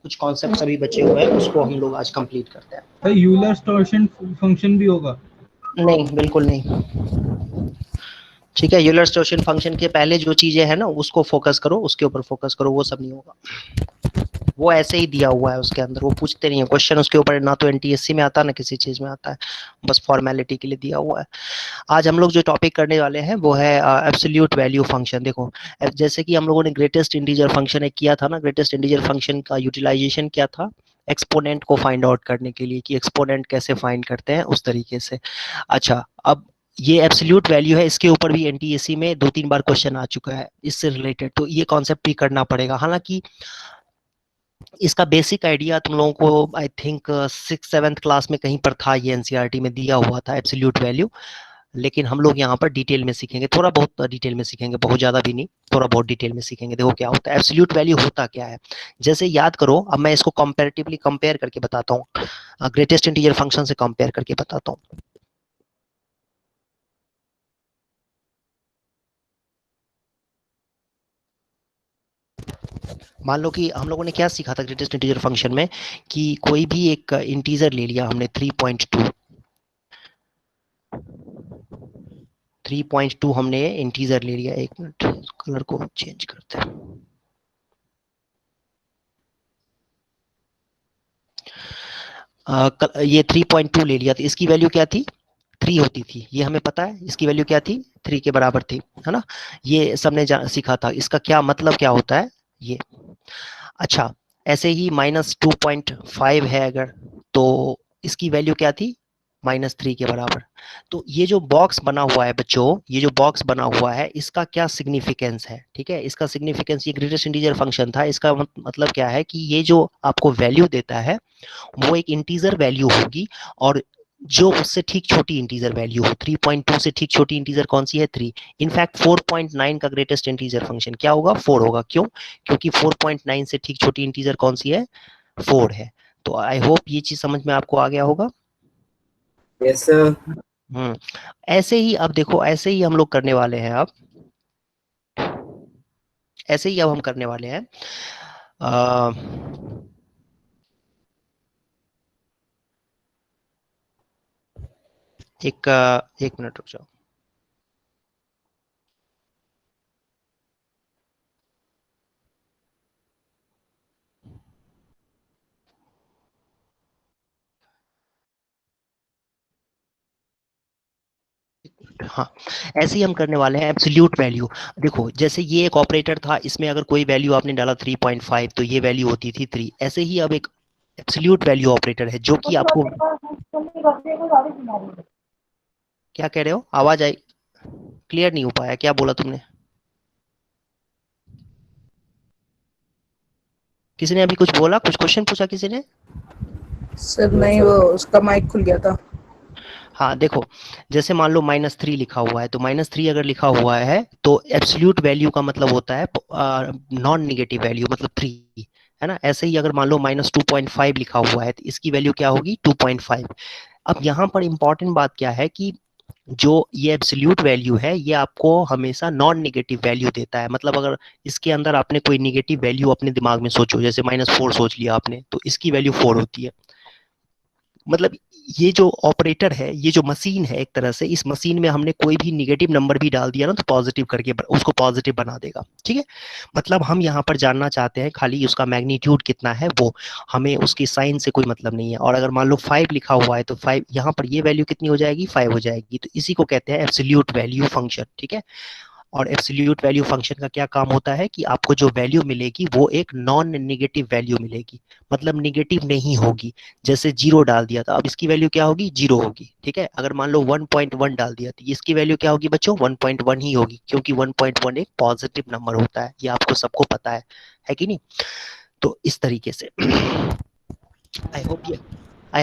कुछ कॉन्सेप्ट अभी बचे हुए हैं, उसको हम लोग आज कंप्लीट करते हैं। भाई यूलर्स टॉर्शन फंक्शन भी होगा? नहीं, बिल्कुल नहीं। ठीक है, यूलर्स टॉर्शन फंक्शन के पहले जो चीजें हैं ना उसको फोकस करो, उसके ऊपर फोकस करो, वो सब नहीं होगा। वो ऐसे ही दिया हुआ है उसके अंदर, वो पूछते नहीं है क्वेश्चन उसके ऊपर, ना तो एनटीएससी में आता है ना किसी चीज में आता है, बस फॉर्मेलिटी के लिए दिया हुआ है। आज हम लोग जो टॉपिक करने वाले हैं वो है एब्सोल्यूट वैल्यू फंक्शन। देखो, जैसे कि हम लोगों ने ग्रेटेस्ट इंटीजर फंक्शन एक किया था ना, ग्रेटेस्ट इंटीजर फंक्शन का यूटिलाइजेशन क्या था, एक्सपोनेंट को फाइंड आउट करने के लिए कि एक्सपोनेंट कैसे फाइंड करते हैं उस तरीके से। अच्छा, अब ये एब्सोल्यूट वैल्यू है, इसके ऊपर भी एनटीएससी में 2-3 बार क्वेश्चन आ चुका है इससे रिलेटेड, तो ये कॉन्सेप्ट भी करना पड़ेगा। हालांकि इसका बेसिक आइडिया तुम लोगों को आई थिंक 6th-7th क्लास में कहीं पर था, ये एनसीईआरटी में दिया हुआ था एब्सोल्यूट वैल्यू, लेकिन हम लोग यहाँ पर डिटेल में सीखेंगे, थोड़ा बहुत डिटेल में सीखेंगे, बहुत ज़्यादा भी नहीं, थोड़ा बहुत डिटेल में सीखेंगे। देखो क्या होता है एब्सोल्यूट वैल्यू, होता क्या है। जैसे याद करो, अब मैं इसको कंपैरेटिवली कंपेयर करके बताता हूँ, ग्रेटेस्ट इंटीजर फंक्शन से कंपेयर करके बताता हूँ। मान लो कि हम लोगों ने क्या सीखा था ग्रेटेस्ट इंटीजर फंक्शन में, कि कोई भी एक इंटीजर ले लिया हमने 3.2 हमने इंटीजर ले लिया। एक मिनट, कलर को चेंज करते हैं। ये 3.2 ले लिया, तो इसकी वैल्यू क्या थी, 3 होती थी, ये हमें पता है। इसकी वैल्यू क्या थी, 3 के बराबर थी, है ना। ये सबने सीखा था, इसका क्या मतलब क्या होता है ये। अच्छा, ऐसे ही -2.5 है अगर, तो इसकी वैल्यू क्या थी, -3 के बराबर। तो ये जो बॉक्स बना हुआ है बच्चों, ये जो बॉक्स बना हुआ है, इसका क्या सिग्निफिकेंस है, ठीक है। इसका सिग्निफिकेंस, ये ग्रेटेस्ट इंटीजर फंक्शन था, इसका मतलब क्या है कि ये जो आपको वैल्यू देता है वो एक इंटीजर वैल्यू होगी, और जो उससे ठीक छोटी इंटीजर वैल्यू हो। 3.2 से ठीक छोटी इंटीजर कौन सी है, 3। इनफैक्ट 4.9 का ग्रेटेस्ट इंटीजर फंक्शन क्या होगा, 4 होगा। क्यों, क्योंकि 4.9 से ठीक छोटी इंटीजर कौन सी है, 4 है। तो आई होप ये चीज समझ में आपको आ गया होगा। Yes sir. ऐसे ही अब देखो, ऐसे ही हम लोग करने वाले हैं अब, ऐसे ही अब हम करने वाले हैं एक मिनट रुक जाओ। हाँ, ऐसे ही हम करने वाले हैं एब्सोल्यूट वैल्यू। देखो, जैसे ये एक ऑपरेटर था, इसमें अगर कोई वैल्यू आपने डाला 3.5 तो ये वैल्यू होती थी 3। ऐसे ही अब एक एब्सोल्यूट वैल्यू ऑपरेटर है जो कि आपको, क्या कह रहे हो, आवाज आई, क्लियर नहीं हो पाया, क्या बोला तुमने। किसी ने अभी कुछ बोला, कुछ क्वेश्चन पूछा किसी ने। सर नहीं, वो उसका माइक खुल गया था। हाँ देखो, जैसे मान लो -3 लिखा हुआ है, तो -3 अगर लिखा हुआ है तो एब्सोल्यूट वैल्यू का मतलब होता है नॉन नेगेटिव वैल्यू, मतलब 3, है ना। ऐसे ही अगर मान लो -2.5 लिखा हुआ है तो इसकी वैल्यू क्या होगी, 2.5। अब यहाँ पर इंपॉर्टेंट बात क्या है कि जो ये एब्सोल्यूट वैल्यू है ये आपको हमेशा नॉन नेगेटिव वैल्यू देता है। मतलब अगर इसके अंदर आपने कोई नेगेटिव वैल्यू अपने दिमाग में सोचो, जैसे -4 सोच लिया आपने, तो इसकी वैल्यू 4 होती है। मतलब ये जो ऑपरेटर है, ये जो मशीन है, एक तरह से इस मशीन में हमने कोई भी नेगेटिव नंबर भी डाल दिया ना तो पॉजिटिव करके उसको पॉजिटिव बना देगा, ठीक है। मतलब हम यहाँ पर जानना चाहते हैं खाली उसका मैग्नीट्यूड कितना है, वो हमें उसकी साइन से कोई मतलब नहीं है। और अगर मान लो 5 लिखा हुआ है तो 5 यहाँ पर ये वैल्यू कितनी हो जाएगी, 5 हो जाएगी। तो इसी को कहते हैं एब्सोल्यूट वैल्यू फंक्शन, ठीक है। और एब्सोल्यूट वैल्यू फंक्शन का क्या काम होता है कि आपको जो वैल्यू मिलेगी वो एक नॉन नेगेटिव वैल्यू मिलेगी, मतलब नेगेटिव नहीं होगी। जैसे 0 डाल दिया था, अब इसकी वैल्यू क्या होगी, 0 होगी, ठीक है। अगर मान लो 1.1 डाल दिया तो इसकी वैल्यू क्या होगी बच्चों, 1.1 ही होगी, क्योंकि 1.1 एक पॉजिटिव नंबर होता है, ये आपको सबको पता है कि नहीं। तो इस तरीके से आई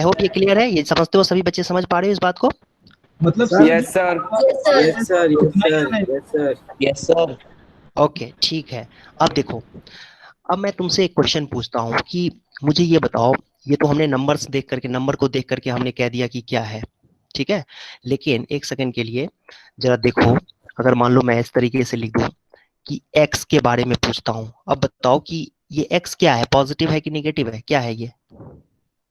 होप ये क्लियर है, ये समझते हो, सभी बच्चे समझ पा रहे हो इस बात को। मतलब yes sir, yes sir, yes sir, yes sir, yes sir. Okay, ठीक है। अब देखो, अब मैं तुमसे एक क्वेश्चन पूछता हूँ कि मुझे ये बताओ, ये तो हमने नंबर्स देख करके, नंबर को देख करके हमने कह दिया कि क्या है, ठीक है। लेकिन एक सेकंड के लिए जरा देखो, अगर मान लो मैं इस तरीके से लिख दूं कि x के बारे में पूछता हूँ, अब बताओ कि ये x क्या है, पॉजिटिव है कि नेगेटिव है, क्या है ये?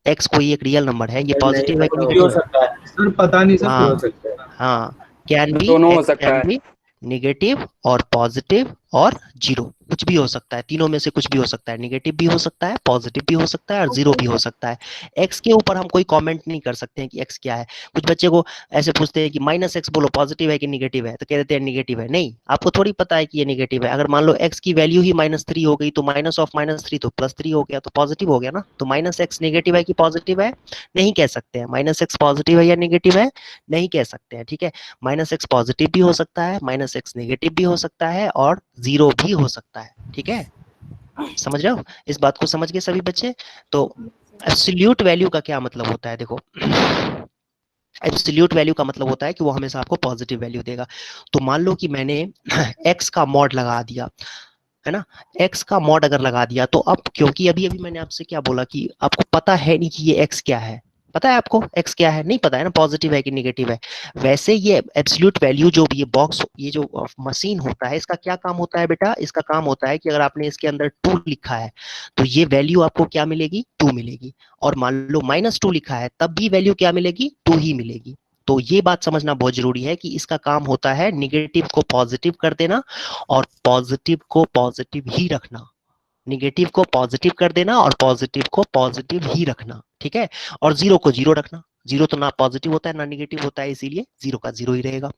x कोई एक रियल नंबर है, ये सर, नहीं पॉजिटिव है कि पता भी हो नेगेटिव है? सकता है, सर पता नहीं सर, कुछ भी हो हाँ सकता है। हाँ, कैन बी, दोनों हो एक्स सकता कैन है। बी निगेटिव और पॉजिटिव और जीरो, कुछ भी हो सकता है, तीनों में से कुछ भी हो सकता है, निगेटिव भी हो सकता है, पॉजिटिव भी हो सकता है और जीरो भी हो सकता है। एक्स के ऊपर हम कोई कमेंट नहीं कर सकते हैं कि एक्स क्या है। कुछ बच्चे को ऐसे पूछते हैं कि माइनस एक्स बोलो पॉजिटिव है कि निगेटिव है, तो कह देते हैं निगेटिव है। नहीं, आपको थोड़ी पता है कि ये निगेटिव है। अगर मान लो एक्स की वैल्यू ही -3 हो गई तो माइनस ऑफ -3 तो +3 हो गया, तो पॉजिटिव हो गया ना। तो माइनस एक्स नेगेटिव है कि पॉजिटिव है, नहीं कह सकते हैं। माइनस एक्स पॉजिटिव है या नेगेटिव है, नहीं कह सकते हैं, ठीक है। माइनस एक्स पॉजिटिव भी हो सकता है, माइनस एक्स नेगेटिव भी हो सकता है और जीरो भी हो सकता है, ठीक है। समझ रहे हो इस बात को? समझ गए सभी बच्चे? तो एब्सोल्यूट वैल्यू का क्या मतलब होता है, देखो एब्सोल्यूट वैल्यू का मतलब होता है कि वो हमेशा आपको पॉजिटिव वैल्यू देगा। तो मान लो कि मैंने x का मॉड लगा दिया, है ना। x का मॉड अगर लगा दिया तो अब, क्योंकि अभी अभी मैंने आपसे क्या बोला कि आपको पता है नहीं कि ये x क्या है, पता है आपको x क्या है? नहीं पता है ना, पॉजिटिव है कि नेगेटिव है। वैसे ये एब्सोल्यूट वैल्यू जो ये बॉक्स, ये जो मशीन होता है, इसका क्या काम होता है बेटा? इसका काम होता है कि अगर आपने इसके अंदर 2 लिखा है तो ये वैल्यू आपको क्या मिलेगी? 2 मिलेगी। और मान लो -2 लिखा है तब भी वैल्यू क्या मिलेगी? 2 ही मिलेगी। तो ये बात समझना बहुत जरूरी है कि इसका काम होता है निगेटिव को पॉजिटिव कर देना और पॉजिटिव को पॉजिटिव ही रखना, निगेटिव को पॉजिटिव कर देना और पॉजिटिव को पॉजिटिव ही रखना, ठीक है। और जीरो को जीरो रखना, जीरो तो ना पॉजिटिव होता है ना निगेटिव होता है, इसीलिए जीरो का जीरो ही रहेगा।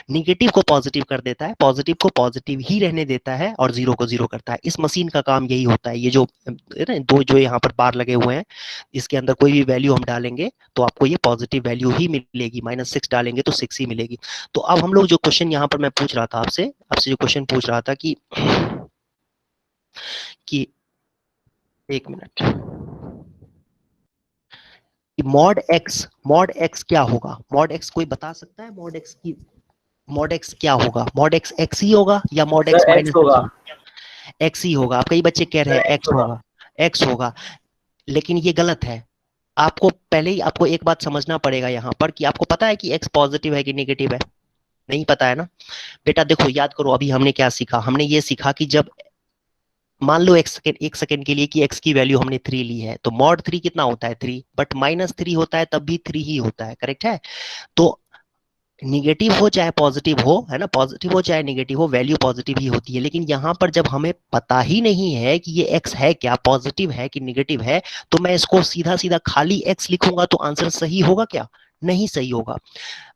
निगेटिव को पॉजिटिव कर देता है, पॉजिटिव को पॉजिटिव ही रहने देता है और जीरो को जीरो करता है। इस मशीन का काम यही होता है। ये जो दो जो यहाँ पर बार लगे हुए हैं, इसके अंदर कोई भी वैल्यू हम डालेंगे तो आपको ये पॉजिटिव वैल्यू ही मिलेगी, -6 डालेंगे तो 6 ही मिलेगी। तो अब हम लोग जो क्वेश्चन यहाँ पर मैं पूछ रहा था आपसे, आपसे जो क्वेश्चन पूछ रहा था कि एक मिनट, कि मॉड एक्स क्या होगा? मॉड एक्स कोई बता सकता है? मॉड एक्स की, मॉड एक्स क्या होगा? मॉड एक्स एक्स ही होगा या mod x sir x minus x होगा, होगा? एक्स ही होगा। कई बच्चे कह रहे सर हैं एक्स एक्स होगा। होगा, एक्स होगा, लेकिन ये गलत है। आपको पहले ही आपको एक बात समझना पड़ेगा यहाँ पर कि आपको पता है कि एक्स पॉजिटिव है कि नेगेटिव है? नहीं पता है ना बेटा। देखो याद करो, अभी हमने क्या सीखा? हमने ये सीखा कि जब मान लो एक सेकंड के लिए कि x की वैल्यू हमने 3 ली है, तो मॉड 3 कितना होता है? 3, बट -3 होता है तब भी 3 ही होता है, करेक्ट है। तो निगेटिव हो चाहे पॉजिटिव हो, है ना, पॉजिटिव हो चाहे निगेटिव हो, वैल्यू पॉजिटिव ही होती है। लेकिन यहाँ पर जब हमें पता ही नहीं है कि ये x है क्या, पॉजिटिव है कि निगेटिव है, तो मैं इसको सीधा सीधा खाली x लिखूंगा तो आंसर सही होगा क्या? नहीं सही होगा।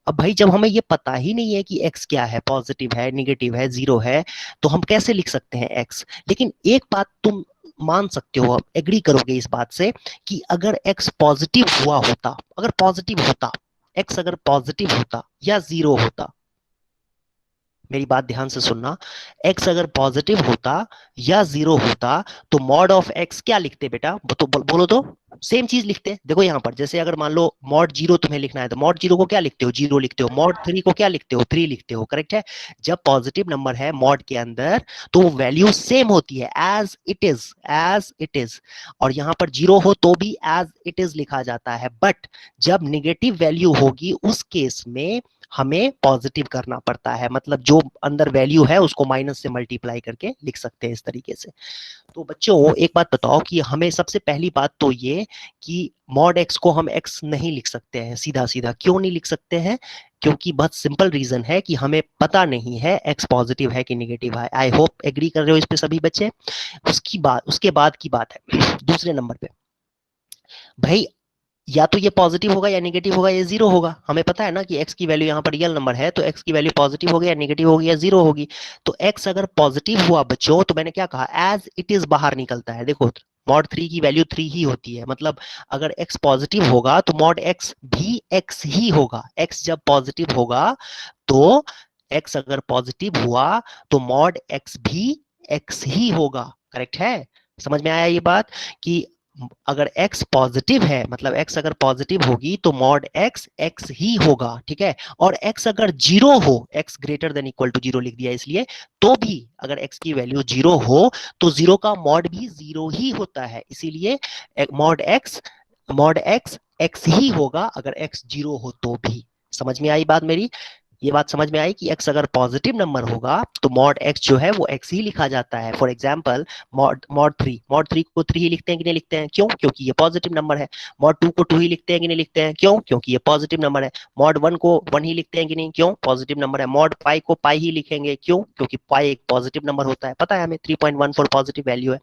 अब भाई जब हमें ये पता ही नहीं है कि x क्या है, पॉजिटिव है, निगेटिव है, जीरो है, तो हम कैसे लिख सकते हैं x? लेकिन एक बात तुम मान सकते हो, अब एग्री करोगे इस बात से, कि अगर x पॉजिटिव हुआ होता, अगर पॉजिटिव होता, x अगर पॉजिटिव होता या जीरो होता, मेरी बात ध्यान से सुनना, x अगर पॉजिटिव होता या जीरो होता तो मॉड ऑफ x क्या लिखते बेटा? बोलो तो। सेम चीज लिखते। देखो यहाँ पर जैसे अगर मान लो मॉड जीरो तुम्हें लिखना है तो मॉड जीरो को क्या लिखते हो? जीरो लिखते हो। मॉड 3 को क्या लिखते हो? 3 लिखते हो, करेक्ट है। जब पॉजिटिव नंबर है मॉड के अंदर तो वैल्यू सेम होती है, as it is, as it is. और यहाँ पर जीरो हो तो भी एज इट इज लिखा जाता है। बट जब निगेटिव वैल्यू होगी उस केस में हमें पॉजिटिव करना पड़ता है, मतलब जो अंदर वैल्यू है उसको माइनस से मल्टीप्लाई करके लिख सकते हैं इस तरीके से। तो बच्चों एक बात बताओ कि हमें सबसे पहली बात तो ये कि मॉड एक्स को हम एक्स नहीं लिख सकते हैं सीधा सीधा। क्यों नहीं लिख सकते हैं? क्योंकि बहुत सिंपल रीजन है कि हमें पता नहीं है एक्स पॉजिटिव है कि निगेटिव है। आई होप एग्री कर रहे हो इस पे सभी बच्चे। उसके बाद की बात है दूसरे नंबर पे, भाई या तो ये पॉजिटिव होगा या नेगेटिव होगा, ये जीरो होगा। हमें पता है ना कि x की वैल्यू यहाँ पर रियल नंबर है, तो x की वैल्यू पॉजिटिव होगी या नेगेटिव होगी या जीरो होगी। तो x अगर पॉजिटिव हुआ बच्चों, तो मैंने क्या कहा, एज इट इज बाहर निकलता है। देखो मॉड 3 की वैल्यू 3 ही होती है, मतलब अगर x पॉजिटिव होगा तो मॉड x भी x ही होगा। x जब पॉजिटिव होगा तो x अगर पॉजिटिव हुआ तो मॉड x भी x ही होगा, करेक्ट है। समझ में आया ये बात कि अगर x पॉजिटिव है, मतलब x अगर पॉजिटिव होगी तो मॉड x x ही होगा, ठीक है। और x अगर जीरो हो, x greater than equal to zero लिख दिया इसलिए, तो भी अगर x की वैल्यू जीरो हो तो जीरो का मॉड भी जीरो ही होता है, इसीलिए मॉड x x ही होगा अगर x जीरो हो तो भी। समझ में आई बात मेरी? ये बात समझ में आई कि x अगर पॉजिटिव नंबर होगा तो मॉड x जो है वो x ही लिखा जाता है। फॉर एग्जांपल मॉड 3 को 3 ही लिखते हैं कि नहीं लिखते हैं? क्यों? क्योंकि ये पॉजिटिव नंबर है। मॉड 2 को 2 ही लिखते हैं कि नहीं लिखते हैं? क्यों? क्योंकि ये पॉजिटिव नंबर है। मॉड 1 को 1 ही लिखते हैं कि नहीं? क्यों? पॉजिटिव नंबर है। मॉड पाई को पाई ही लिखेंगे, क्यों? क्योंकि पाई एक पॉजिटिव नंबर होता है, पता है हमें, 3.14 पॉजिटिव वैल्यू है।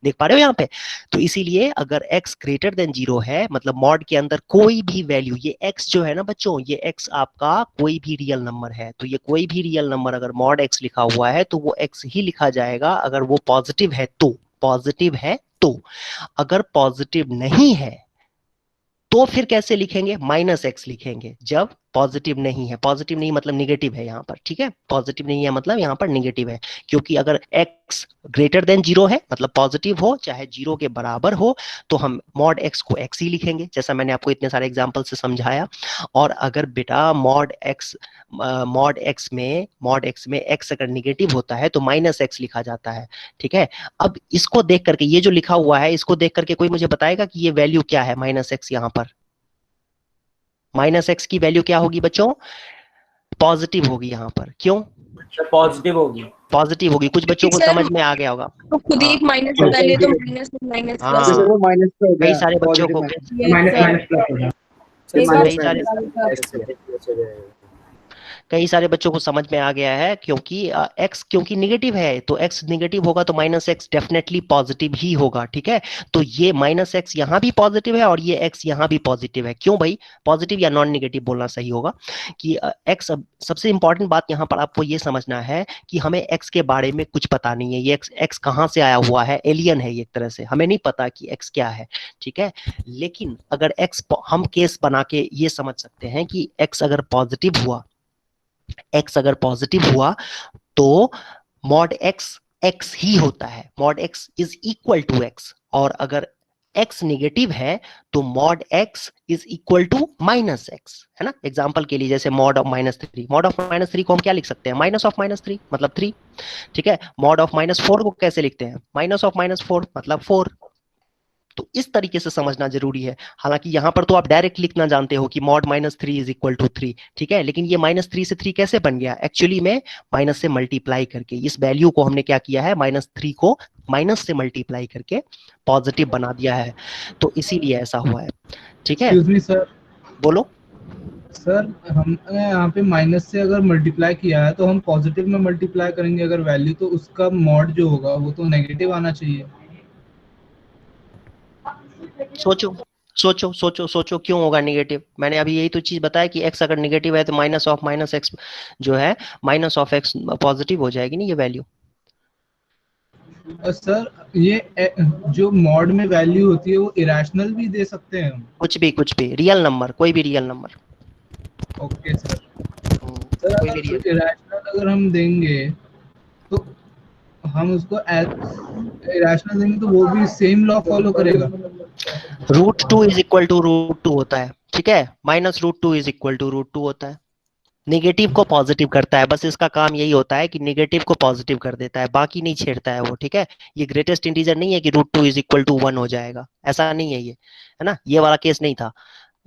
देख पा रहे हो यहाँ पे? तो इसीलिए अगर x ग्रेटर देन 0 है, मतलब मॉड के अंदर कोई भी वैल्यू, ये x जो है ना बच्चों, ये x आपका कोई भी रियल नंबर है, तो ये कोई भी रियल नंबर अगर मॉड x लिखा हुआ है तो वो x ही लिखा जाएगा अगर वो पॉजिटिव है तो। पॉजिटिव है तो। अगर पॉजिटिव नहीं है तो फिर कैसे लिखेंगे? माइनस एक्स लिखेंगे जब पॉजिटिव नहीं है। पॉजिटिव नहीं मतलब निगेटिव है यहाँ पर, ठीक है? पॉजिटिव नहीं है मतलब यहाँ पर निगेटिव है, क्योंकि अगर x ग्रेटर देन 0 है मतलब पॉजिटिव हो चाहे 0 के बराबर हो तो हम मॉड x को x ही लिखेंगे, जैसा मैंने आपको इतने सारे एग्जांपल से समझाया। और अगर बेटा मॉड x में x अगर निगेटिव होता है तो माइनस x लिखा जाता है, ठीक है? अब इसको देख करके, ये जो लिखा हुआ है इसको देख करके कोई मुझे बताएगा कि ये वैल्यू क्या है माइनस x? यहाँ पर माइनस एक्स की वैल्यू क्या होगी बच्चों? पॉजिटिव होगी यहाँ पर। क्यों पॉजिटिव होगी? पॉजिटिव होगी। कुछ बच्चों को सर, समझ में आ गया होगा। तो खुद ही एक माइनस बता लिए तो माइनस माइनस हाँ, प्लस वो माइनस पे हो कई गया, सारे बच्चों को माइनस माइनस प्लस हो गया। कई सारे कई सारे बच्चों को समझ में आ गया है, क्योंकि x क्योंकि निगेटिव है तो x निगेटिव होगा तो माइनस एक्स डेफिनेटली पॉजिटिव ही होगा, ठीक है? तो ये माइनस एक्स यहाँ भी पॉजिटिव है और ये x यहाँ भी पॉजिटिव है। क्यों भाई? पॉजिटिव या नॉन निगेटिव बोलना सही होगा कि x। सबसे इंपॉर्टेंट बात यहाँ पर आपको ये समझना है कि हमें x के बारे में कुछ पता नहीं है। ये x कहाँ से आया हुआ है? एलियन है एक तरह से, हमें नहीं पता कि x क्या है, ठीक है? लेकिन अगर x हम केस बना के ये समझ सकते हैं कि x अगर पॉजिटिव हुआ, x अगर पॉजिटिव हुआ तो मॉड x ही होता है। Mod x is equal to x। और अगर x निगेटिव है तो mod x is equal to minus x, है ना? एग्जांपल के लिए जैसे मॉड ऑफ -3, मॉड ऑफ -3 को हम क्या लिख सकते हैं? माइनस ऑफ -3 मतलब 3, ठीक है? मॉड ऑफ -4 को कैसे लिखते हैं? माइनस ऑफ -4 मतलब 4। तो इस तरीके से समझना जरूरी है। हालांकि यहां पर तो आप डायरेक्ट लिखना जानते हो कि मॉड -3 इज इक्वल टू 3, ठीक है? लेकिन ये -3 से 3 कैसे बन गया? एक्चुअली में माइनस से मल्टीप्लाई करके इस वैल्यू को हमने क्या किया है? -3 को माइनस से मल्टीप्लाई करके पॉजिटिव बना दिया है, तो इसीलिए ऐसा हुआ है, ठीक है? Excuse me sir. बोलो। सर हमने यहाँ पे माइनस से अगर मल्टीप्लाई किया है तो हम पॉजिटिव में मल्टीप्लाई करेंगे अगर वैल्यू, तो उसका मॉड जो होगा वो तो नेगेटिव आना चाहिए। सोचो सोचो सोचो सोचो, क्यों होगा निगेटिव? मैंने अभी यही तो चीज बताया कि x अगर निगेटिव है तो माइनस ऑफ माइनस एक्स जो है माइनस ऑफ एक्स पॉजिटिव हो जाएगी नहीं ये वैल्यू? सर ये जो मॉड में वैल्यू होती है वो इरेशनल भी दे सकते हैं हम? कुछ भी रियल नंबर, कोई भी रियल नंबर। Okay sir. कोई भी अगर रियल, इरेशनल अगर हम देंगे तो हम उसको इरेशनल देंगे तो वो भी सेम लॉ फॉलो करेगा? √2 इज इक्वल टू √2 होता है, ठीक है? -√2 इज इक्वल टू √2 होता है। नेगेटिव को पॉजिटिव करता है, बस इसका काम यही होता है कि नेगेटिव को पॉजिटिव कर देता है, बाकी नहीं छेड़ता है वो, ठीक है? ये ग्रेटेस्ट इंटीजर नहीं है कि √2 इज इक्वल टू 1 हो जाएगा, ऐसा नहीं है ये, है ना? ये वाला केस नहीं था।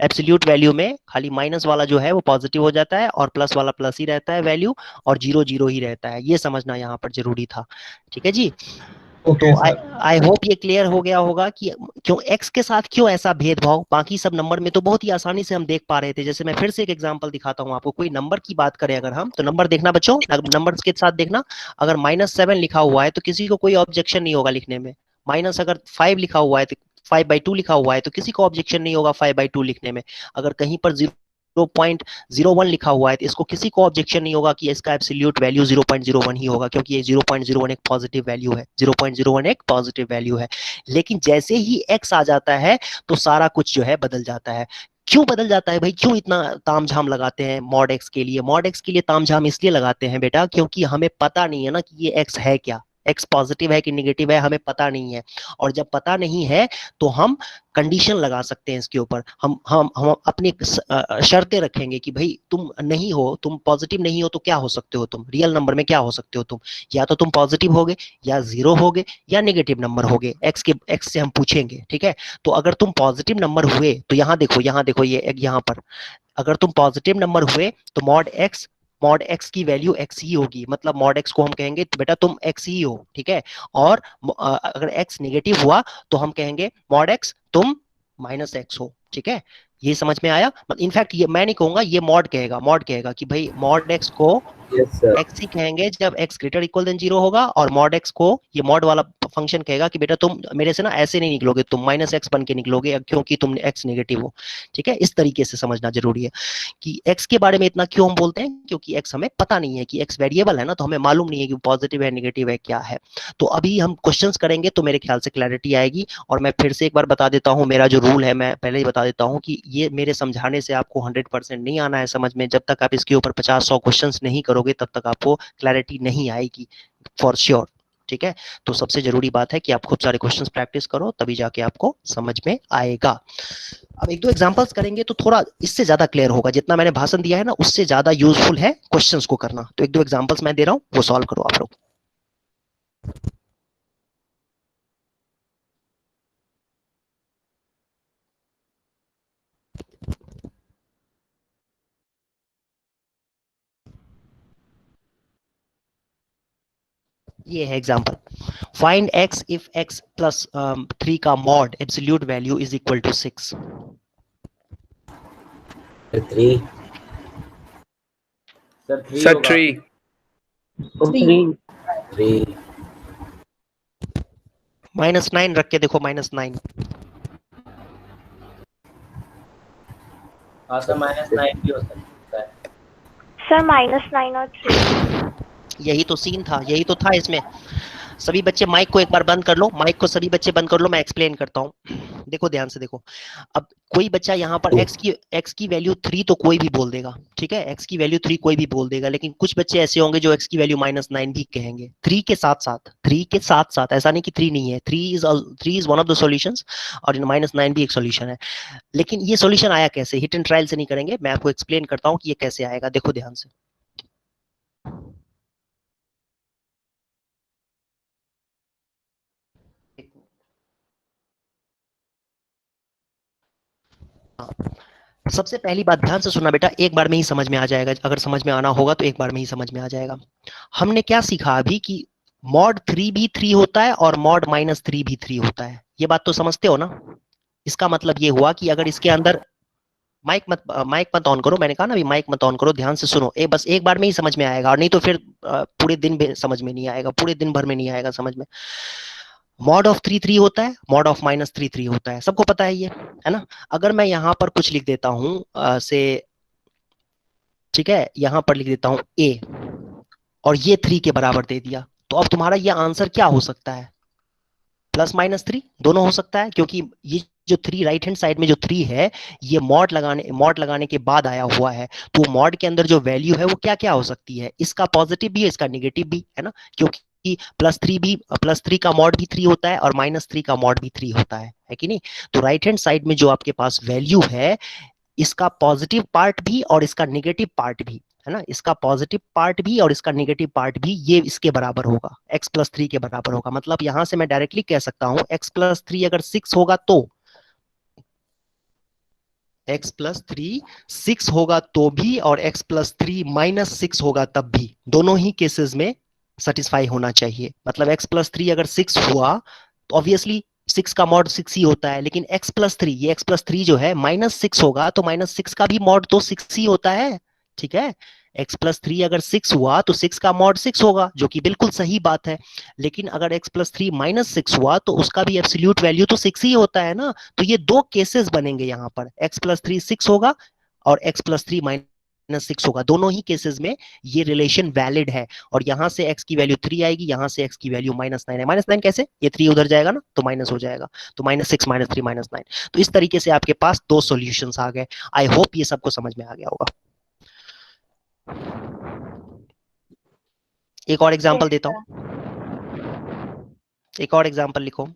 एब्सोल्यूट वैल्यू में खाली माइनस वाला जो है वो पॉजिटिव हो जाता है और प्लस वाला प्लस ही रहता है वैल्यू, और 0 0 ही रहता है। ये समझना यहाँ पर जरूरी था, ठीक है जी? तो आई होप ये क्लियर हो गया होगा कि क्यों x के साथ क्यों ऐसा भेदभाव। बाकी सब नंबर में तो बहुत ही आसानी से हम देख पा रहे थे। जैसे मैं फिर से एक एग्जांपल दिखाता हूं आपको। कोई नंबर की बात करें अगर हम, तो नंबर देखना बच्चों, नंबर्स के साथ देखना। अगर -7 लिखा हुआ है तो किसी को कोई ऑब्जेक्शन नहीं होगा लिखने में। माइनस अगर 5 लिखा हुआ है तो 5/2 लिखा हुआ है तो किसी को ऑब्जेक्शन नहीं होगा 5/2 लिखने में। अगर कहीं पर 0.01 लिखा हुआ है तो इसको किसी को ऑब्जेक्शन नहीं होगा कि इसका एब्सोल्यूट वैल्यू 0.01 ही होगा, क्योंकि ये 0.01 एक पॉजिटिव वैल्यू है। 0.01 एक पॉजिटिव वैल्यू है। लेकिन जैसे ही x आ जाता है तो सारा कुछ जो है बदल जाता है। क्यों बदल जाता है भाई? क्यों इतना तामझाम लगाते हैं मॉड x के लिए? मॉड x के लिए तामझाम इसलिए लगाते हैं बेटा क्योंकि हमें पता नहीं है ना कि ये x है क्या, x पॉजिटिव है कि निगेटिव है, हमें पता नहीं है। और जब पता नहीं है तो हम कंडीशन लगा सकते हैं इसके ऊपर। हम अपनी शर्तें रखेंगे कि भाई तुम नहीं हो, तुम पॉजिटिव नहीं हो तो क्या हो सकते हो? तुम रियल नंबर में क्या हो सकते हो? तुम या तो तुम पॉजिटिव होगे, या 0 होगे, या नेगेटिव नंबर होगे। एक्स से हम पूछेंगे, ठीक है? तो अगर तुम पॉजिटिव नंबर हुए तो यहाँ देखो ये यहाँ पर अगर तुम पॉजिटिव नंबर हुए तो मॉड x मॉड एक्स की वैल्यू एक्स ही होगी, मतलब मॉड एक्स को हम कहेंगे तो बेटा तुम एक्स ही हो, ठीक है। और अगर एक्स नेगेटिव हुआ तो हम कहेंगे मॉड एक्स तुम माइनस एक्स हो, ठीक है। ये समझ में आया? इनफैक्ट ये मैं नहीं कहूंगा, ये मॉड कहेगा कि भाई मॉड एक्स को Yes, sir. एक्स ही कहेंगे जब x greater equal than zero होगा, और मॉड एक्स को ये मॉड वाला फंक्शन कहेगा कि बेटा तुम मेरे से ना ऐसे नहीं निकलोगे, तुम माइनस एक्स बन के निकलोगे क्योंकि तुम एक्स नेगेटिव हो, ठीक है। इस तरीके से समझना जरूरी है कि एक्स के बारे में इतना क्यों हम बोलते हैं, क्योंकि एक्स हमें पता नहीं है कि एक्स वेरिएबल है ना, तो हमें मालूम नहीं है कि पॉजिटिव है नेगेटिव है क्या है। तो अभी हम क्वेश्चंस करेंगे तो मेरे ख्याल से क्लैरिटी आएगी। और मैं फिर से एक बार बता देता हूँ, मेरा जो रूल है मैं पहले ही बता देता हूँ कि ये मेरे समझाने से आपको 100% नहीं आना है समझ में। जब तक आप इसके ऊपर 50-100 क्वेश्चन नहीं करोगे तब तक आपको क्लैरिटी नहीं आएगी फॉर श्योर, ठीक है। तो सबसे जरूरी बात है कि आप खूब सारे क्वेश्चंस प्रैक्टिस करो, तभी जाके आपको समझ में आएगा। अब एक दो एग्जांपल्स करेंगे तो थोड़ा इससे ज्यादा क्लियर होगा। जितना मैंने भाषण दिया है ना उससे ज्यादा यूजफुल है क्वेश्चंस को करना। तो एक दो एग्जांपल्स मैं दे रहा हूं, वो सॉल्व करो आप लोग। ये है example, find x if x plus 3 का mod absolute value is equal to 6। 3. Sir, 3 Sir, होगा. 3. 3. -9 रख के देखो, -9। हाँ सर, -9 भी हो सकता है. सर -9 और 3। यही तो सीन था, यही तो था इसमें। सभी बच्चे माइक को एक बार बंद कर लो, माइक को सभी बच्चे बंद कर लो, मैं एक्सप्लेन करता हूँ। देखो ध्यान से देखो। अब कोई बच्चा यहाँ पर x की वैल्यू 3 तो कोई भी बोल देगा, ठीक है। x की वैल्यू 3 कोई भी बोल देगा, लेकिन कुछ बच्चे ऐसे होंगे जो x की वैल्यू -9 भी कहेंगे। 3 के साथ साथ, ऐसा नहीं कि 3 नहीं है, 3 is one of the solutions, और -9 भी एक सॉल्यूशन है। लेकिन ये सॉल्यूशन आया कैसे, हिट एंड ट्रायल से नहीं करेंगे, मैं आपको एक्सप्लेन करता हूँ कि ये कैसे आएगा। देखो ध्यान से। सबसे पहली बात ध्यान से सुनना बेटा, एक बार में ही समझ में आ जाएगा। अगर समझ में आना होगा तो एक बार में ही समझ में आ जाएगा। हमने क्या सीखा अभी कि मॉड 3 भी 3 होता है और मॉड -3 भी 3 होता है। ये बात तो समझते हो ना? इसका मतलब ये हुआ कि अगर इसके अंदर माइक मत ऑन करो, मैंने कहा ना अभी माइक मत ऑन करो, ध्यान से सुनो। बस एक बार में ही समझ में आएगा, और नहीं तो फिर पूरे दिन समझ में नहीं आएगा, पूरे दिन भर में नहीं आएगा समझ में। मॉड ऑफ 3 3 होता है, मॉड ऑफ -3 3 होता है, सबको पता है ये, है ना। अगर मैं यहां पर कुछ लिख देता हूं से, ठीक है, यहां पर लिख देता हूं a, और ये 3 के बराबर दे दिया, तो अब तुम्हारा ये आंसर क्या हो सकता है? +-3 दोनों हो सकता है, क्योंकि ये जो 3 राइट हैंड साइड में जो 3 है, ये मॉड लगाने के बाद आया हुआ है। तो मॉड के अंदर जो वैल्यू है वो क्या क्या हो सकती है? इसका पॉजिटिव भी है, इसका निगेटिव भी, है ना। क्योंकि +3 का मॉड भी 3 होता है और -3 का मॉड भी 3 होता है कि नहीं। तो राइट हैंड साइड में जो आपके पास वैल्यू है, इसका पॉजिटिव पार्ट भी और इसका निगेटिव पार्ट भी, है ना, इसका पॉजिटिव पार्ट भी और इसका निगेटिव पार्ट भी, ये इसके बराबर होगा, x+3 के बराबर होगा। मतलब यहां से मैं डायरेक्टली कह सकता हूं x+3 अगर 6 होगा तो x+3 6 होगा तो भी, और x+3 -6 होगा तब भी, दोनों ही केसेस में सेटिस्फाई होना चाहिए। मतलब x+3 अगर 6 हुआ तो ऑब्वियसली 6 का मॉड 6 ही होता है, लेकिन x+3, ये x+3 जो है -6 होगा तो -6 का भी मॉड तो 6 ही होता है, ठीक है। x+3 अगर 6 हुआ तो 6 का मॉड 6 होगा, जो कि बिल्कुल सही बात है। लेकिन अगर x+3 -6 हुआ तो उसका भी एब्सोल्यूट वैल्यू तो 6 ही होता है ना। तो ये दो केसेस बनेंगे यहाँ पर, x+3 6 होगा और x+3 -6 होगा, दोनों ही केसेस में ये रिलेशन वैलिड है। और यहां से x की वैल्यू 3 आएगी, यहां से x की वैल्यू -9 है। -9 कैसे? ये 3 उधर जाएगा ना तो माइनस हो जाएगा, तो -6 -3 -9। तो इस तरीके से आपके पास दो सॉल्यूशंस आ गए। आई होप ये सबको समझ में आ गया होगा। एक और एग्जांपल देता हूं, एक और एग्जांपल लिखो।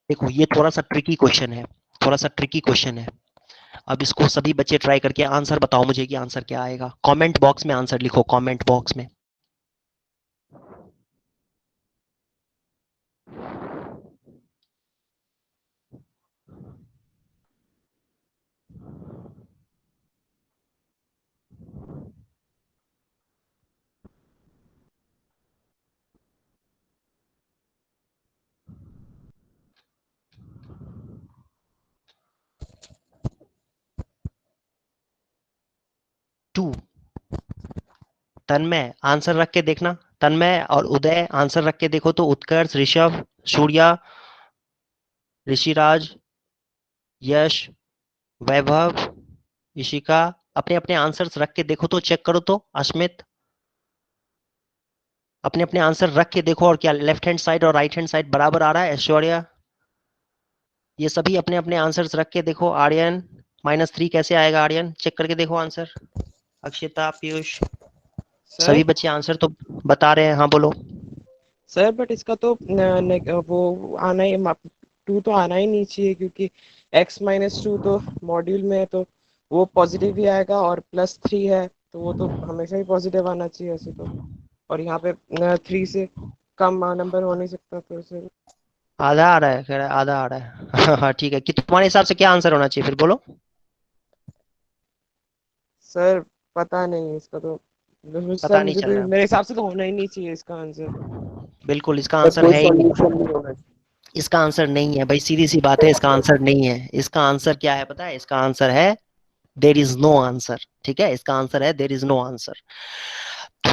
देखो ये थोड़ा सा ट्रिकी क्वेश्चन है, थोड़ा सा ट्रिकी क्वेश्चन है। अब इसको सभी बच्चे ट्राई करके आंसर बताओ मुझे कि आंसर क्या आएगा। कमेंट बॉक्स में आंसर लिखो, कमेंट बॉक्स में। टू। तन्मय आंसर रख के देखना, तन्मय और उदय आंसर रख के देखो तो उत्कर्ष, ऋषभ, सूर्या, ऋषिराज, यश, वैभव, ईशिका, अपने अपने आंसर्स रख के देखो तो, चेक करो तो। अश्मित अपने अपने आंसर रख के देखो, और क्या लेफ्ट हैंड साइड और राइट हैंड साइड बराबर आ रहा है। ऐश्वर्या, ये सभी अपने अपने आंसर्स रख के देखो। आर्यन, -3 कैसे आएगा आर्यन, चेक करके देखो आंसर। अक्षिता, पीयूष, सर सभी बच्चे आंसर तो बता रहे हैं। हाँ बोलो। सर बट इसका तो वो आना ही 2 तो आना ही नहीं चाहिए, क्योंकि x-2 तो मॉड्यूल में है, तो वो पॉजिटिव ही आएगा, और +3 है तो वो तो हमेशा ही पॉजिटिव आना चाहिए ऐसे तो। और यहाँ पे 3 से कम नंबर हो नहीं सकता, तो सर आधा आ रहा है, कह रहा है आधा आ रहा है। हाँ ठीक है, कि तुम्हारे हिसाब से क्या आंसर होना चाहिए फिर बोलो। सर पता नहीं इसका तो। पता सर नहीं मुझे चल तो रहा। मेरे हिसाब से तो होना ही नहीं चाहिए इसका आंसर। बिल्कुल इसका सर आंसर कोई है ही नहीं। सॉल्यूशन नहीं होना चाहिए। इसका आंसर नहीं है भाई, सीधी सी बात है, इसका आंसर नहीं है। इसका आंसर क्या है पता है? इसका आंसर है देर इज नो आंसर। ठीक है, इसका आंसर है देर इज नो आंसर।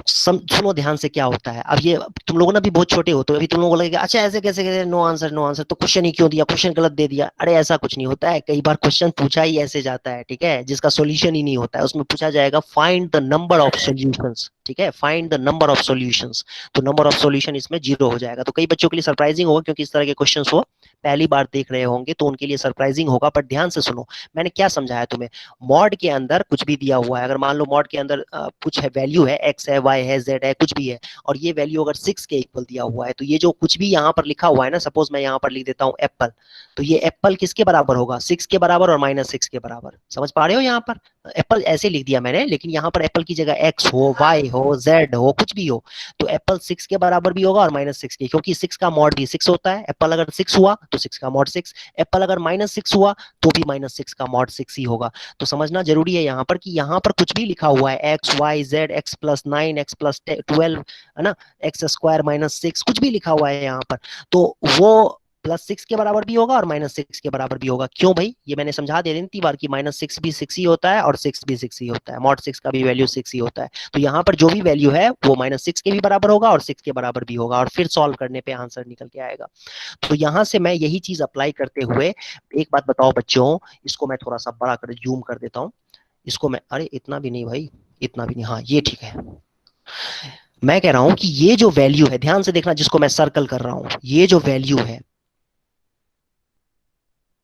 सुनो ध्यान से क्या होता है। अब ये तुम लोगों ना भी बहुत छोटे हो, तो अभी तुम लोगों को लगेगा अच्छा ऐसे कैसे कैसे नो आंसर नो आंसर, तो क्वेश्चन ही क्यों दिया, क्वेश्चन गलत दे दिया। अरे ऐसा कुछ नहीं होता है, कई बार क्वेश्चन पूछा ही ऐसे जाता है, ठीक है, जिसका सोल्यूशन ही नहीं होता है। उसमें पूछा जाएगा find the number of solutions, ठीक है, find the number of solutions. तो नंबर ऑफ सॉल्यूशन इसमें 0 हो जाएगा। तो कई बच्चों के लिए सरप्राइजिंग होगा, क्योंकि इस तरह के क्वेश्चन वो पहली बार देख रहे होंगे, तो उनके लिए सरप्राइजिंग होगा। बट ध्यान से सुनो, मैंने क्या समझाया तुम्हें। मॉड के अंदर कुछ भी दिया हुआ है, अगर मान लो मॉड के अंदर कुछ है, वैल्यू है, एक्स है, वाई है, जेड है, कुछ भी है, और ये वैल्यू अगर 6 के इक्वल दिया हुआ है, तो ये जो कुछ भी यहाँ पर लिखा हुआ है ना, सपोज मैं यहाँ पर लिख देता हूँ एप्पल, तो ये एप्पल किसके बराबर होगा? 6 के बराबर और -6 के बराबर। समझ पा रहे हो? यहाँ पर एप्पल ऐसे लिख दिया मैंने, लेकिन यहाँ पर एप्पल की जगह एक्स हो, वाई हो, जेड हो, कुछ भी हो, तो एप्पल 6 के बराबर भी होगा और -6 के, क्योंकि 6 का मॉड भी 6 होता है। एप्पल अगर 6 हुआ तो 6 का मॉड 6, एप्पल अगर -6 हुआ तो भी -6 का मॉड 6 ही होगा। तो समझना जरूरी है यहाँ पर कि यहाँ पर कुछ भी लिखा हुआ है, x Y Z, x+9, x+12, है ना, x² - 6, कुछ भी लिखा हुआ है यहाँ पर, तो वो +6 के बराबर भी होगा और -6 के बराबर भी होगा। क्यों भाई? ये मैंने समझा दिया इतनी बार कि -6 भी 6 ही होता है और 6 भी 6 ही होता है, मॉड 6 का भी वैल्यू 6 ही होता है। तो यहाँ पर जो भी वैल्यू है वो -6 के भी बराबर होगा और 6 के बराबर भी होगा, और फिर सॉल्व करने पे आंसर निकल के आएगा। तो यहाँ से मैं यही चीज अप्लाई करते हुए एक बात बताओ बच्चों, इसको मैं थोड़ा सा बड़ा कर जूम कर देता हूँ। इसको मैं, अरे इतना भी नहीं भाई, इतना भी नहीं, हाँ ये ठीक है। मैं कह रहा हूं कि ये जो वैल्यू है, ध्यान से देखना, जिसको मैं सर्कल कर रहा हूं, ये जो वैल्यू है,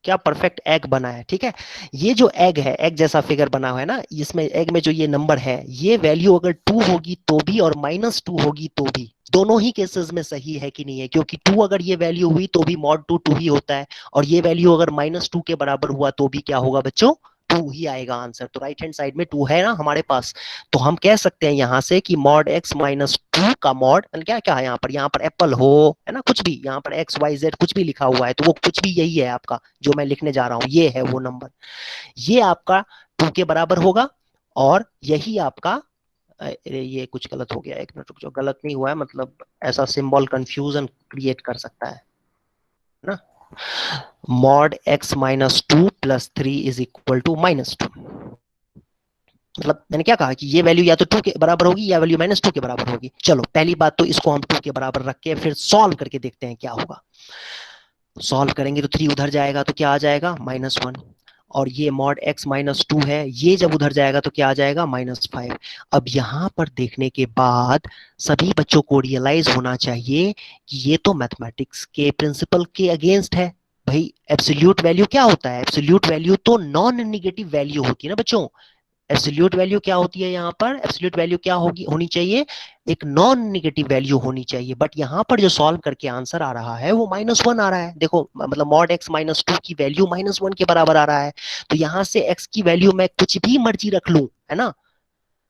क्या परफेक्ट एग बना है, ठीक है, ये जो एग है, एग जैसा फिगर बना हुआ है ना, इसमें एग में जो ये नंबर है, ये वैल्यू अगर 2 होगी तो भी और -2 होगी तो भी, दोनों ही केसेस में सही है कि नहीं है? क्योंकि 2 अगर ये वैल्यू हुई तो भी मॉड 2 2 ही होता है, और ये वैल्यू अगर -2 के बराबर हुआ तो भी क्या होगा बच्चों? 2 ही आएगा आंसर। तो राइट हैंड साइड में 2 है ना हमारे पास, तो हम कह सकते हैं यहां से कि मॉड x-2 का मॉड क्या क्या है यहाँ पर एप्पल हो, है ना, कुछ भी यहाँ पर एक्स वाई जेड कुछ भी लिखा हुआ है, तो वो कुछ भी यही है आपका जो मैं लिखने जा रहा हूं, ये है वो नंबर, ये आपका 2 के बराबर होगा, और यही आपका, अरे ये कुछ गलत हो गया, एक मिनट रुक जाओ, गलत नहीं हुआ है, मतलब ऐसा सिंबल कंफ्यूजन क्रिएट कर सकता है ना। Mod x-2 + 3 is equal to -2, मतलब मैंने क्या कहा कि ये वैल्यू या तो 2 के बराबर होगी या वैल्यू -2 के बराबर होगी। चलो पहली बात तो इसको हम 2 के बराबर रख के फिर सॉल्व करके देखते हैं क्या होगा। सॉल्व करेंगे तो 3 उधर जाएगा तो क्या आ जाएगा? -1, और ये मॉड x-2 है, ये जब उधर जाएगा तो क्या आ जाएगा? -5। अब यहाँ पर देखने के बाद सभी बच्चों को रियलाइज होना चाहिए कि ये तो मैथमेटिक्स के प्रिंसिपल के अगेंस्ट है। भाई एब्सोल्यूट वैल्यू क्या होता है? एब्सोल्यूट वैल्यू तो नॉन नेगेटिव वैल्यू होती है ना बच्चों। एब्सोल्यूट वैल्यू क्या होती है यहाँ पर? एब्सोल्यूट वैल्यू क्या होनी चाहिए? एक नॉन निगेटिव वैल्यू होनी चाहिए। बट यहाँ पर जो सॉल्व करके आंसर आ रहा है वो -1 आ रहा है। देखो मतलब मॉड x -2 की वैल्यू -1 के बराबर आ रहा है। तो यहाँ से x की वैल्यू मैं कुछ भी मर्जी रख लूं, है ना।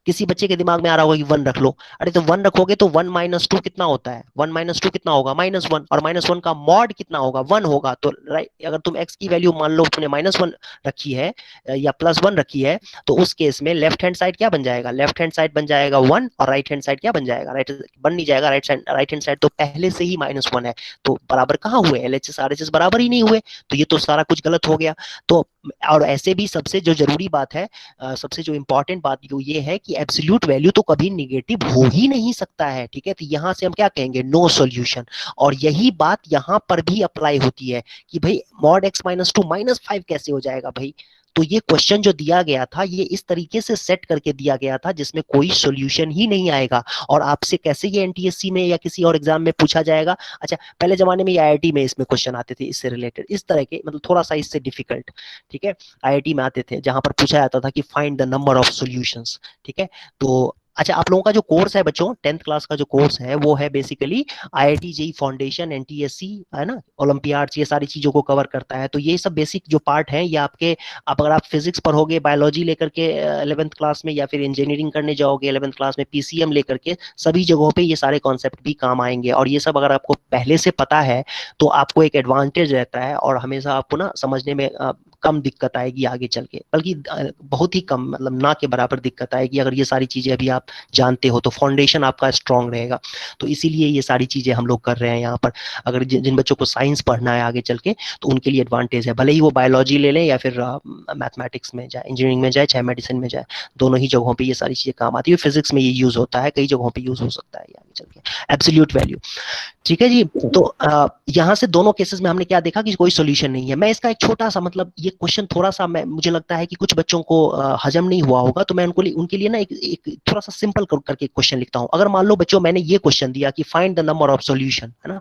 किसी बच्चे के दिमाग में आ रहा होगा कि 1 रख लो। अरे तो 1 रखोगे तो 1 - 2 कितना होता है? 1 - 2 कितना होगा? -1। और -1 का मॉड कितना होगा? 1 होगा। तो राइट, अगर तुम x की वैल्यू मान लो तुमने -1 रखी है या +1 रखी है, तो उस केस में लेफ्ट हैंड साइड क्या बन जाएगा? लेफ्ट हैंड साइड बन जाएगा 1 और राइट हैंड साइड क्या बन जाएगा? राइट बन नहीं जाएगा। राइट हैंड साइड तो पहले से ही -1 है, तो बराबर कहाँ हुए? LHS RHS बराबर ही नहीं हुए, तो ये तो सारा कुछ गलत हो गया। तो और ऐसे भी सबसे जो जरूरी बात है, सबसे जो इंपॉर्टेंट बात ये है कि एब्सोल्यूट वैल्यू तो कभी निगेटिव हो ही नहीं सकता है, ठीक है। तो यहां से हम क्या कहेंगे? No solution. और यही बात यहां पर भी अप्लाई होती है कि भाई मॉड x -2 -5 कैसे हो जाएगा भाई? तो ये क्वेश्चन जो दिया गया था ये इस तरीके से सेट करके दिया गया था जिसमें कोई सॉल्यूशन ही नहीं आएगा। और आपसे कैसे ये एनटीएससी में या किसी और एग्जाम में पूछा जाएगा? अच्छा, पहले जमाने में आईआईटी में इसमें क्वेश्चन आते थे इससे रिलेटेड, इस तरह के, मतलब थोड़ा सा इससे डिफिकल्ट, ठीक है। आईआईटी में आते थे जहां पर पूछा जाता था कि find the number of solutions, ठीक है। तो अच्छा, आप लोगों का जो कोर्स है बच्चों, 10th क्लास का जो कोर्स है वो है basically IIT JEE foundation, NTSC, है ना, ओलंपियाड्स, ये सारी चीजों को कवर करता है। तो ये सब बेसिक जो पार्ट है ये आपके, आप अगर आप फिजिक्स पढ़ोगे, बायोलॉजी लेकर के 11th क्लास में, या फिर इंजीनियरिंग करने जाओगे 11th क्लास में पीसीएम लेकर के, सभी जगहों पे ये सारे कॉन्सेप्ट भी काम आएंगे। और ये सब अगर आपको पहले से पता है तो आपको एक एडवांटेज रहता है और हमेशा आपको ना समझने में कम दिक्कत आएगी आगे चल के, बल्कि बहुत ही कम, मतलब ना के बराबर दिक्कत आएगी अगर ये सारी चीजें अभी आप जानते हो, तो फाउंडेशन आपका स्ट्रांग रहेगा। तो इसीलिए ये सारी चीजें हम लोग कर रहे हैं यहाँ पर। अगर जिन बच्चों को साइंस पढ़ना है आगे चल के, तो उनके लिए एडवांटेज है, भले ही वो बायोलॉजी ले लें या फिर मैथमेटिक्स में जाए, इंजीनियरिंग में जाए, चाहे मेडिसिन में जाए, दोनों ही जगहों पर ये सारी चीजें काम आती है। फिजिक्स में ये यूज होता है, कई जगहों पर यूज हो सकता है आगे चल के। एब्सोल्यूट वैल्यू, ठीक है जी। तो यहां से दोनों केसेस में हमने क्या देखा कि कोई सॉल्यूशन नहीं है। मैं इसका एक छोटा सा, मतलब ये क्वेश्चन थोड़ा सा मुझे लगता है कि कुछ बच्चों को हजम नहीं हुआ होगा, तो मैं उनके लिए ना एक थोड़ा सा सिंपल करके क्वेश्चन लिखता हूं। अगर मान लो बच्चों मैंने ये क्वेश्चन दिया कि find the number of solution, है ना,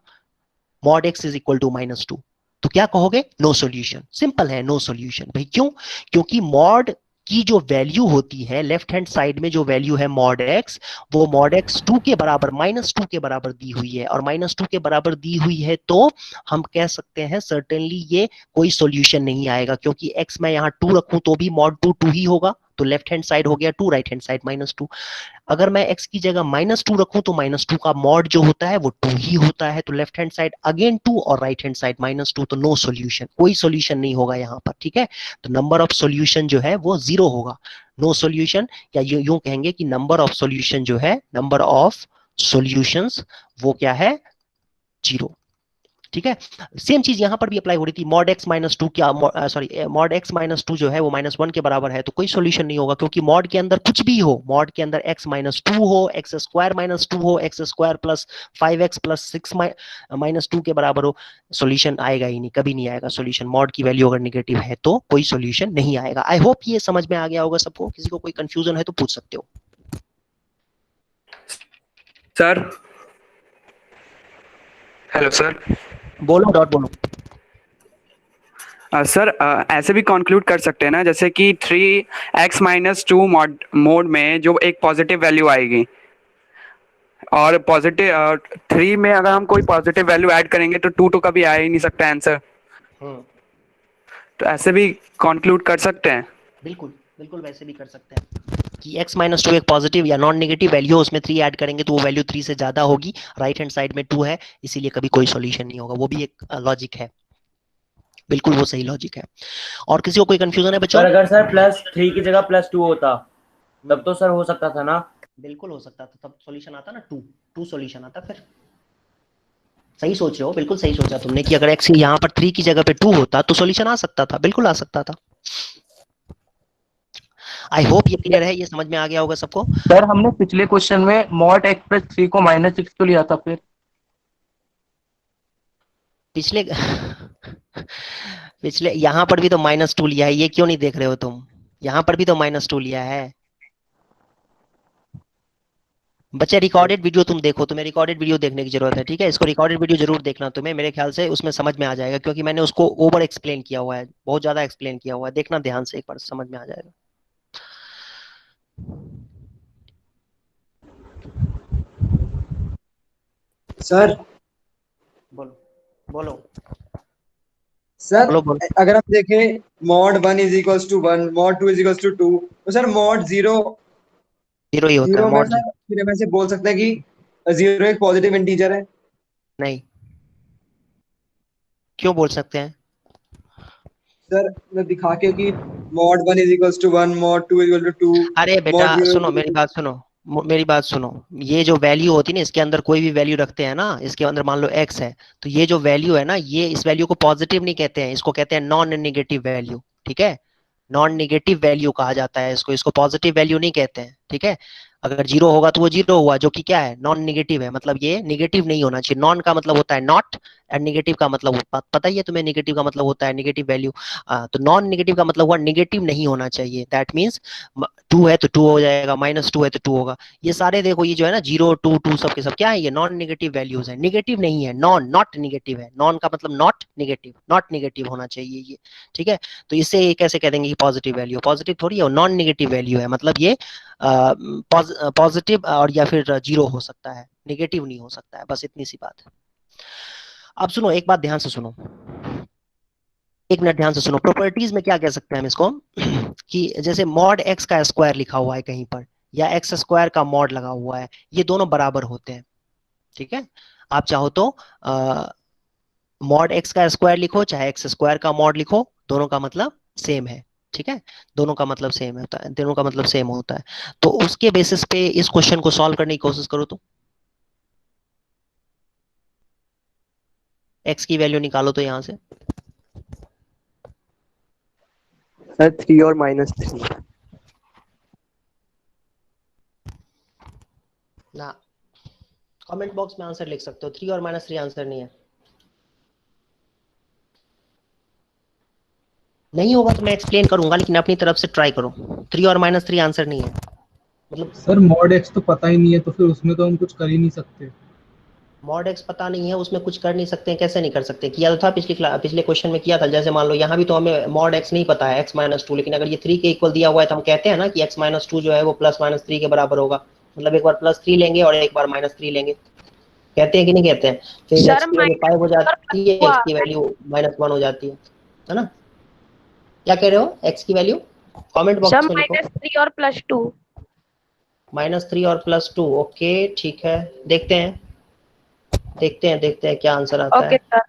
mod x is equal to -2, तो क्या कहोगे? No solution. सिंपल है, नो सॉल्यूशन। भाई क्यों? क्योंकि मॉड की जो वैल्यू होती है लेफ्ट हैंड साइड में, जो वैल्यू है मॉड x, वो मॉड x 2 के बराबर, -2 के बराबर दी हुई है। और -2 के बराबर दी हुई है तो हम कह सकते हैं सर्टेनली ये कोई सॉल्यूशन नहीं आएगा, क्योंकि x मैं यहाँ 2 रखूं तो भी मॉड 2 ही होगा, तो लेफ्ट हैंड साइड हो गया 2, राइट हैंड साइड -2। अगर मैं x की जगह -2 रखूं तो -2 का मॉड जो होता है वो 2 ही होता है, तो लेफ्ट हैंड साइड अगेन 2 और राइट हैंड साइड -2, तो नो सॉल्यूशन, कोई सॉल्यूशन नहीं होगा यहाँ पर, ठीक है। तो नंबर ऑफ सॉल्यूशन जो है वो 0 होगा, नो सॉल्यूशन। या यूं कहेंगे कि नंबर ऑफ सॉल्यूशन जो है, नंबर ऑफ सॉल्यूशंस वो क्या है? 0, ठीक है। सेम चीज यहां पर भी अप्लाई हो रही थी। मॉड x -2 क्या, मॉड x -2 जो है वो -1 के बराबर है, तो कोई सॉल्यूशन नहीं होगा, क्योंकि मॉड के अंदर कुछ भी हो, मॉड के अंदर x -2 हो, x स्क्वायर -2 हो, x square plus 5x plus 6 -2 के बराबर हो, सॉल्यूशन आएगा ही नहीं, कभी नहीं आएगा सॉल्यूशन। मॉड की वैल्यू अगर निगेटिव है तो कोई सॉल्यूशन नहीं आएगा। आई होप ये समझ में आ गया होगा सबको। किसी को कोई कंफ्यूजन है तो पूछ सकते हो। Sir, hello sir. बोलो, डॉट बोलो। सर, ऐसे भी कंक्लूड कर सकते हैं ना, जैसे कि 3x -2 मोड में जो एक पॉजिटिव वैल्यू आएगी, और पॉजिटिव 3 में अगर हम कोई पॉजिटिव वैल्यू ऐड करेंगे तो 2 तो कभी आ ही नहीं सकता आंसर। तो ऐसे भी कंक्लूड कर सकते हैं। बिल्कुल बिल्कुल, वैसे भी कर सकते हैं कि x -2 एक पॉजिटिव या नॉन नेगेटिव वैल्यू, उसमें 3 ऐड करेंगे तो वो वैल्यू 3 से ज्यादा होगी, राइट हैंड साइड में 2 है, इसीलिए कभी कोई सॉल्यूशन नहीं होगा। वो भी एक लॉजिक है, बिल्कुल वो सही लॉजिक है। और किसी को कोई कंफ्यूजन है बच्चों? सर अगर सर +3 की जगह +2 होता तब तो सर हो सकता था ना? बिल्कुल हो सकता था, तब सॉल्यूशन आता ना, 2 सॉल्यूशन आता। फिर सही सोच रहे हो, बिल्कुल सही सोचा तुमने कि अगर x यहाँ पर 3 की जगह पे 2 होता तो सॉल्यूशन आ सकता था, बिल्कुल आ सकता था। आई होप ये क्लियर है, ये समझ में आ गया होगा सबको। सर हमने पिछले क्वेश्चन में मॉड x + 3 को -6 तो लिया था, फिर पिछले यहाँ पर भी तो -2 लिया है, ये क्यों नहीं देख रहे हो तुम? यहाँ पर भी तो -2 लिया है बच्चे। रिकॉर्डेड वीडियो तुम देखो, तुम्हें रिकॉर्डेड वीडियो देखने की जरूरत है, ठीक है। इसको रिकॉर्डेड वीडियो जरूर देखना तुम्हें, मेरे ख्याल से उसमें समझ में आ जाएगा, क्योंकि मैंने उसको ओवर एक्सप्लेन किया हुआ है, बहुत ज्यादा एक्सप्लेन किया हुआ है। देखना ध्यान से एक बार, समझ में आ जाएगा। सर बोलो बोलो सर बोलो बोलो। अगर हम देखें mod 1 is equals to 1, mod 2 is equals to 2, तो सर मॉड 0 जीरो ही होता है 0 में मॉड सर फिर हम ऐसे बोल सकते हैं कि 0 एक पॉजिटिव इंटीजर है। नहीं, क्यों बोल सकते हैं? सर मैं दिखा के कि mod 1 is equals to 1, mod 2 is equal to 2, अरे बेटा मॉड 0 सुनो, मेरी बात सुनो, मेरी बात सुनो। ये जो वैल्यू होती है ना, इसके अंदर कोई भी वैल्यू रखते हैं ना, इसके अंदर मान लो x है, तो ये जो वैल्यू है ना, ये इस वैल्यू को पॉजिटिव नहीं कहते हैं, इसको कहते हैं नॉन नेगेटिव वैल्यू। ठीक है, नॉन नेगेटिव वैल्यू कहा जाता है इसको, इसको पॉजिटिव वैल्यू नहीं कहते हैं। ठीक है, अगर जीरो होगा तो वो जीरो हुआ, जो कि क्या है, नॉन नेगेटिव है, मतलब ये नेगेटिव नहीं होना चाहिए। नॉन का मतलब होता है नॉट, एंड नेगेटिव का मतलब पता ही है तुम्हें, नेगेटिव का मतलब होता है नेगेटिव वैल्यू। तो नॉन नेगेटिव का मतलब हुआ नेगेटिव नहीं होना चाहिए। दैट मीन्स 2 है तो 2 हो जाएगा, -2 है तो 2 होगा। ये सारे देखो, ये जो है ना 0 2 2 सब के सब क्या है, ये नॉन नेगेटिव वैल्यूज है, नेगेटिव नहीं है। नॉन नॉट नेगेटिव है, नॉन का मतलब नॉट नेगेटिव, नॉट नेगेटिव होना चाहिए ये। ठीक है, तो इससे ये कैसे कह देंगे कि पॉजिटिव वैल्यू, पॉजिटिव थोड़ी है, नॉन नेगेटिव वैल्यू है, मतलब ये पॉजिटिव और या फिर जीरो हो सकता है, नेगेटिव नहीं हो सकता है, बस इतनी सी बात है। अब सुनो, एक बात ध्यान से सुनो, एक मिनट ध्यान से सुनो। प्रॉपर्टीज में क्या कह सकते हैं हम इसको कि जैसे मॉड एक्स का स्क्वायर लिखा हुआ है कहीं पर, या एक्स स्क्वायर का मॉड लगा हुआ है, ये दोनों बराबर होते हैं। ठीक है, आप चाहो तो मॉड एक्स का स्क्वायर लिखो, चाहे एक्स स्क्वायर का मॉड लिखो, दोनों का मतलब सेम है। ठीक है, दोनों का मतलब सेम होता है, दोनों का मतलब सेम होता है। तो उसके बेसिस पे इस क्वेश्चन को सॉल्व करने की कोशिश करो, तो एक्स की वैल्यू निकालो तो यहां से। सर 3 और -3। ना, कमेंट बॉक्स में आंसर लिख सकते हो, 3 और -3 आंसर नहीं है। नहीं होगा तो मैं एक्सप्लेन करूंगा, लेकिन अपनी तरफ से ट्राई करो। 3 और -3 आंसर नहीं है, मतलब सर मॉड एक्स तो पता ही नहीं है, तो फिर उसमें तो हम कुछ कर ही नहीं सकते। मॉड एक्स पता नहीं है, उसमें कुछ कर नहीं सकते हैं। कैसे नहीं कर सकते, किया तो था पिछले क्वेश्चन में किया था। जैसे मान लो यहाँ भी तो हमें मॉड एक्स नहीं पता है, x-2, लेकिन अगर ये 3 के इक्वल दिया हुआ है तो हम कहते हैं ना कि x-2 जो है वो +-3 के बराबर होगा, मतलब एक बार +3 लेंगे और एक बार -3 लेंगे, कहते हैं कि नहीं कहते हैं? फिर सर x की वैल्यू 5 हो जाती है, x की वैल्यू -1 हो जाती है ना? क्या कह रहे हो, x की वैल्यू कमेंट बॉक्स में लिखो। -3 और +2। -3 और +2, ओके ठीक है, देखते हैं देखते हैं क्या आंसर आता ओके सर।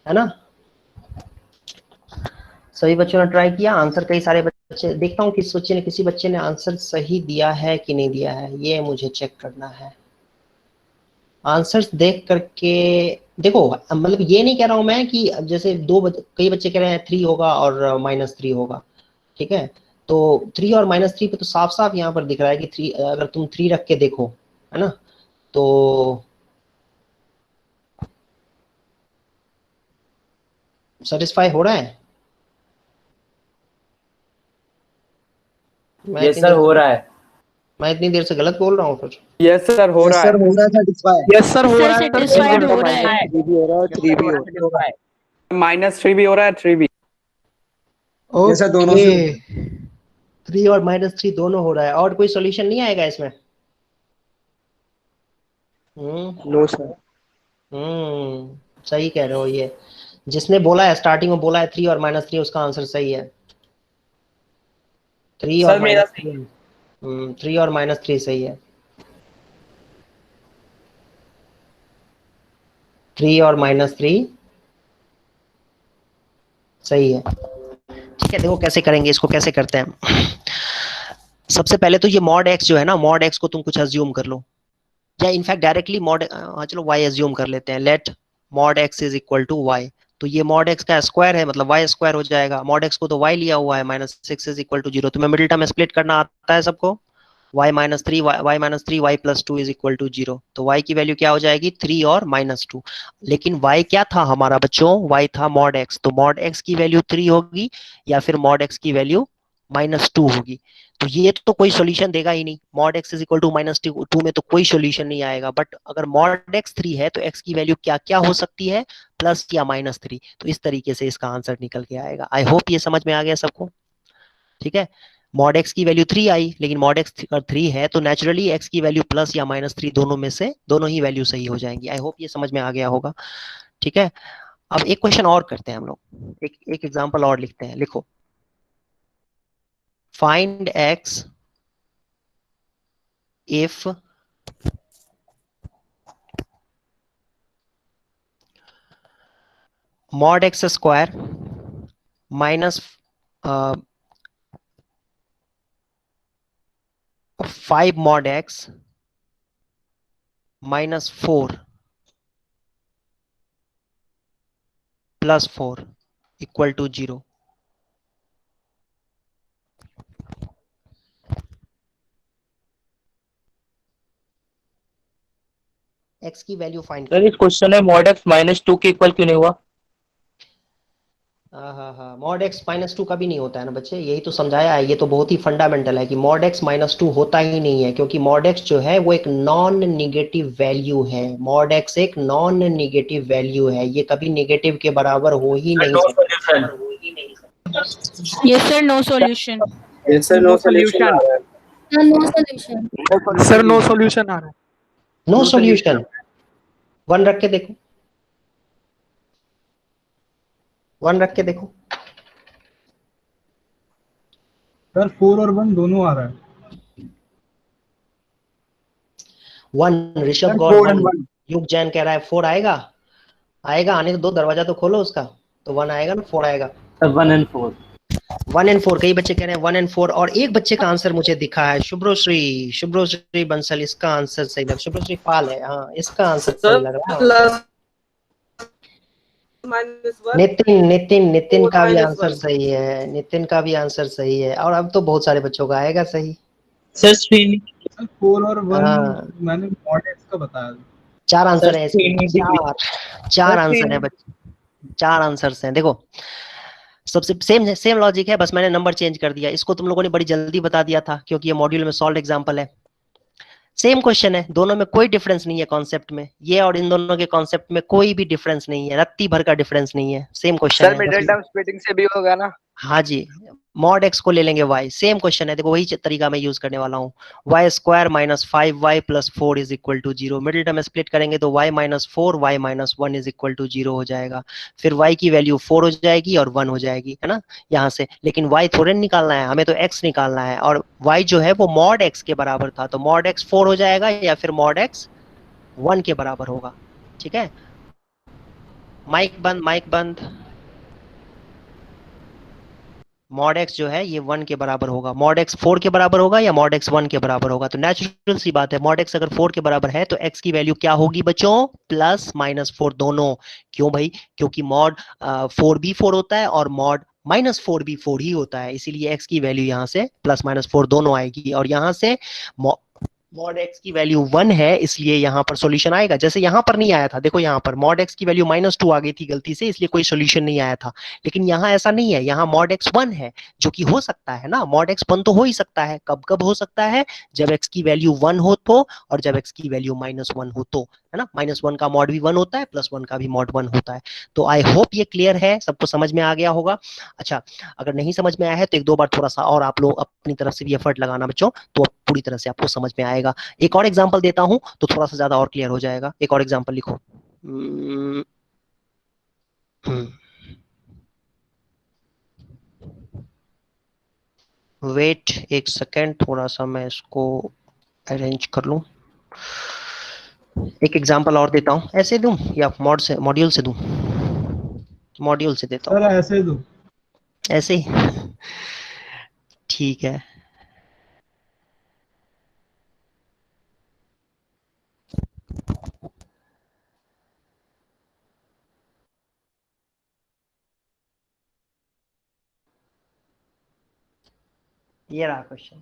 है ना? सभी बच्चों ने ट्राई किया आंसर, कई सारे बच्चे, देखता हूँ किसी बच्चे ने आंसर सही दिया है कि नहीं दिया है, ये मुझे चेक करना है। आंसर्स देख करके देखो, मतलब ये नहीं कह रहा हूं मैं कि जैसे कई बच्चे कह रहे हैं 3 होगा और -3 होगा। ठीक है, तो 3 और -3 पे तो साफ साफ यहाँ पर दिख रहा है कि 3, अगर तुम 3 रख के देखो, है ना, तो सेटिस्फाई हो रहा है। यस सर, हो रहा है। मैं इतनी देर से गलत बोल रहा हूँ फिर? यस सर, हो रहा सर है। हो रहा है सेटिस्फाई। यस सर हो सर रहा है सर, satisfied हो रहा है। -3 भी हो रहा है और 3 भी हो रहा है। -3 भी हो रहा है, 3 भी। ये सर दोनों से हो रहा है। 3 और -3 दोनों हो रहा है, और कोई सॉल्यूशन नहीं आएगा इसमें? No sir. सही कह रहे हो, ये जिसने बोला है स्टार्टिंग में बोला है 3 और -3, उसका आंसर सही है। 3 और सर मेरा सही -3, 3 और -3 सही है। 3 और -3 सही है। ठीक है, देखो कैसे करेंगे इसको, कैसे करते हैं। सबसे पहले तो ये मॉड एक्स जो है ना, मॉड एक्स को तुम कुछ अज्यूम कर लो, या इनफैक्ट डायरेक्टली मॉड, चलो वाई अज्यूम कर लेते हैं। Let mod x is equal to y, तो ये मॉड एक्स का स्क्वायर है, मतलब वाई स्क्वायर हो जाएगा। मॉड एक्स को तो वाई लिया हुआ है, -6 इज इक्वल टू 0, तो मैं मिडिल टर्म स्प्लिट करना आता है सबको, y-3 y+2 is equal to 0, तो y की वैल्यू क्या हो जाएगी, 3 और -2। लेकिन y क्या था हमारा बच्चों, y था मॉड x, तो मॉड x की वैल्यू 3 होगी या फिर मॉड x की वैल्यू -2 होगी। तो ये तो कोई सॉल्यूशन देगा ही नहीं, mod x is equal to -2 में तो कोई सॉल्यूशन नहीं आएगा। बट अगर मॉड x 3 है तो x की वैल्यू क्या क्या हो सकती है, प्लस या -3, तो इस तरीके से इसका आंसर निकल के आएगा। आई होप ये समझ में आ गया सबको। ठीक है, मॉड एक्स की वैल्यू 3 आई, लेकिन मॉड एक्स 3 है तो नेचुरली एक्स की वैल्यू प्लस या -3 दोनों में से दोनों ही वैल्यू सही हो जाएंगी। आई होप ये समझ में आ गया होगा। ठीक है, अब एक क्वेश्चन और करते हैं हम लोग, एक एग्जांपल और लिखते हैं। लिखो, find x if mod x square minus 5 mod x minus 4 plus 4 equal to 0। x की वैल्यू फाइंड सर इस क्वेश्चन में मॉड एक्स -2 के इक्वल क्यों नहीं हुआ? हाँ, मॉड एक्स -2 का भी नहीं होता है ना बच्चे, यही तो समझाया है। ये तो बहुत ही फंडामेंटल है कि मॉड एक्स -2 होता ही नहीं है, क्योंकि मॉड एक्स जो है वो एक नॉन निगेटिव वैल्यू है। मॉड एक्स एक नॉन निगेटिव वैल्यू है, ये कभी निगेटिव के बराबर हो ही नहीं सकता। Yes sir, no solution. Yes sir, no solution आ रहा है। No solution. Sir no solution आ रहा है। No solution. 1 रख के देखो, 1 रख के देखो। सर 4 और 1 दोनों आ रहा है। 1 ऋषभ गौर 1, युग जैन कह रहा है 4 आएगा। आएगा, आने तो दो, दरवाजा तो खोलो उसका, तो 1 आएगा ना, 4 आएगा। 1 and 4। 1 and 4, कई बच्चे कह रहे हैं 1 and 4, और एक बच्चे का आंसर मुझे दिखा है, शुभ्रोश्री बंसल, इसका आंसर सही लग, शुभ्रोश्री पाल है, हाँ इसका आंसर सही लग रहा है। नितिन का भी आंसर सही है, नितिन का भी आंसर सही है, और अब तो बहुत सारे बच्चों का आएगा सही। सर 4 और 1 मैंने मॉड एक्स का बताया। 4 आंसर है इसमें, 4 आंसर है बच्चे, 4 आंसर्स हैं। देखो सबसे सेम लॉजिक है, बस मैंने नंबर चेंज कर दिया। इसको तुम लोगों ने बड़ी जल्दी बता दिया था, क्योंकि ये मॉड्यूल में सॉल्व एग्जांपल है। सेम क्वेश्चन है, दोनों में कोई डिफरेंस नहीं है कॉन्सेप्ट में, ये और इन दोनों के कॉन्सेप्ट में कोई भी डिफरेंस नहीं है, रत्ती भर का डिफरेंस नहीं है, सेम क्वेश्चन है। सर मिडिल टर्म स्प्लिटिंग से भी होगा ना? हाँ जी, मॉड एक्स को ले लेंगे y, सेम क्वेश्चन है, देखो वही तरीका मैं यूज करने वाला हूँ। y square minus 5y plus 4 is equal to 0। Middle term split करेंगे तो y minus 4 y minus 1 is equal to 0 हो जाएगा। फिर y की वैल्यू 4 हो जाएगी और 1 हो जाएगी, है ना यहाँ से। लेकिन y थोड़े निकालना है, हमें तो x निकालना है, और y जो है वो मॉड x के बराबर था, तो मॉड x 4 हो जाएगा या फिर मॉड x 1 के बराबर होगा। ठीक है, माइक बंद। मॉड एक्स जो है ये 1 के बराबर होगा, मॉड एक्स 4 के बराबर होगा या मॉड एक्स 1 के बराबर होगा। तो नेचुरल सी बात है, मॉड एक्स अगर 4 के बराबर है तो एक्स की वैल्यू क्या होगी बच्चों? प्लस -4 दोनों। क्यों भाई? क्योंकि मॉड 4 भी 4 होता है और मॉड -4 भी 4 ही होता है, इसीलिए एक्स की वैल्यू यहाँ से प्लस -4 दोनों आएगी, और यहाँ से मॉड एक्स की वैल्यू 1 है, इसलिए यहाँ पर सॉल्यूशन आएगा। जैसे यहाँ पर नहीं आया था, देखो यहाँ पर मॉड एक्स की वैल्यू -2 आ गई थी गलती से, इसलिए कोई सॉल्यूशन नहीं आया था। लेकिन यहाँ ऐसा नहीं है, यहाँ मॉड एक्स 1 है, जो कि हो सकता है ना, मॉड एक्स 1 तो हो ही सकता है। कब हो सकता है? जब एक्स की वैल्यू 1 हो तो, और जब एक्स की वैल्यू -1 हो तो, है ना। -1 का मॉड भी 1 होता है, +1 का भी मॉड 1 होता है। तो आई होप ये क्लियर है, सबको समझ में आ गया होगा। अच्छा, अगर नहीं समझ में आया है तो 1-2 बार थोड़ा सा और आप लोग अपनी तरफ से भी एफर्ट लगाना बच्चों, तो पूरी तरह से आपको समझ में आएगा। एक और एग्जांपल देता हूं तो थोड़ा सा ज्यादा और क्लियर हो जाएगा। एक और एग्जांपल लिखो। वेट एक सेकेंड, थोड़ा सा मैं इसको अरेंज कर लूं। एक एग्जांपल और देता हूं, ऐसे दूं या मॉड्यूल से दूं? मॉड्यूल से देता हूं। सर ऐसे दो। ऐसे ही ठीक है। ये रहा क्वेश्चन।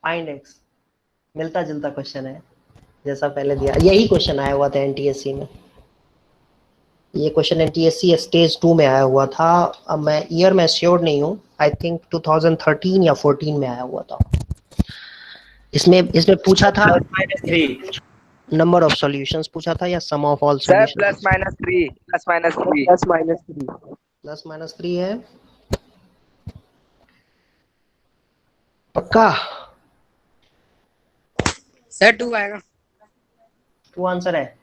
फाइंड एक्स, मिलता जुलता क्वेश्चन है जैसा पहले दिया, यही क्वेश्चन आया हुआ था एनटीएससी में। ये क्वेश्चन एनटीएससी स्टेज 2 में आया हुआ था। अब मैं ईयर में श्योर नहीं हूँ, आई थिंक 2013 या 14 में आया हुआ था। इसमें इसमें पूछा था -3 नंबर ऑफ सॉल्यूशंस पूछा था या सम ऑफ ऑल सर सॉल्यूशंस? +-3 +-3 +-3 +-3 है पक्का? सर 2 आएगा। 2 आंसर है।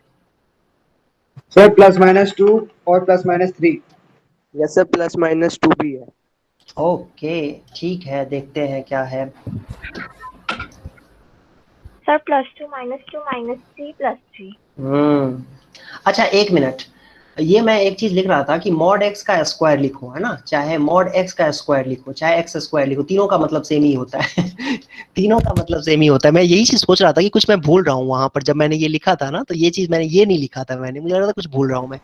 सर +-2 और +-3। यस सर +-2 भी है। ओके ठीक है, देखते हैं क्या है। सर +2 -2 -3 +3। अच्छा एक मिनट, ये मैं एक चीज लिख रहा था कि मॉड एक्स का स्क्वायर लिखो, है ना, चाहे मॉड एक्स का स्क्वायर लिखो चाहे एक्स स्क्वायर लिखो, तीनों का मतलब सेम ही होता है तीनों का मतलब सेम ही होता है। मैं यही चीज सोच रहा था कि कुछ मैं भूल रहा हूँ वहां पर, जब मैंने ये लिखा था ना, तो ये चीज मैंने ये नहीं लिखा था, मैंने मुझे लगा था कुछ भूल रहा हूँ मैं।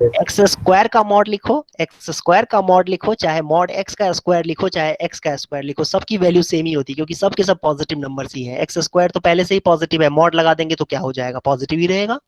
एक्स स्क्वायर का मॉड लिखो, एक्स स्क्वायर का मॉड लिखो, चाहे मॉड एक्स का स्क्वायर लिखो चाहे एक्स का स्क्वायर लिखो, सबकी वैल्यू सेम ही होती है, क्योंकि सबके सब पॉजिटिव नंबर्स ही है। एक्स स्क्वायर तो पहले से ही पॉजिटिव है, मॉड लगा देंगे तो क्या हो जाएगा, पॉजिटिव ही रहेगा।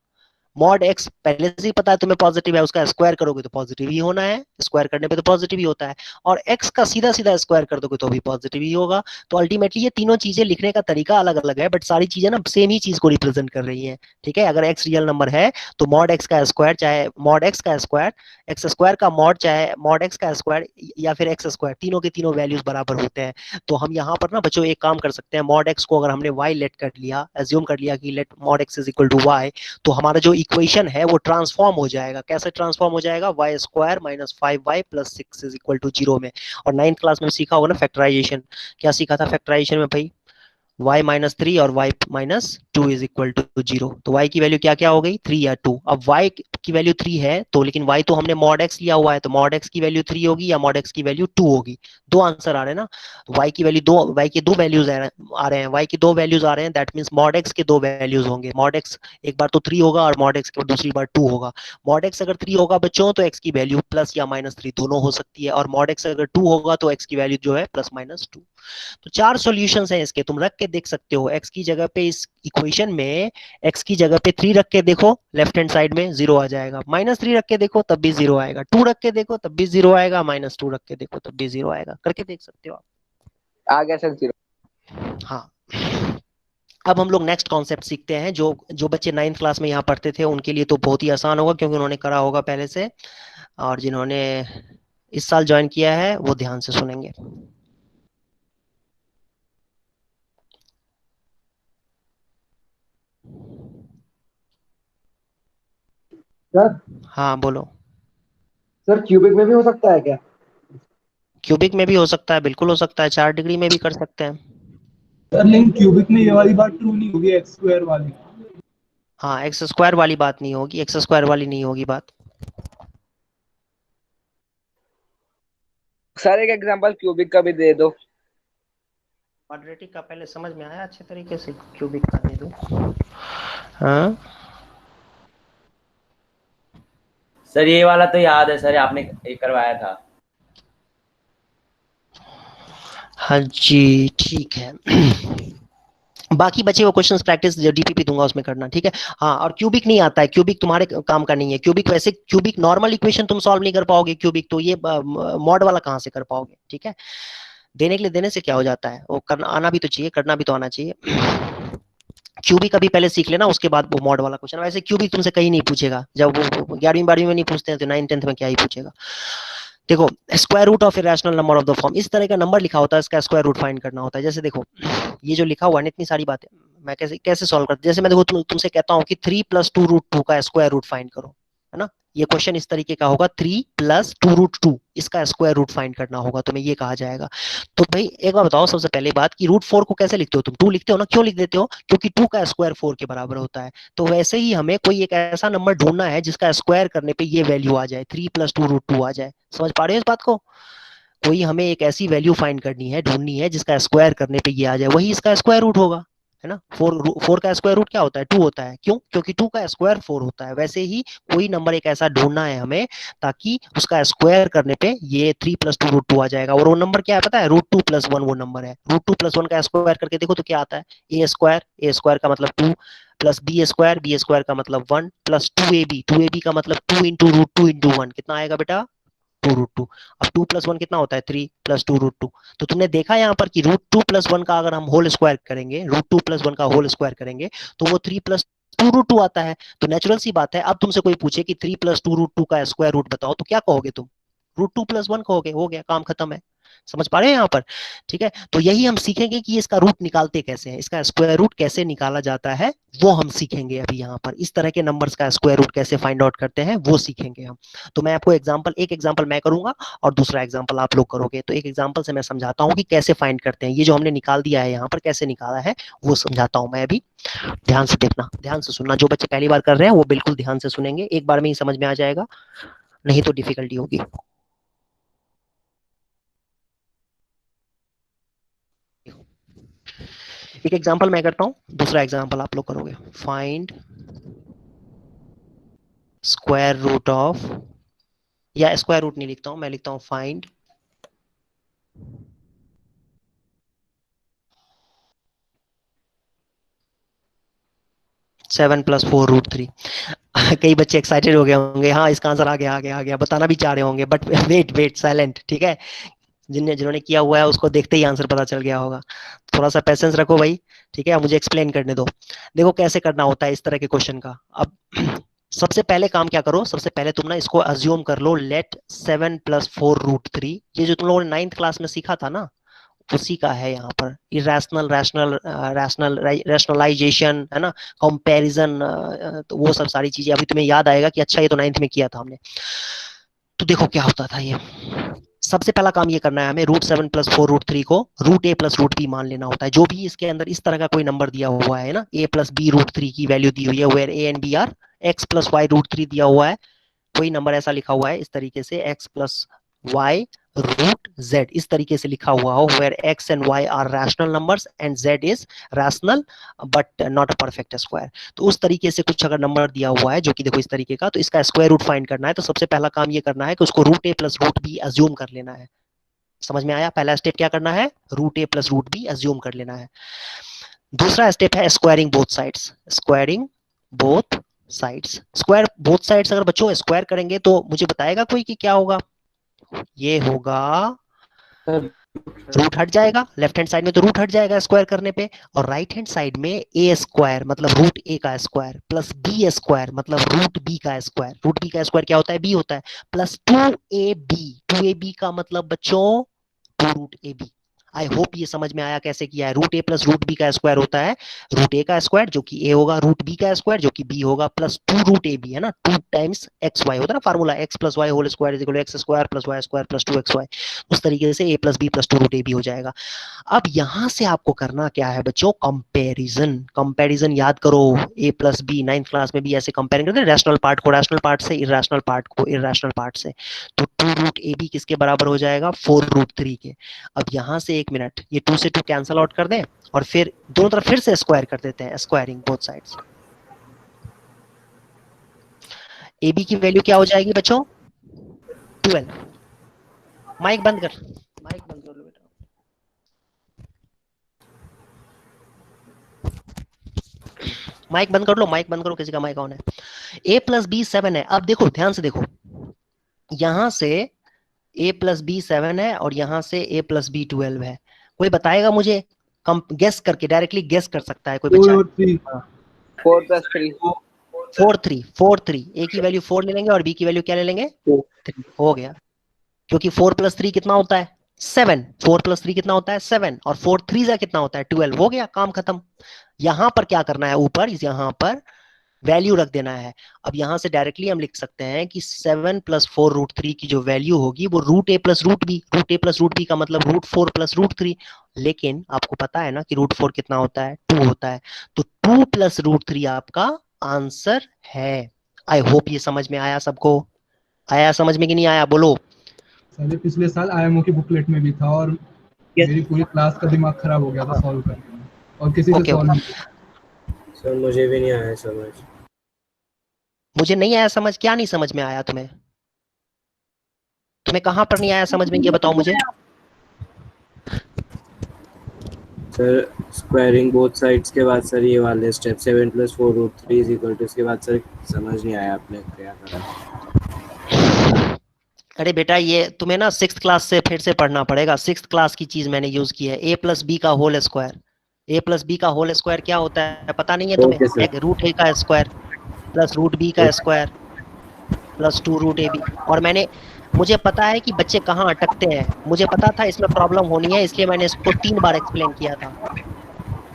मॉड एक्स पहले से ही पता है तुम्हें पॉजिटिव है, उसका स्क्वायर करोगे तो पॉजिटिव ही होना है, स्क्वायर करने पे तो पॉजिटिव ही होता है, और एक्स का सीधा सीधा स्क्वायर कर दोगे तो भी पॉजिटिव ही होगा। तो अल्टीमेटली ये तीनों चीजें लिखने का तरीका अलग अलग है, बट सारी चीजें ना सेम ही चीज को रिप्रेजेंट कर रही है। ठीक है, अगर एक्स रियल नंबर है तो मॉड एक्स का स्क्वायर चाहे मॉड एक्स का स्क्वायर, एक्स स्क्वायर का मॉड चाहे मॉड एक्स का स्क्वायर या फिर एक्स स्क्वायर, तीनों के तीनों वैल्यूज बराबर होते हैं। तो हम यहाँ पर ना बच्चों एक काम कर सकते हैं, मॉड एक्स को अगर हमने वाई लेट कर लिया, एज्यूम कर लिया कि let mod x is equal to y, तो हमारा जो इक्वेशन है वो ट्रांसफॉर्म हो जाएगा। कैसे ट्रांसफॉर्म हो जाएगा, y square minus 5y plus 6 is equal to 0 में। और 9th क्लास में सीखा होगा ना फैक्टराइजेशन, क्या सीखा था फैक्टराइजेशन में भाई, y -3 और y -2 इज इक्वल टू 0। तो y की वैल्यू क्या क्या हो गई, 3 या 2। अब y की वैल्यू 3 है तो, लेकिन y तो हमने मॉड x लिया हुआ है, तो मॉड x की वैल्यू 3 होगी या मॉड x की वैल्यू 2 होगी। दो आंसर आ रहे हैं ना, y की वैल्यू दो, y के दो वैल्यूज आ रहे हैं, y के दो वैल्यूज आ रहे हैं, दैट मींस मॉड x के दो वैल्यूज होंगे। मॉड x एक बार तो 3 होगा और मॉड x के दूसरी बार 2 होगा। मॉड x अगर 3 होगा बच्चों तो x की वैल्यू प्लस या -3 दोनों हो सकती है, और मॉड x अगर 2 होगा तो x की वैल्यू जो है +-2। तो 4 सॉल्यूशंस हैं इसके, तुम रख के देख सकते हो। x की जगह पे इस इक्वेशन में x की जगह पे 3 रख के देखो, लेफ्ट हैंड साइड में 0 आ जाएगा। -3 रख के देखो तब भी 0 आएगा, 2 रख के देखो तब भी 0 आएगा, -2 रख के देखो तब भी 0 आएगा। करके देख सकते हो आप। आ गया सर 0। हाँ, अब हम लोग नेक्स्ट कॉन्सेप्ट सीखते हैं, जो जो बच्चे 9th क्लास में यहाँ पढ़ते थे उनके लिए तो बहुत ही आसान होगा, क्योंकि उन्होंने करा होगा पहले से, और जिन्होंने इस साल ज्वाइन किया है वो ध्यान से सुनेंगे। सर हाँ बोलो। सर क्यूबिक में भी हो सकता है क्या? क्यूबिक में भी हो सकता है, बिल्कुल हो सकता है, 4 डिग्री में भी कर सकते हैं। सर लेकिन क्यूबिक में ये वाली बात ट्रू नहीं होगी, एक्स स्क्वायर वाली। हाँ, एक्स स्क्वायर वाली बात नहीं होगी, एक्स स्क्वायर वाली नहीं होगी बात। सर एक एग्जांपल क्यूबिक का भी दे दो। क्वाड्रेटिक का पहले समझ में आया अच्छे तरीके से, क्यूबिक का दे दो। हाँ सर ये वाला तो याद है सर, आपने ये करवाया था। हाँ जी ठीक है बाकी बचे वो क्वेश्चंस प्रैक्टिस जो डीपीपी दूंगा उसमें करना, ठीक है। हाँ, और क्यूबिक नहीं आता है, क्यूबिक तुम्हारे काम का नहीं है। क्यूबिक वैसे, क्यूबिक नॉर्मल इक्वेशन तुम सॉल्व नहीं कर पाओगे, क्यूबिक तो ये मॉड वाला कहाँ से कर पाओगे, ठीक है। देने के लिए देने से क्या हो जाता है, वो करना आना भी तो चाहिए, करना भी तो आना चाहिए। क्यूबिक अभी पहले सीख लेना, उसके बाद वो मॉड वाला क्वेश्चन। वैसे क्यूबिक तुमसे कहीं नहीं पूछेगा, जब वो 11वीं 12वीं में नहीं पूछते हैं तो 9th 10th में क्या ही पूछेगा। देखो, square root of irrational number of the form, इस तरह का नंबर लिखा होता है, इसका स्क्वायर रूट फाइंड करना होता है। जैसे देखो ये जो लिखा हुआ है इतनी सारी बातें मैं कैसे कैसे सॉल्व करता, जैसे मैं देखो तुमसे कहता हूँ कि 3 + 2√2 का स्क्वायर रूट फाइंड करो, है ना। ये क्वेश्चन इस तरीके का होगा, 3 + 2√2 इसका स्क्वायर रूट फाइंड करना होगा, तुम्हें ये कहा जाएगा। तो भाई एक बार बताओ, सबसे पहले बात कि √4 को कैसे लिखते हो तुम, 2 लिखते हो ना, क्यों लिख देते हो, क्योंकि 2 का स्क्वायर 4 के बराबर होता है। तो वैसे ही हमें कोई एक ऐसा नंबर ढूंढना है जिसका स्क्वायर करने पे ये वैल्यू आ जाए, 3 + 2√2 आ जाए। समझ पा रहे हो इस बात को, कोई हमें एक ऐसी वैल्यू फाइंड करनी है, ढूंढनी है जिसका स्क्वायर करने पे ये आ जाए, वही इसका स्क्वायर रूट होगा, है ना। 4 का स्क्वायर रूट क्या होता है, 2 होता है, क्यों, क्योंकि 2 का स्क्वायर 4 होता है। वैसे ही कोई नंबर एक ऐसा ढूंढना है हमें ताकि उसका स्क्वायर करने पे ये 3 + 2√2 आ जाएगा। और वो नंबर क्या है पता है, √2 + 1 वो नंबर है। √2 + 1 का स्क्वायर करके देखो तो क्या आता है, ए स्क्वायर का मतलब 2 प्लस बी स्क्वायर का मतलब 1 प्लस 2ab का मतलब 2 × √2 × 1 कितना आएगा बेटा, √2। अब 2 + 1 कितना होता है 3 + 2 √2। तो तुमने देखा यहाँ पर कि √2 + 1 का अगर हम होल स्क्वायर करेंगे, √2 + 1 का होल स्क्वायर करेंगे तो वो 3 + 2 √2 आता है। तो नेचुरल सी बात है, अब तुमसे कोई पूछे कि 3 + 2 √2 का स्क्वायर रूट बताओ तो क्या कहोगे तुम? √2 + 1 कहोगे, हो गया, काम खत्म है। समझ पा रहे हैं यहाँ पर? ठीक है, तो यही हम सीखेंगे कि इसका रूट निकालते कैसे हैं, इसका स्क्वायर रूट कैसे निकाला जाता है वो हम सीखेंगे अभी यहाँ पर। इस तरह के नंबर्स का स्क्वायर रूट कैसे फाइंड आउट करते हैं वो सीखेंगे हम। तो मैं आपको एक एग्जांपल मैं करूंगा और दूसरा एग्जांपल आप लोग करोगे। तो एक एग्जांपल से मैं समझाता हूँ कि कैसे फाइंड करते हैं। ये जो हमने निकाल दिया है यहाँ पर कैसे निकाला है वो समझाता हूँ मैं अभी। ध्यान से देखना, ध्यान से सुनना। जो बच्चे पहली बार कर रहे हैं वो बिल्कुल ध्यान से सुनेंगे, एक बार में ही समझ में आ जाएगा, नहीं तो डिफिकल्टी होगी। एक एग्जांपल मैं करता हूं, दूसरा एग्जांपल आप लोग करोगे। फाइंड स्क्वायर रूट ऑफ, या स्क्वायर रूट नहीं लिखता हूं मैं, लिखता हूं फाइंड सेवन प्लस 4 √3। कई बच्चे एक्साइटेड हो गए होंगे, हाँ इसका आंसर आ गया, बताना भी चाह रहे होंगे, बट वेट साइलेंट, ठीक है। जिन्होंने किया हुआ है उसको देखते ही आंसर पता चल गया होगा। थोड़ा सा पेशेंस रखो भाई, ठीक है, मुझे एक्सप्लेन करने दो। देखो कैसे करना होता है इस तरह के क्वेश्चन का। अब सबसे पहले काम क्या करो, सबसे पहले तुम ना इसको अज्यूम कर लो, लेट 7 + 4 √3, ये जो तुम लोगों ने 9th क्लास में सीखा था ना उसी का है यहाँ पर। इरेशनल, रैशनलाइजेशन है ना, कंपैरिजन, तो वो सब सारी चीजें अभी तुम्हें याद आएगा कि अच्छा ये तो 9th में किया था हमने। तो देखो क्या होता था ये। सबसे पहला काम ये करना है हमें, √7 + 4 √3 को √a + √b मान लेना होता है। जो भी इसके अंदर इस तरह का कोई नंबर दिया हुआ है ना, a + b √3 की वैल्यू दी हुई है, where a and b are x + y √3 दिया हुआ है, कोई नंबर ऐसा लिखा हुआ है इस तरीके से, x + y √z इस तरीके से लिखा हुआ हो, where x and y are rational numbers and z is rational but not a perfect square. तो उस तरीके से कुछ अगर नंबर दिया हुआ है जो कि देखो इस तरीके का, तो इसका स्क्वायर रूट फाइंड करना है। तो सबसे पहला काम ये करना है कि उसको √a + √b अज्यूम कर लेना है। समझ में आया? पहला स्टेप क्या करना है, √a + √b अज्यूम कर लेना है। दूसरा स्टेप है squaring both sides. Squaring both sides, square both sides अगर बच्चों स्क्वायर करेंगे तो मुझे बताएगा कोई कि क्या होगा? ये होगा रूट हट जाएगा, लेफ्ट हैंड साइड में तो रूट हट जाएगा स्क्वायर करने पे, और राइट हैंड साइड में ए स्क्वायर मतलब √a का स्क्वायर प्लस b स्क्वायर मतलब √b का स्क्वायर। √b का स्क्वायर क्या होता है? b होता है, प्लस 2ab का मतलब बच्चों 2 √ab। आई होप ये समझ में आया कैसे किया है। √a + √b का स्क्वायर होता है √a का स्क्वायर जो कि a होगा, √b का स्क्वायर जो कि b होगा, प्लस 2 √ab है ना, 2 टाइम्स xy होता है ना formula, x + y whole square is equal to x² + y² + 2xy। उस तरीके से a + b + 2 √ab हो जाएगा। अब यहां से आपको करना क्या है बच्चों, कंपैरिजन। कंपैरिजन याद करो, a + b 9th क्लास में भी ऐसे कंपेयर करते हैं, रैशनल पार्ट को रैशनल पार्ट से, इरेशनल पार्ट को इरेशनल पार्ट से। तो 2 √ab किसके बराबर हो जाएगा? 4 √3 के। अब यहां से एक मिनट, ये 2 से 2 कैंसिल आउट कर दें और फिर दोनों तरफ फिर से स्क्वायर कर देते हैं, स्क्वायरिंग बोथ साइड्स। ab की वैल्यू क्या हो जाएगी बच्चों? 12। माइक बंद कर, माइक बंद कर लो बेटा। माइक बंद कर लो, माइक बंद करो, किसी का माइक ऑन है। a + b 7 है। अब देखो ध्यान से देखो, यहां से a + b 7 है और यहां से a + b 12 है। कोई बताएगा मुझे? गेस करके, डायरेक्टली गेस कर सकता है कोई बच्चा? 4 + 3 4 3 a की वैल्यू 4 ले लेंगे और b की वैल्यू क्या ले लेंगे? 3। हो गया, क्योंकि 4 + 3 कितना होता है? 7। 4 + 3 कितना होता है? 7। और 4 3 कितना होता है? 12। हो गया, काम खत्म। यहां पर क्या करना है, ऊपर यहां पर वैल्यू रख देना है। अब यहां से डायरेक्टली हम लिख सकते हैं कि 7 + 4 √3 की जो वैल्यू होगी वो √a + √b, √a + √b का मतलब √4 + √3। लेकिन आपको पता है ना कि √4 कितना होता है? 2 होता है। तो 2 + √3 आपका आंसर है। आई होप ये समझ में आया सबको? आया समझ में कि नहीं आया? बोलो। साले पिछले साल आईएमओ की बुकलेट में भी था और मेरी पूरी क्लास का दिमाग खराब हो गया था सॉल्व करने में, और किसी से सॉल्व नहीं किया। सर मुझे भी नहीं आया समझ। मुझे नहीं आया समझ? क्या नहीं समझ में आया तुम्हें? तुम्हें कहां पर नहीं आया समझ में, ये बताओ मुझे। सर स्क्वायरिंग बोथ साइड्स के बाद सर ये वाले स्टेप 7 + 4 √3 = इसके बाद सर समझ नहीं आया आपने क्या करा। अरे बेटा ये तुम्हें ना 6th क्लास से फिर से पढ़ना पड़ेगा। 6th क्लास की चीज मैंने यूज की है। ए प्लस बी का whole square. A plus b का होल स्क्वायर क्या होता है पता नहीं है तुम्हें? Okay sir. एक रूट ए का स्क्वायर प्लस रूट बी का स्क्वायर प्लस 2 रूट ए बी। और मुझे पता है कि बच्चे कहाँ अटकते हैं। मुझे पता था इसमें प्रॉब्लम होनी है, इसलिए मैंने इसको 3 बार एक्सप्लेन किया था।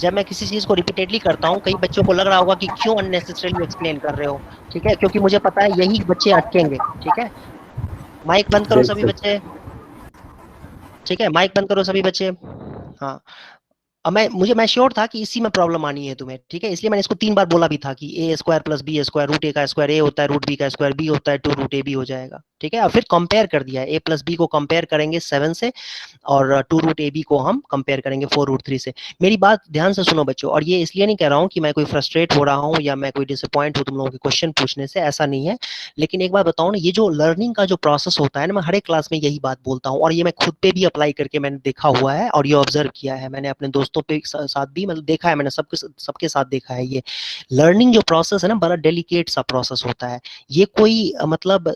जब मैं किसी चीज को रिपीटेडली करता हूँ, कई बच्चों को लग रहा होगा कि क्यों अननेसेसरीली एक्सप्लेन कर रहे हो, ठीक है, क्योंकि मुझे पता है यही बच्चे अटकेंगे। ठीक है, माइक बंद करो सभी बच्चे। ठीक है, माइक बंद करो सभी बच्चे। हाँ, अब मैं श्योर था कि इसी में प्रॉब्लम आनी है तुम्हें। ठीक है, इसलिए मैंने इसको 3 बार बोला भी था कि A square plus B square, root ए का स्क्वायर ए होता है, रूट बी का स्क्वायर बी होता है, 2 रूट ए बी हो जाएगा। ठीक है, और फिर कंपेयर कर दिया है, ए प्लस बी को कंपेयर करेंगे 7 से और 2 रूट ए बी को हम कंपेयर करेंगे 4 रूट 3 से। मेरी बात ध्यान से सुनो बच्चों, और ये इसलिए नहीं कह रहा हूँ कि मैं कोई फ्रस्ट्रेट हो रहा हूँ या मैं कोई डिसअपॉइंट हूँ तुम लोगों के क्वेश्चन पूछने से, ऐसा नहीं है। लेकिन एक बात बताओ ना, ये जो लर्निंग का जो प्रोसेस होता है ना, मैं हर एक क्लास में यही बात बोलता हूँ, और ये मैं खुद पे भी अप्लाई करके मैंने देखा हुआ है और ये ऑब्जर्व किया है मैंने अपने दोस्तों पे साथ भी, मतलब देखा है मैंने, सबके साथ देखा है। ये लर्निंग जो प्रोसेस है ना, बड़ा डेलिकेट सा प्रोसेस होता है। ये कोई मतलब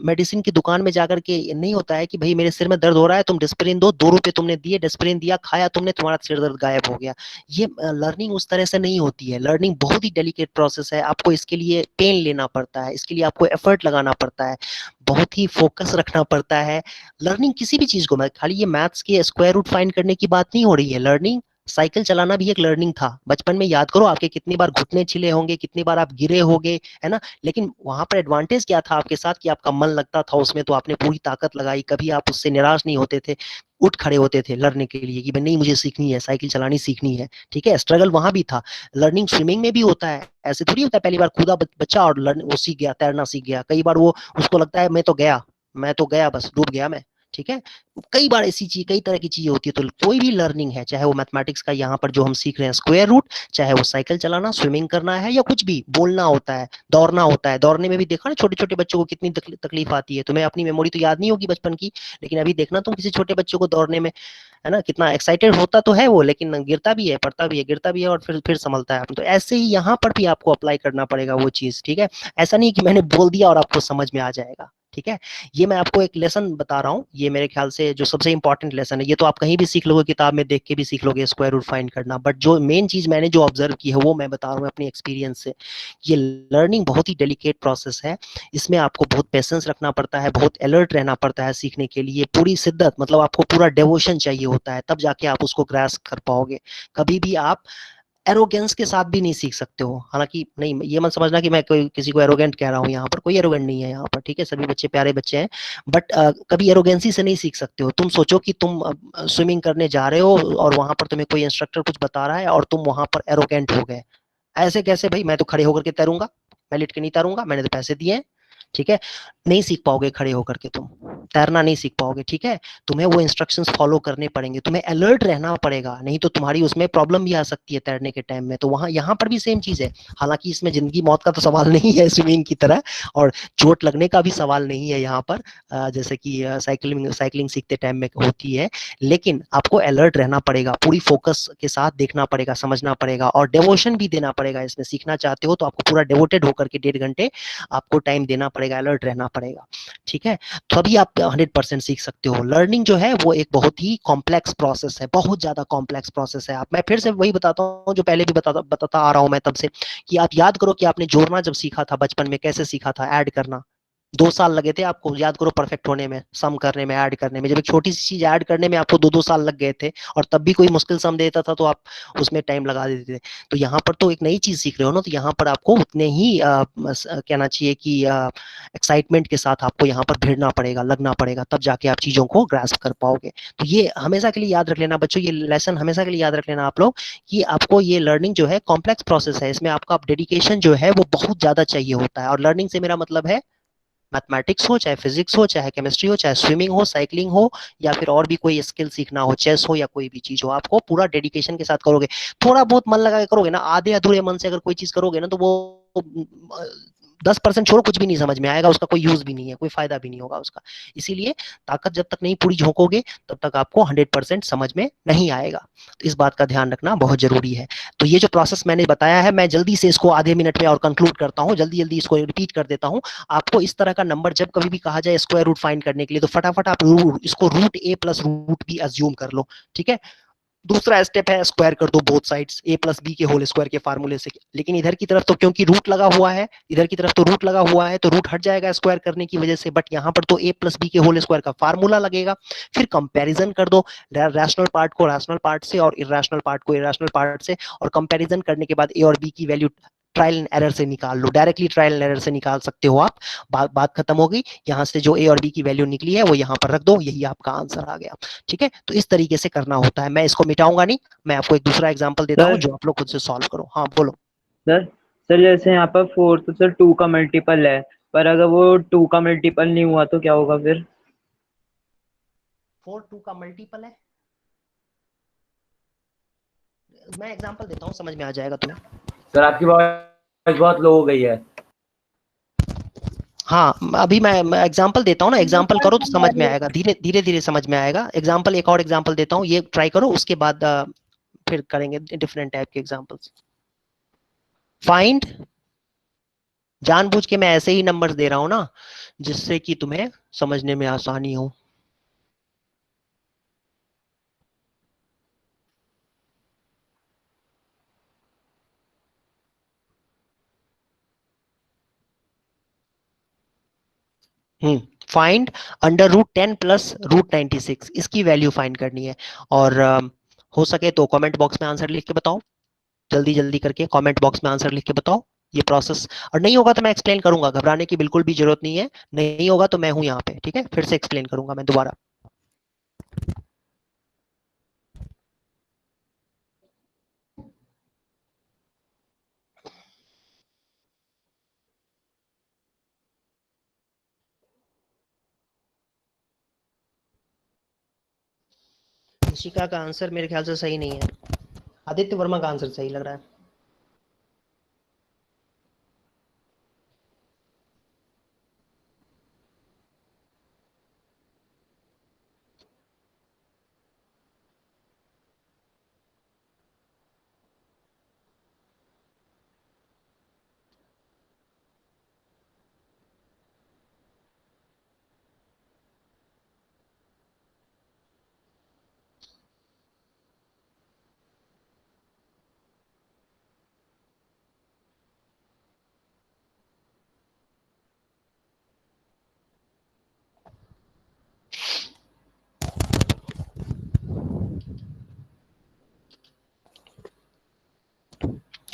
मेडिसिन की दुकान में जाकर के नहीं होता है कि भाई मेरे सिर में दर्द हो रहा है, तुम डिस्प्रिन दो, 2 रुपए तुमने दिए, डिस्प्रिन दिया, खाया तुमने, तुम्हारा सिर दर्द गायब हो गया। ये लर्निंग उस तरह से नहीं होती है। लर्निंग बहुत ही डेलिकेट प्रोसेस है। आपको इसके लिए पेन लेना पड़ता है, इसके लिए आपको एफर्ट लगाना पड़ता है, बहुत ही फोकस रखना पड़ता है। लर्निंग किसी भी चीज को, मैं खाली ये मैथ्स के स्क्वायर रूट फाइंड करने की बात नहीं हो रही है। लर्निंग, साइकिल चलाना भी एक लर्निंग था। बचपन में याद करो आपके कितनी बार घुटने छिले होंगे, कितनी बार आप गिरे होंगे, है ना। लेकिन वहां पर एडवांटेज क्या था आपके साथ कि आपका मन लगता था उसमें, तो आपने पूरी ताकत लगाई, कभी आप उससे निराश नहीं होते थे, उठ खड़े होते थे लड़ने के लिए कि भाई नहीं मुझे सीखनी है, साइकिल चलानी सीखनी है। ठीक है, स्ट्रगल वहां भी था। लर्निंग स्विमिंग में भी होता है। ऐसे थोड़ी होता है पहली बार कूदा बच्चा और वो सीख गया, तैरना सीख गया। कई बार वो उसको लगता है मैं तो गया बस डूब गया मैं। ठीक है, कई बार ऐसी चीज, कई तरह की चीजें होती है। तो कोई भी लर्निंग है, चाहे वो मैथमेटिक्स का यहाँ पर जो हम सीख रहे हैं स्क्वायर रूट, चाहे वो साइकिल चलाना, स्विमिंग करना है, या कुछ भी बोलना होता है, दौड़ना होता है। दौड़ने में भी देखा ना छोटे छोटे बच्चों को कितनी तकलीफ आती है। तुम्हें अपनी मेमोरी तो याद नहीं होगी बचपन की, लेकिन अभी देखना तुम किसी छोटे बच्चों को दौड़ने में, है ना, कितना एक्साइटेड होता तो है वो, लेकिन गिरता भी है, पड़ता भी है, गिरता भी है और फिर संभलता है। तो ऐसे ही यहाँ पर भी आपको अप्लाई करना पड़ेगा वो चीज। ठीक है, ऐसा नहीं कि मैंने बोल दिया और आपको समझ में आ जाएगा। ठीक है, ये मैं आपको एक लेसन बता रहा हूँ, ये मेरे ख्याल से जो सबसे इंपॉर्टेंट लेसन है। ये तो आप कहीं भी सीख लोगे, किताब में देख के भी सीख लोगे स्क्वायर रूट फाइंड करना, बट जो मेन चीज मैंने जो ऑब्जर्व की है वो मैं बता रहा हूँ अपनी एक्सपीरियंस से। ये लर्निंग बहुत ही डेलिकेट प्रोसेस है। इसमें आपको बहुत पेशेंस रखना पड़ता है, बहुत अलर्ट रहना पड़ता है सीखने के लिए, पूरी शिद्दत, मतलब आपको पूरा डेवोशन चाहिए होता है, तब जाके आप उसको ग्रास्प कर पाओगे। कभी भी आप एरोगेंस के साथ भी नहीं सीख सकते हो। हालांकि नहीं, ये मत समझना कि मैं कोई किसी को एरोगेंट कह रहा हूँ, यहाँ पर कोई एरोगेंट नहीं है यहाँ पर। ठीक है, सभी बच्चे प्यारे बच्चे हैं, बट कभी एरोगेंसी से नहीं सीख सकते हो। तुम सोचो कि तुम स्विमिंग करने जा रहे हो और वहां पर तुम्हें कोई इंस्ट्रक्टर कुछ बता रहा है और तुम वहां पर एरोगेंट हो गए। ऐसे कैसे भाई, मैं तो खड़े होकर के तैरूंगा, मैं लेट के नहीं तैरूंगा, मैंने तो पैसे दिए हैं। ठीक है, नहीं सीख पाओगे खड़े होकर के, तुम तैरना नहीं सीख पाओगे। ठीक है, तुम्हें वो इंस्ट्रक्शंस फॉलो करने पड़ेंगे, तुम्हें अलर्ट रहना पड़ेगा, नहीं तो तुम्हारी उसमें प्रॉब्लम भी आ सकती है तैरने के टाइम में। तो वहां यहाँ पर भी सेम चीज है। हालांकि इसमें जिंदगी मौत का तो सवाल नहीं है स्विमिंग की तरह, और चोट लगने का भी सवाल नहीं है यहाँ पर, जैसे कि साइकिलिंग सीखते टाइम में होती है। लेकिन आपको अलर्ट रहना पड़ेगा, पूरी फोकस के साथ देखना पड़ेगा, समझना पड़ेगा, और डेवोशन भी देना पड़ेगा। इसमें सीखना चाहते हो तो आपको पूरा डेवोटेड होकर के 1.5 घंटे आपको टाइम देना पड़ेगा, अलर्ट रहना पड़ेगा। ठीक है, तभी आप 100% सीख सकते हो। लर्निंग जो है वो एक बहुत ही कॉम्प्लेक्स प्रोसेस है, बहुत ज्यादा कॉम्प्लेक्स प्रोसेस है। मैं फिर से वही बताता हूँ जो पहले भी बताता आ रहा हूँ मैं तब से, कि आप याद करो कि आपने जोड़ना जब सीखा था बचपन में, कैसे सीखा था? ऐड करना 2 साल लगे थे आपको, याद करो, परफेक्ट होने में, सम करने में, ऐड करने में। जब एक छोटी सी चीज ऐड करने में आपको 2-2 साल लग गए थे, और तब भी कोई मुश्किल सम देता था तो आप उसमें टाइम लगा देते थे। तो यहाँ पर तो एक नई चीज सीख रहे हो ना, तो यहाँ पर आपको उतने ही कहना चाहिए कि एक्साइटमेंट के साथ आपको यहाँ पर भिड़ना पड़ेगा, लगना पड़ेगा, तब जाके आप चीजों को ग्रास्प कर पाओगे। तो ये हमेशा के लिए याद रख लेना बच्चों, ये लेसन हमेशा के लिए याद रख लेना आप लोग, कि आपको ये लर्निंग जो है कॉम्प्लेक्स प्रोसेस है। इसमें आपका डेडिकेशन जो है वो बहुत ज्यादा चाहिए होता है। और लर्निंग से मेरा मतलब है मैथमेटिक्स हो, चाहे फिजिक्स हो, चाहे केमिस्ट्री हो, चाहे स्विमिंग हो, साइकिलिंग हो, या फिर और भी कोई स्किल सीखना हो, चेस हो, या कोई भी चीज हो, आपको पूरा डेडिकेशन के साथ करोगे। थोड़ा बहुत मन लगा के करोगे ना, आधे अधूरे मन से अगर कोई चीज करोगे ना, तो वो 10% छोड़ो, कुछ भी नहीं समझ में आएगा, उसका कोई यूज भी नहीं है, कोई फायदा भी नहीं होगा उसका। इसीलिए ताकत जब तक नहीं पूरी झोंकोगे तब तक आपको 100% समझ में नहीं आएगा। तो इस बात का ध्यान रखना बहुत जरूरी है। तो ये जो प्रोसेस मैंने बताया है, मैं जल्दी से इसको आधे मिनट में और कंक्लूड करता हूँ, जल्दी जल्दी इसको रिपीट कर देता हूँ। आपको इस तरह का नंबर जब कभी भी कहा जाए स्क्वायर रूट फाइंड करने के लिए, तो फटाफट आप इसको रूट ए प्लस रूट बी अज्यूम कर लो, ठीक है। दूसरा स्टेप है स्क्वायर कर दो both sides a plus b के होल स्क्वायर के फार्मूले से। लेकिन इधर की तरफ तो क्योंकि रूट लगा हुआ है, इधर की तरफ तो रूट लगा हुआ है, तो रूट हट जाएगा स्क्वायर करने की वजह से, बट यहाँ पर तो ए प्लस बी के होल स्क्वायर का फार्मूला लगेगा। फिर कंपैरिजन कर दो रैशनल पार्ट को रैशनल पार्ट से और इरेशनल पार्ट को इरेशनल पार्ट से, और कंपैरिजन करने के बाद ए और बी की वैल्यू ट्रायल एंड एरर से निकाल लो, डायरेक्टली ट्रायल एंड एरर से निकाल सकते हो आप। बात खत्म हो गई। यहाँ से जो ए और बी की वैल्यू निकली है वो यहाँ पर रख दो, यही आपका आंसर आ गया, ठीक है। तो इस तरीके से करना होता है। मैं इसको मिटाऊंगा नहीं, मैं आपको एक दूसरा एग्जांपल देता हूँ जो आप लोग खुद से सॉल्व करो। हाँ बोलो। सर सर जैसे यहाँ पर 4 तो सर 2 का मल्टीपल है, पर अगर वो 2 का मल्टीपल नहीं हुआ तो क्या होगा फिर? 4 2 का मल्टीपल है, मैं एग्जांपल देता हूँ, समझ में आ जाएगा तुम्हें। सर आपकी आवाज बहुत लो हो गई है। हाँ अभी मैं एग्जांपल देता हूँ ना, एग्जांपल करो तो समझ में आएगा, धीरे धीरे धीरे समझ में आएगा। एग्जांपल, एक और एग्जांपल देता हूँ, ये ट्राई करो, उसके बाद फिर करेंगे डिफरेंट टाइप के एग्जांपल्स। फाइंड, जानबूझ के मैं ऐसे ही नंबर्स दे रहा हूँ ना जिससे कि तुम्हें समझने में आसानी हो। Find under root 10 plus root 96, इसकी वैल्यू फाइंड करनी है। और हो सके तो कमेंट बॉक्स में आंसर लिख के बताओ, जल्दी जल्दी करके कमेंट बॉक्स में आंसर लिख के बताओ ये प्रोसेस। और नहीं होगा तो मैं एक्सप्लेन करूंगा, घबराने की बिल्कुल भी जरूरत नहीं है। नहीं होगा तो मैं हूं यहाँ पे, ठीक है, फिर से एक्सप्लेन करूंगा मैं दोबारा। ऋषिका का आंसर मेरे ख्याल से सही नहीं है, आदित्य वर्मा का आंसर सही लग रहा है।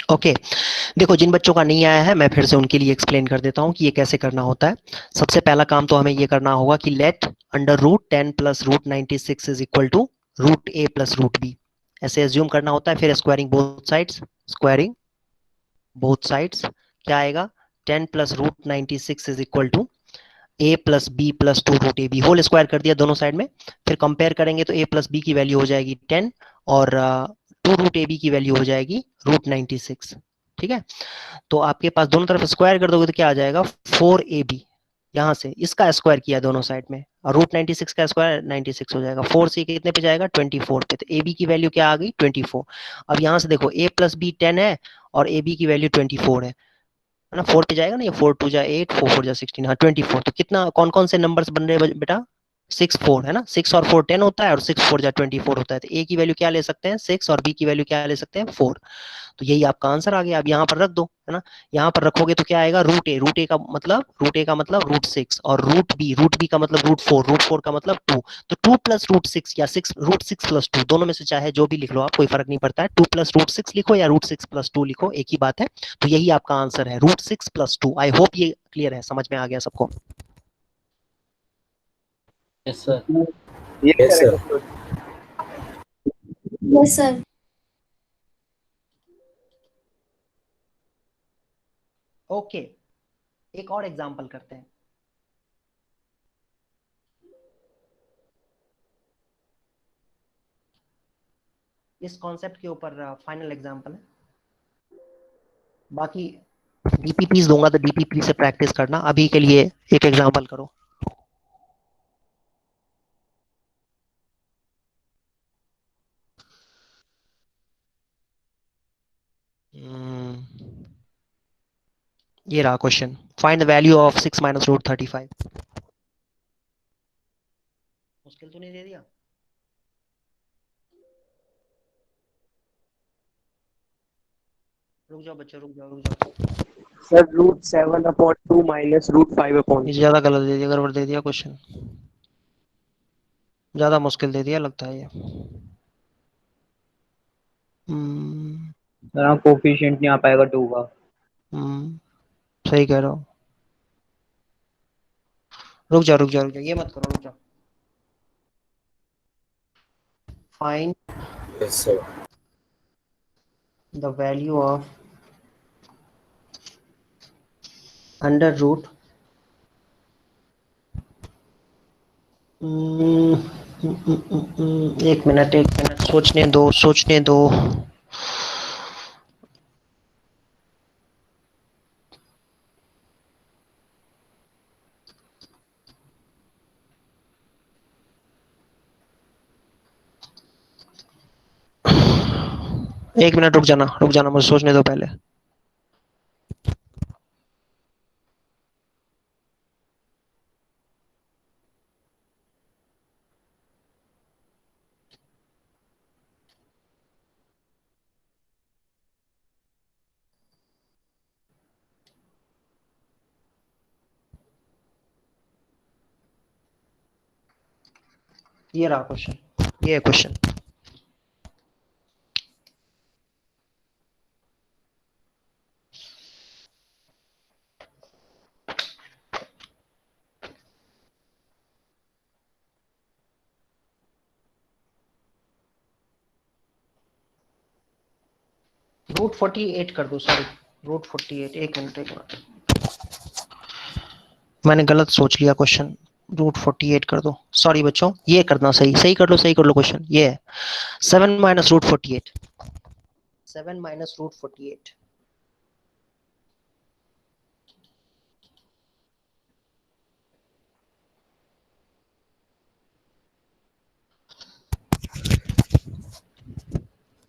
ओके देखो, जिन बच्चों का नहीं आया है मैं फिर से उनके लिए एक्सप्लेन कर देता हूँ कि ये कैसे करना होता है। सबसे पहला काम तो हमें ये करना होगा कि let under root 10 plus root 96 is equal to root A plus root b, ऐसे एज्यूम करना होता है। फिर squaring both sides, squaring both sides क्या आएगा, 10 plus root 96 is equal to a plus b plus 2 root A b, whole square कर दिया दोनों साइड में। फिर कंपेयर करेंगे तो ए प्लस बी की वैल्यू हो जाएगी 10 और 2 रूट ए बी की वैल्यू हो जाएगी रूट 96, ठीक है। तो आपके पास दोनों तरफ स्क्वायर कर दोगे तो क्या आ जाएगा 4ab, यहाँ से इसका स्क्वायर किया दोनों साइड में, और रूट 96 का स्क्वायर 96 हो जाएगा। 4 से कितने पे जाएगा 24 पे, तो ए बी की वैल्यू क्या आ गई 24। अब यहाँ से देखो ए प्लस बी 10 है और ए बी की वैल्यू 24 है ना, 4 पे जाएगा ना, ये 4 2 जा 8 4 4 जा 16, हाँ 24। तो कितना कौन कौन से नंबर्स बन रहे हैं बेटा, 6 4 है ना, 6 और 4 10 होता है और 6 4 जा 24 होता है। तो ए की वैल्यू क्या ले सकते हैं 6 और बी की वैल्यू क्या ले सकते हैं 4। तो यही आपका आंसर आ गया। अब यहाँ पर रख दो, है ना, यहाँ पर रखोगे तो क्या आएगा रूट ए का मतलब रूट 6 और रूट बी का मतलब रूट 4 का मतलब 2। तो 2 प्लस रूट 6 या 6 रूट 6 प्लस 2, दोनों में से चाहे जो भी लिख लो आप, कोई फर्क नहीं पड़ता है। 2 प्लस रूट 6 लिखो या रूट 6 प्लस 2 लिखो, एक ही बात है। तो यही आपका आंसर है रूट 6 प्लस 2। आई होप ये क्लियर है, समझ में आ गया सबको। Yes sir. Yes sir. Yes sir. Okay एक और एग्जांपल करते हैं। इस कॉन्सेप्ट के ऊपर फाइनल एग्जांपल है, बाकी डीपीपीस दूंगा तो डीपीपी से प्रैक्टिस करना। अभी के लिए एक एग्जांपल करो। ये रहा question, find the value of 6 minus root 35। मुश्किल तो नहीं दे दिया? रुक जाओ बच्चों, रुक जाओ रुक जाओ। Sir √7/2 minus √5/2। ये ज्यादा गलत दे दिया, गड़बड़ दे दिया क्वेश्चन, ज्यादा मुश्किल दे दिया लगता है ये। सर कोफिशिएंट नहीं आ पाएगा 2 का। सही कह रहे हो। रुक जाओ रुक जाओ रुक जाओ, ये मत करो, रुक जाओ। Find the value of under root एक मिनट सोचने दो, सोचने दो। एक मिनट रुक जाना, मुझे सोचने दो पहले। ये रहा क्वेश्चन, ये है क्वेश्चन। √48 कर दो, सॉरी √48। एक मिनट मैंने गलत सोच लिया क्वेश्चन। √48 कर दो, सॉरी बच्चों, ये करना सही कर लो क्वेश्चन। ये है 7 माइनस √48, 7 माइनस √48।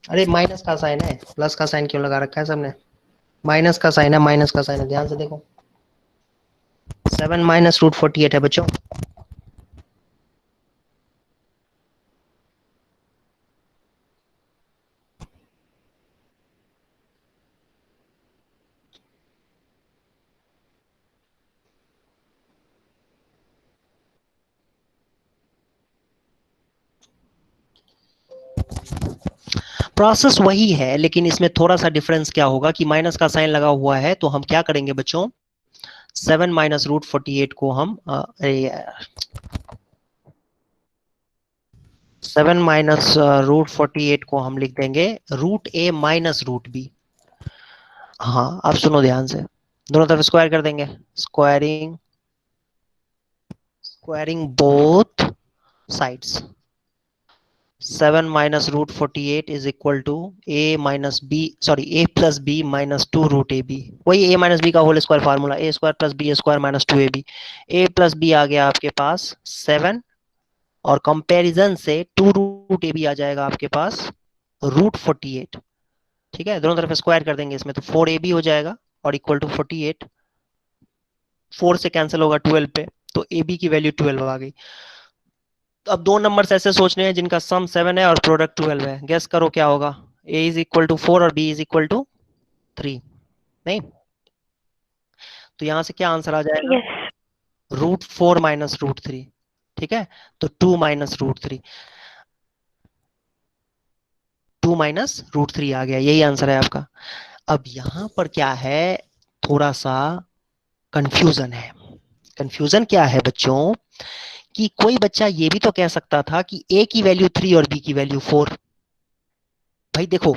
अरे माइनस का साइन है, प्लस का साइन क्यों लगा रखा है सबने? माइनस का साइन है, माइनस का साइन है, ध्यान से देखो। 7 माइनस √48 है बच्चों। प्रोसेस वही है, लेकिन इसमें थोड़ा सा डिफरेंस क्या होगा कि माइनस का साइन लगा हुआ है, तो हम क्या करेंगे बच्चों, 7 माइनस √48 को हम 7 माइनस √48 को हम लिख देंगे √a माइनस √b। हाँ अब सुनो ध्यान से, दोनों तरफ स्क्वायर कर देंगे, स्क्वायरिंग बोथ साइड्स। 7 माइनस √48 is equal to a plus b minus 2√ab। वही a माइनस बी का whole square formula, a square plus b square minus 2ab। a plus b आ गया आपके पास 7, और कंपैरिजन से 2√ab आ जाएगा आपके पास √48। ठीक है, दोनों तरफ स्क्वायर कर देंगे इसमें, तो 4ab हो जाएगा और इक्वल टू 48। 4 से कैंसिल होगा 12 पे, तो ab की वैल्यू 12 आ गई। तो अब दो नंबर्स ऐसे सोचने हैं जिनका सम 7 है और प्रोडक्ट 12 है। गेस करो क्या होगा? a इज इक्वल टू 4 और b इज इक्वल टू 3। नहीं, तो यहां से क्या आंसर आ जाएगा? √4 माइनस √3। ठीक है, तो 2 माइनस √3, 2 माइनस √3 आ गया, यही आंसर है आपका। अब यहां पर क्या है, थोड़ा सा कंफ्यूजन है। कंफ्यूजन क्या है बच्चों, कि कोई बच्चा ये भी तो कह सकता था कि a की वैल्यू 3 और b की वैल्यू 4। भाई देखो,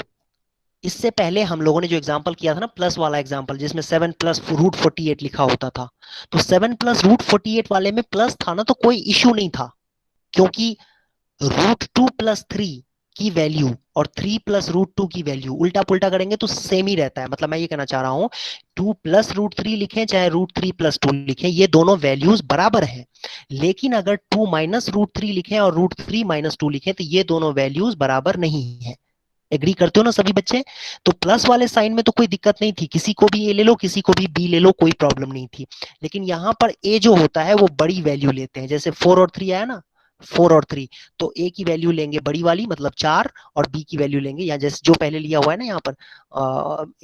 इससे पहले हम लोगों ने जो एग्जांपल किया था ना, प्लस वाला एग्जांपल, जिसमें 7 प्लस √48 लिखा होता था, तो 7 प्लस √48 वाले में प्लस था ना, तो कोई इश्यू नहीं था, क्योंकि √2 प्लस 3 की वैल्यू और 3 प्लस रूट टू की वैल्यू उल्टा पुल्टा करेंगे तो सेम ही रहता है। मतलब मैं ये कहना चाह रहा हूं 2 प्लस रूट थ्री लिखें चाहे रूट थ्री प्लस टू लिखें, ये दोनों वैल्यूज बराबर है। लेकिन अगर 2 माइनस रूट थ्री लिखें और रूट थ्री माइनस टू लिखें तो ये दोनों वैल्यूज बराबर नहीं है। एग्री करते हो ना सभी बच्चे? तो प्लस वाले साइन में तो कोई दिक्कत नहीं थी, किसी को भी ए ले लो किसी को भी बी ले लो, कोई प्रॉब्लम नहीं थी। लेकिन यहां पर ए जो होता है वो बड़ी वैल्यू लेते हैं, जैसे 4 और 3 आया ना, 4 और 3, तो ए की वैल्यू लेंगे बड़ी वाली मतलब 4 और बी की वैल्यू लेंगे, या जैसे जो पहले लिया हुआ है ना यहाँ पर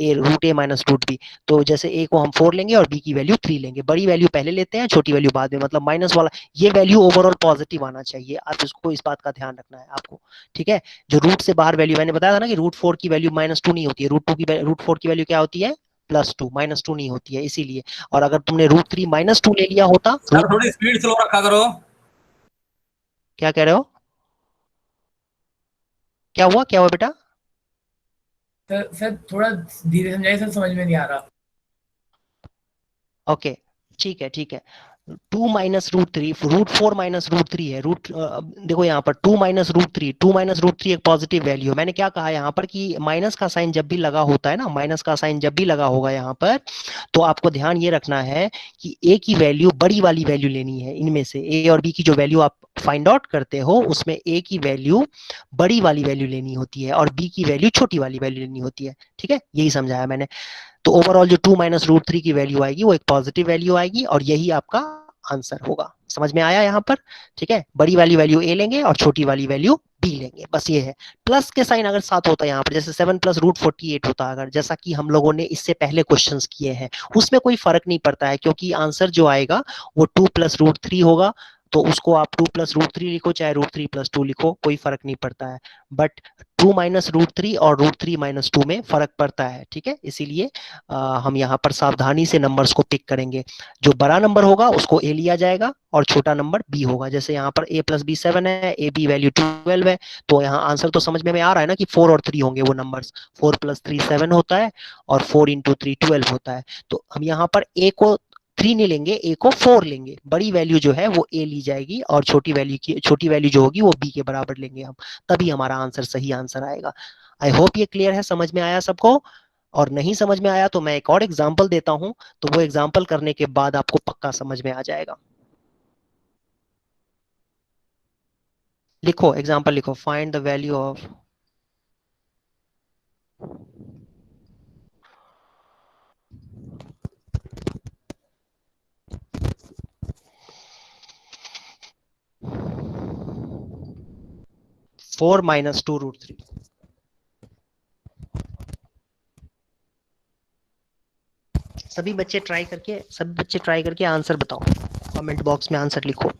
ए रूट ए माइनस रूट बी, तो जैसे ए को हम 4 लेंगे और बी की वैल्यू 3 लेंगे। बड़ी वैल्यू पहले लेते हैं छोटी वैल्यू बाद में, मतलब माइनस वाला ये वैल्यू ओवरऑल पॉजिटिव आना चाहिए। आप इसको इस बात का ध्यान रखना है आपको, ठीक है। जो रूट से बाहर वैल्यू मैंने बताया था ना कि रूट 4 की वैल्यू माइनस टू नहीं होती है, रूट 4 की वैल्यू क्या होती है प्लस टू, माइनस टू नहीं होती है इसीलिए। और अगर तुमने रूट थ्री माइनस टू ले लिया होता, थोड़ी स्पीड स्लो रखा करो। क्या कह रहे हो? क्या हुआ बेटा? सर थोड़ा धीरे समझाइए सर, समझ में नहीं आ रहा। ओके ठीक है 2 minus root three, root 4 minus root three है, देखो यहाँ पर 2 माइनस रूट थ्री एक पॉजिटिव वैल्यू है। मैंने क्या कहा यहाँ पर कि माइनस का साइन जब भी लगा होता है ना, माइनस का साइन जब भी लगा होगा यहाँ पर, तो आपको ध्यान ये रखना है कि ए की वैल्यू बड़ी वाली वैल्यू लेनी है। इनमें से ए और बी की जो वैल्यू आप फाइंड आउट करते हो उसमें ए की वैल्यू बड़ी वाली वैल्यू लेनी होती है और बी की वैल्यू छोटी वाली वैल्यू लेनी होती है, ठीक है, यही समझाया मैंने। तो ओवरऑल जो 2 माइनस रूट थ्री की वैल्यू आएगी वो एक पॉजिटिव वैल्यू आएगी और यही आपका आंसर होगा। समझ में आया यहाँ पर? ठीक है, बड़ी वाली वैल्यू ए लेंगे और छोटी वाली वैल्यू बी लेंगे, बस ये है। प्लस के साइन अगर साथ होता है यहाँ पर, जैसे 7 प्लस रूट 48 होता अगर, जैसा कि हम लोगों ने इससे पहले क्वेश्चंस किए हैं, उसमें कोई फर्क नहीं पड़ता है क्योंकि आंसर जो आएगा वो 2 प्लस रूट थ्री होगा। तो उसको आप 2 प्लस रूट थ्री लिखो चाहे रूट थ्री प्लस टू लिखो, कोई फर्क नहीं पड़ता है। बट 2 माइनस रूट थ्री और रूट थ्री माइनस टू में फर्क पड़ता है, ठीक है। इसीलिए हम यहाँ पर सावधानी से नंबर्स को पिक करेंगे। जो बड़ा नंबर होगा उसको ए लिया जाएगा और छोटा नंबर बी होगा। जैसे यहाँ पर a प्लस बी 7 है, ए बी वैल्यू 12 है, तो यहाँ आंसर तो समझ में आ रहा है ना कि 4 और 3 होंगे वो नंबर्स। 4 प्लस 3 7 होता है और 4 इंटू 3 12 होता है। तो हम यहाँ पर a को 3 नहीं लेंगे, ए को 4 लेंगे। बड़ी वैल्यू जो है वो ए ली जाएगी और छोटी वैल्यू जो होगी वो बी के बराबर लेंगे हम, तभी हमारा आंसर सही आंसर आएगा। आई होप ये क्लियर है, समझ में आया सबको? और नहीं समझ में आया तो मैं एक और एग्जांपल देता हूं, तो वो एग्जांपल करने के बाद आपको पक्का समझ में आ जाएगा। लिखो एग्जांपल लिखो, find the value of four minus two root three. सभी बच्चे ट्राई करके आंसर बताओ, कमेंट बॉक्स में आंसर लिखो।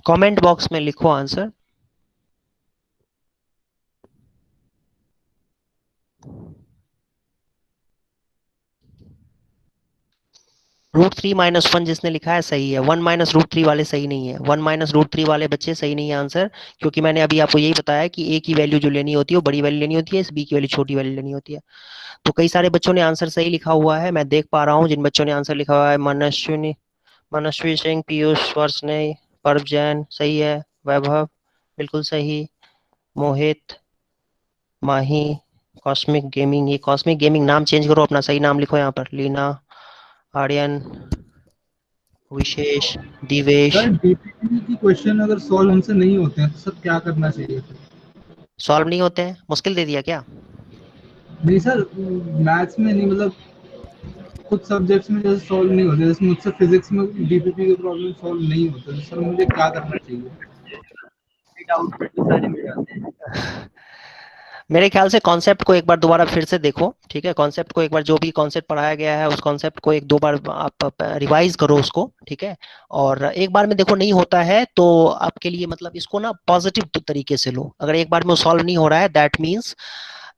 कमेंट बॉक्स में लिखो answer. Root three minus one जिसने लिखा है सही है, 1 माइनस रूट थ्री वाले सही नहीं है। 1 माइनस रूट थ्री वाले बच्चे सही नहीं है आंसर, क्योंकि मैंने अभी आपको यही बताया कि ए की वैल्यू जो लेनी होती है वो बड़ी वैल्यू लेनी होती है, बी की वैल्यू छोटी वैल्यू लेनी होती है। तो कई सारे बच्चों ने आंसर सही लिखा हुआ है, मैं देख पा रहा हूँ जिन बच्चों ने आंसर लिखा हुआ है। मनस्वी सिंह, पीयूष वर्षने, पर्व जैन सही है, वैभव बिल्कुल सही, मोहित, माही, कॉस्मिक गेमिंग, ये कॉस्मिक गेमिंग नाम चेंज करो अपना, सही नाम लिखो यहाँ पर। लीना, आर्यन, विशेष, दिवेश। सर डीपीटी की क्वेश्चन अगर सॉल्व हमसे नहीं होते हैं तो सर क्या करना चाहिए? सॉल्व नहीं होते हैं, मुश्किल दे दिया क्या? नहीं सर, मैथ्स में नहीं, मतलब कुछ सब्जेक्ट्स में जैसे सॉल्व नहीं होते, जैसे मुझसे फिजिक्स में डीपीपी के प्रॉब्लम सॉल्व नहीं होते, तो सर मुझे क्या करना चाहिए? मेरे ख्याल से कॉन्सेप्ट को एक बार दोबारा फिर से देखो, ठीक है। कॉन्सेप्ट को एक बार, जो भी कॉन्सेप्ट पढ़ाया गया है उस कॉन्सेप्ट को एक दो बार आप रिवाइज करो उसको, ठीक है। और एक बार में देखो नहीं होता है तो आपके लिए मतलब इसको ना पॉजिटिव तरीके से लो। अगर एक बार में सॉल्व नहीं हो रहा है, that means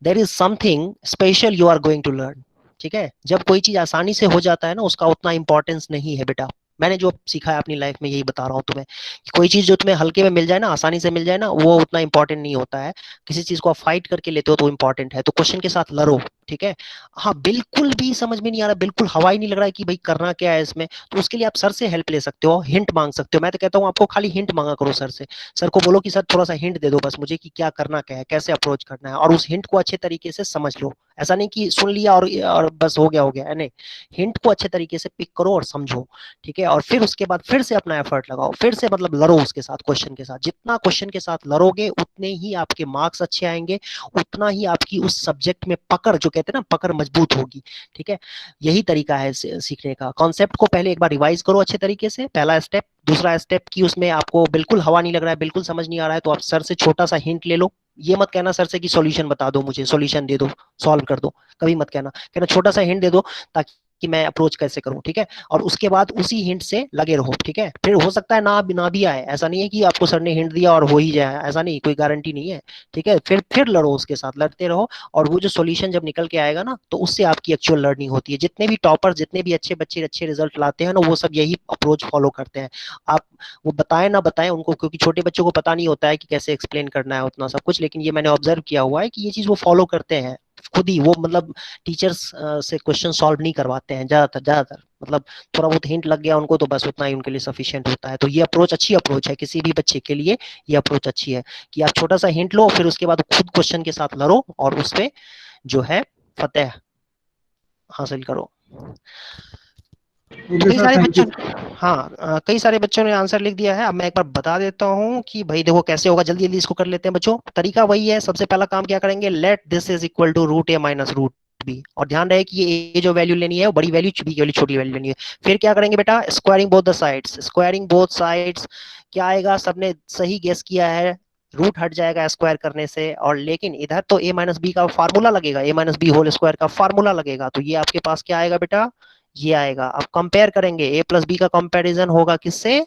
there is something special you are going to learn, ठीक है। जब कोई चीज आसानी से हो जाता है ना, उसका उतना इंपॉर्टेंस नहीं है बेटा। मैंने जो सीखा है अपनी लाइफ में यही बता रहा हूँ तुम्हें, कि कोई चीज जो तुम्हें हल्के में मिल जाए ना, आसानी से मिल जाए ना, वो उतना इंपॉर्टेंट नहीं होता है। किसी चीज को आप फाइट करके लेते हो तो इंपॉर्टेंट है। तो क्वेश्चन के साथ लड़ो, ठीक है। हाँ, बिल्कुल भी समझ में नहीं आ रहा, बिल्कुल हवा ही नहीं लग रहा है कि भाई करना क्या है इसमें, तो उसके लिए आप सर से हेल्प ले सकते हो, हिंट मांग सकते हो। मैं तो कहता हूँ आपको खाली हिंट मांगा करो सर से। सर को बोलो कि सर थोड़ा सा हिंट दे दो बस मुझे, कि क्या करना क्या है, कैसे अप्रोच करना है, और उस हिंट को अच्छे तरीके से समझ लो। ऐसा नहीं कि सुन लिया और बस हो गया, नहीं। हिंट को अच्छे तरीके से पिक करो और समझो, ठीक है। और फिर उसके बाद फिर से अपना एफर्ट लगाओ, फिर से मतलब लड़ो उसके साथ, क्वेश्चन के साथ। जितना क्वेश्चन के साथ लड़ोगे उतने ही आपके मार्क्स अच्छे आएंगे, उतना ही आपकी उस सब्जेक्ट में पकड़, जो कहते हैं ना, पकड़ मजबूत होगी, ठीक है। यही तरीका है सीखने का। कॉन्सेप्ट को पहले एक बार रिवाइज करो अच्छे तरीके से, पहला स्टेप। दूसरा स्टेप की उसमें आपको बिल्कुल हवा नहीं लग रहा है, बिल्कुल समझ नहीं आ रहा है, तो आप सर से छोटा सा हिंट ले लो। ये मत कहना सर से कि सॉल्यूशन बता दो मुझे, सॉल्यूशन दे दो, सॉल्व कर दो, कभी मत कहना छोटा सा हिंट दे दो ताकि कि मैं अप्रोच कैसे करूं, ठीक है। और उसके बाद उसी हिंट से लगे रहो, ठीक है। फिर हो सकता है ना भी आए, ऐसा नहीं है कि आपको सर ने हिंट दिया और हो ही जाए, ऐसा नहीं, कोई गारंटी नहीं है, ठीक है। फिर लड़ो उसके साथ, लड़ते रहो। और वो जो सॉल्यूशन जब निकल के आएगा ना, तो उससे आपकी एक्चुअल लर्निंग होती है। जितने भी टॉपर, जितने भी अच्छे बच्चे अच्छे रिजल्ट लाते हैं ना, वो सब यही अप्रोच फॉलो करते हैं। आप वो बताएं ना बताएं उनको, क्योंकि छोटे बच्चों को पता नहीं होता है कि कैसे एक्सप्लेन करना है उतना सब कुछ, लेकिन ये मैंने ऑब्जर्व किया हुआ है कि ये चीज वो फॉलो करते हैं खुद ही। वो मतलब टीचर्स से क्वेश्चन सॉल्व नहीं करवाते हैं ज्यादातर, मतलब थोड़ा बहुत हिंट लग गया उनको तो बस उतना ही उनके लिए सफिशिएंट होता है। तो ये अप्रोच अच्छी अप्रोच है, किसी भी बच्चे के लिए ये अप्रोच अच्छी है, कि आप छोटा सा हिंट लो, फिर उसके बाद खुद क्वेश्चन के साथ लड़ो और उस पे जो है फतेह हासिल करो। कई सारे बच्चों, हाँ, कई सारे बच्चों ने आंसर लिख दिया है। अब मैं एक बार बता देता हूँ कि भाई देखो कैसे होगा, जल्दी जल्दी इसको कर लेते हैं बच्चों। तरीका वही है, सबसे पहला काम क्या करेंगे, let this is equal to root A minus root b, और ध्यान रहे कि ये जो वैल्यू लेनी है वो बड़ी वैल्यू, बी की वैल्यू छोटी वैल्यू लेनी है। फिर क्या करेंगे बेटा, squaring both the sides. Squaring both sides क्या आएगा, सबने सही गेस किया है, रूट हट जाएगा स्क्वायर करने से। और लेकिन इधर तो a माइनस बी का फार्मूला लगेगा, a minus b whole square का फार्मूला लगेगा, तो ये आपके पास क्या आएगा बेटा, ये आएगा। अब कंपेयर करेंगे, a प्लस बी का कंपैरिजन होगा किससे,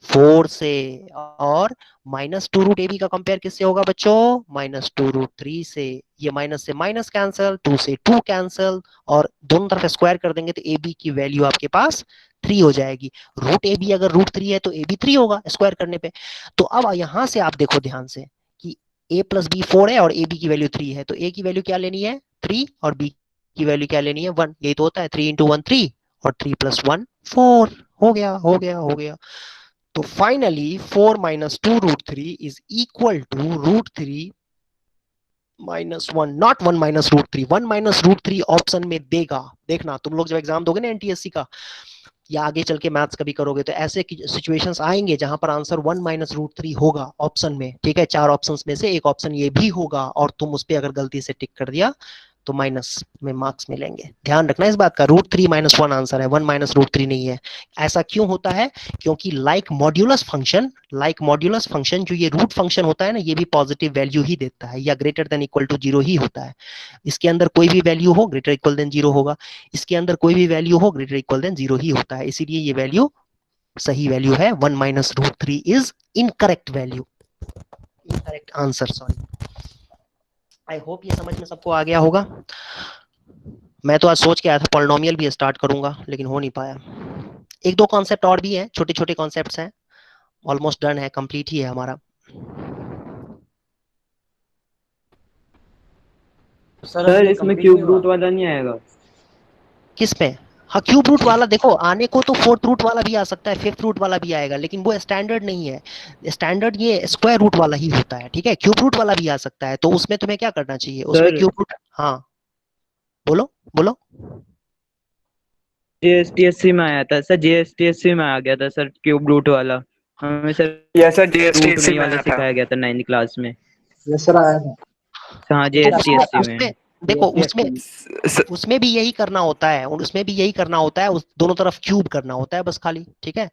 4 से। और माइनस टू रूट ए बी का कंपेयर किससे होगा बच्चों, माइनस टू रूट 3 से। ये माइनस से माइनस कैंसिल, 2 से 2 कैंसिल, और दोनों तरफ स्क्वायर कर देंगे तो ए बी की वैल्यू आपके पास 3 हो जाएगी। रूट ए बी अगर रूट 3 है तो ए बी 3 होगा स्क्वायर करने पे। तो अब यहां से आप देखो ध्यान से कि a प्लस बी 4 है और ए बी की वैल्यू 3 है, तो a की वैल्यू क्या लेनी है 3, और b की वैल्यू क्या लेनी है 1। यही तो होता है, 3 इंटू 1 3, और 3 प्लस 1 4। हो गया हो गया हो गया। तो finally 4 minus 2 root 3 is equal to root 3 minus 1, not 1 minus root 3। 1 minus root 3 option में देगा, देखना तुम लोग जब एग्जाम दोगे ना एनटीएससी का, या आगे चल के मैथ्स कभी करोगे, तो ऐसे सिचुएशंस आएंगे जहां पर आंसर 1 माइनस रूट 3 होगा ऑप्शन में, ठीक है। 4 ऑप्शंस में से एक ऑप्शन ये भी होगा, और तुम उस पर अगर गलती से टिक कर दिया तो माइनस में मार्क्स मिलेंगे। ध्यान रखना इस बात का, रूट 3 माइनस 1 आंसर है, 1 माइनस रूट 3 नहीं है। ऐसा क्यों होता है, क्योंकि लाइक मॉड्यूलस फंक्शन जो ये रूट फंक्शन होता है ना, ये भी पॉजिटिव वैल्यू ही देता है, या ग्रेटर देन इक्वल टू 0 ही होता है। इसके अंदर कोई भी वैल्यू हो ग्रेटर इक्वल देन 0 होगा, इसके अंदर कोई भी वैल्यू हो ग्रेटर इक्वल देन 0 ही होता है। इसीलिए ये वैल्यू सही वैल्यू है। 1 minus root 3 is incorrect value, incorrect answer, sorry. I hope ये समझ में सबको आ गया होगा। मैं तो आज सोच के आया था पॉलिनोमियल भी स्टार्ट करूंगा, लेकिन हो नहीं पाया। एक दो कॉन्सेप्ट और भी हैं, छोटे छोटे कॉन्सेप्ट्स हैं, ऑलमोस्ट डन है, कंप्लीट ही है हमारा। सर इसमें क्यूब रूट वाला नहीं आएगा? किस में? हाँ, क्यूब रूट वाला देखो आने को तो 4th रूट वाला भी आ सकता है, 5th रूट वाला भी आएगा, लेकिन वो स्टैंडर्ड नहीं है। स्टैंडर्ड ये स्क्वायर रूट वाला ही होता है, ठीक है। क्यूब रूट वाला भी आ सकता है, तो उसमें तुम्हें क्या करना चाहिए, उसमें क्यूब रूट, हाँ बोलो बोलो। जेएसटीएससी में आया था सर, जेएसटीएससी में आ गया था सर क्यूब रूट वाला, हमें सर यस सर जेएसटीएससी में वाला आया था। सिखाया गया था 9th क्लास में। यस सर आया था। हाँ जेएसटीएससी में। देखो उसमें भी यही करना होता है, उसमें भी यही करना होता है, उस दोनों तरफ क्यूब करना होता है बस खाली, ठीक है,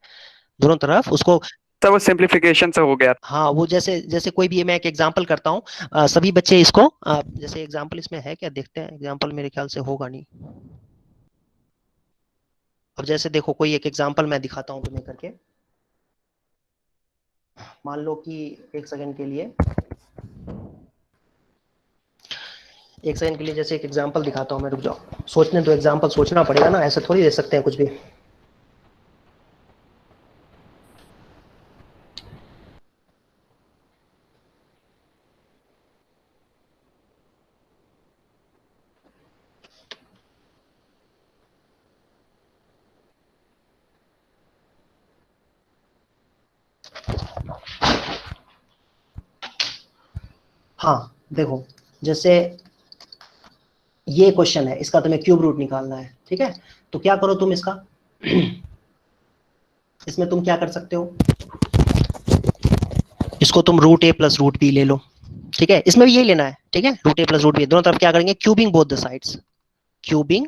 दोनों तरफ उसको। तो वो सिंप्लीफिकेशन से हो गया। हाँ, वो जैसे जैसे कोई भी, मैं एक एग्जांपल करता हूँ, सभी बच्चे इसको जैसे एग्जांपल इसमें है क्या, देखते हैं, एग्जांपल मेरे ख्याल से होगा नहीं। अब जैसे देखो कोई एक एग्जांपल मैं दिखाता हूँ तुम्हें करके, मान लो कि एक सेकंड के लिए जैसे एक एग्जांपल दिखाता हूँ मैं, रुक जाओ, सोचने दो, एग्जांपल सोचना पड़ेगा ना, ऐसे थोड़ी दे सकते हैं कुछ भी। हाँ देखो, जैसे ये क्वेश्चन है, इसका तुम्हें क्यूब रूट निकालना है, ठीक है, तो क्या करो तुम इसका इसमें तुम क्या कर सकते हो, इसको तुम रूट ए प्लस रूट बी ले लो, ठीक है, इसमें भी यही लेना है, ठीक है, रूट ए प्लस रूट बी, दोनों तरफ क्या करेंगे, cubing both the sides, cubing.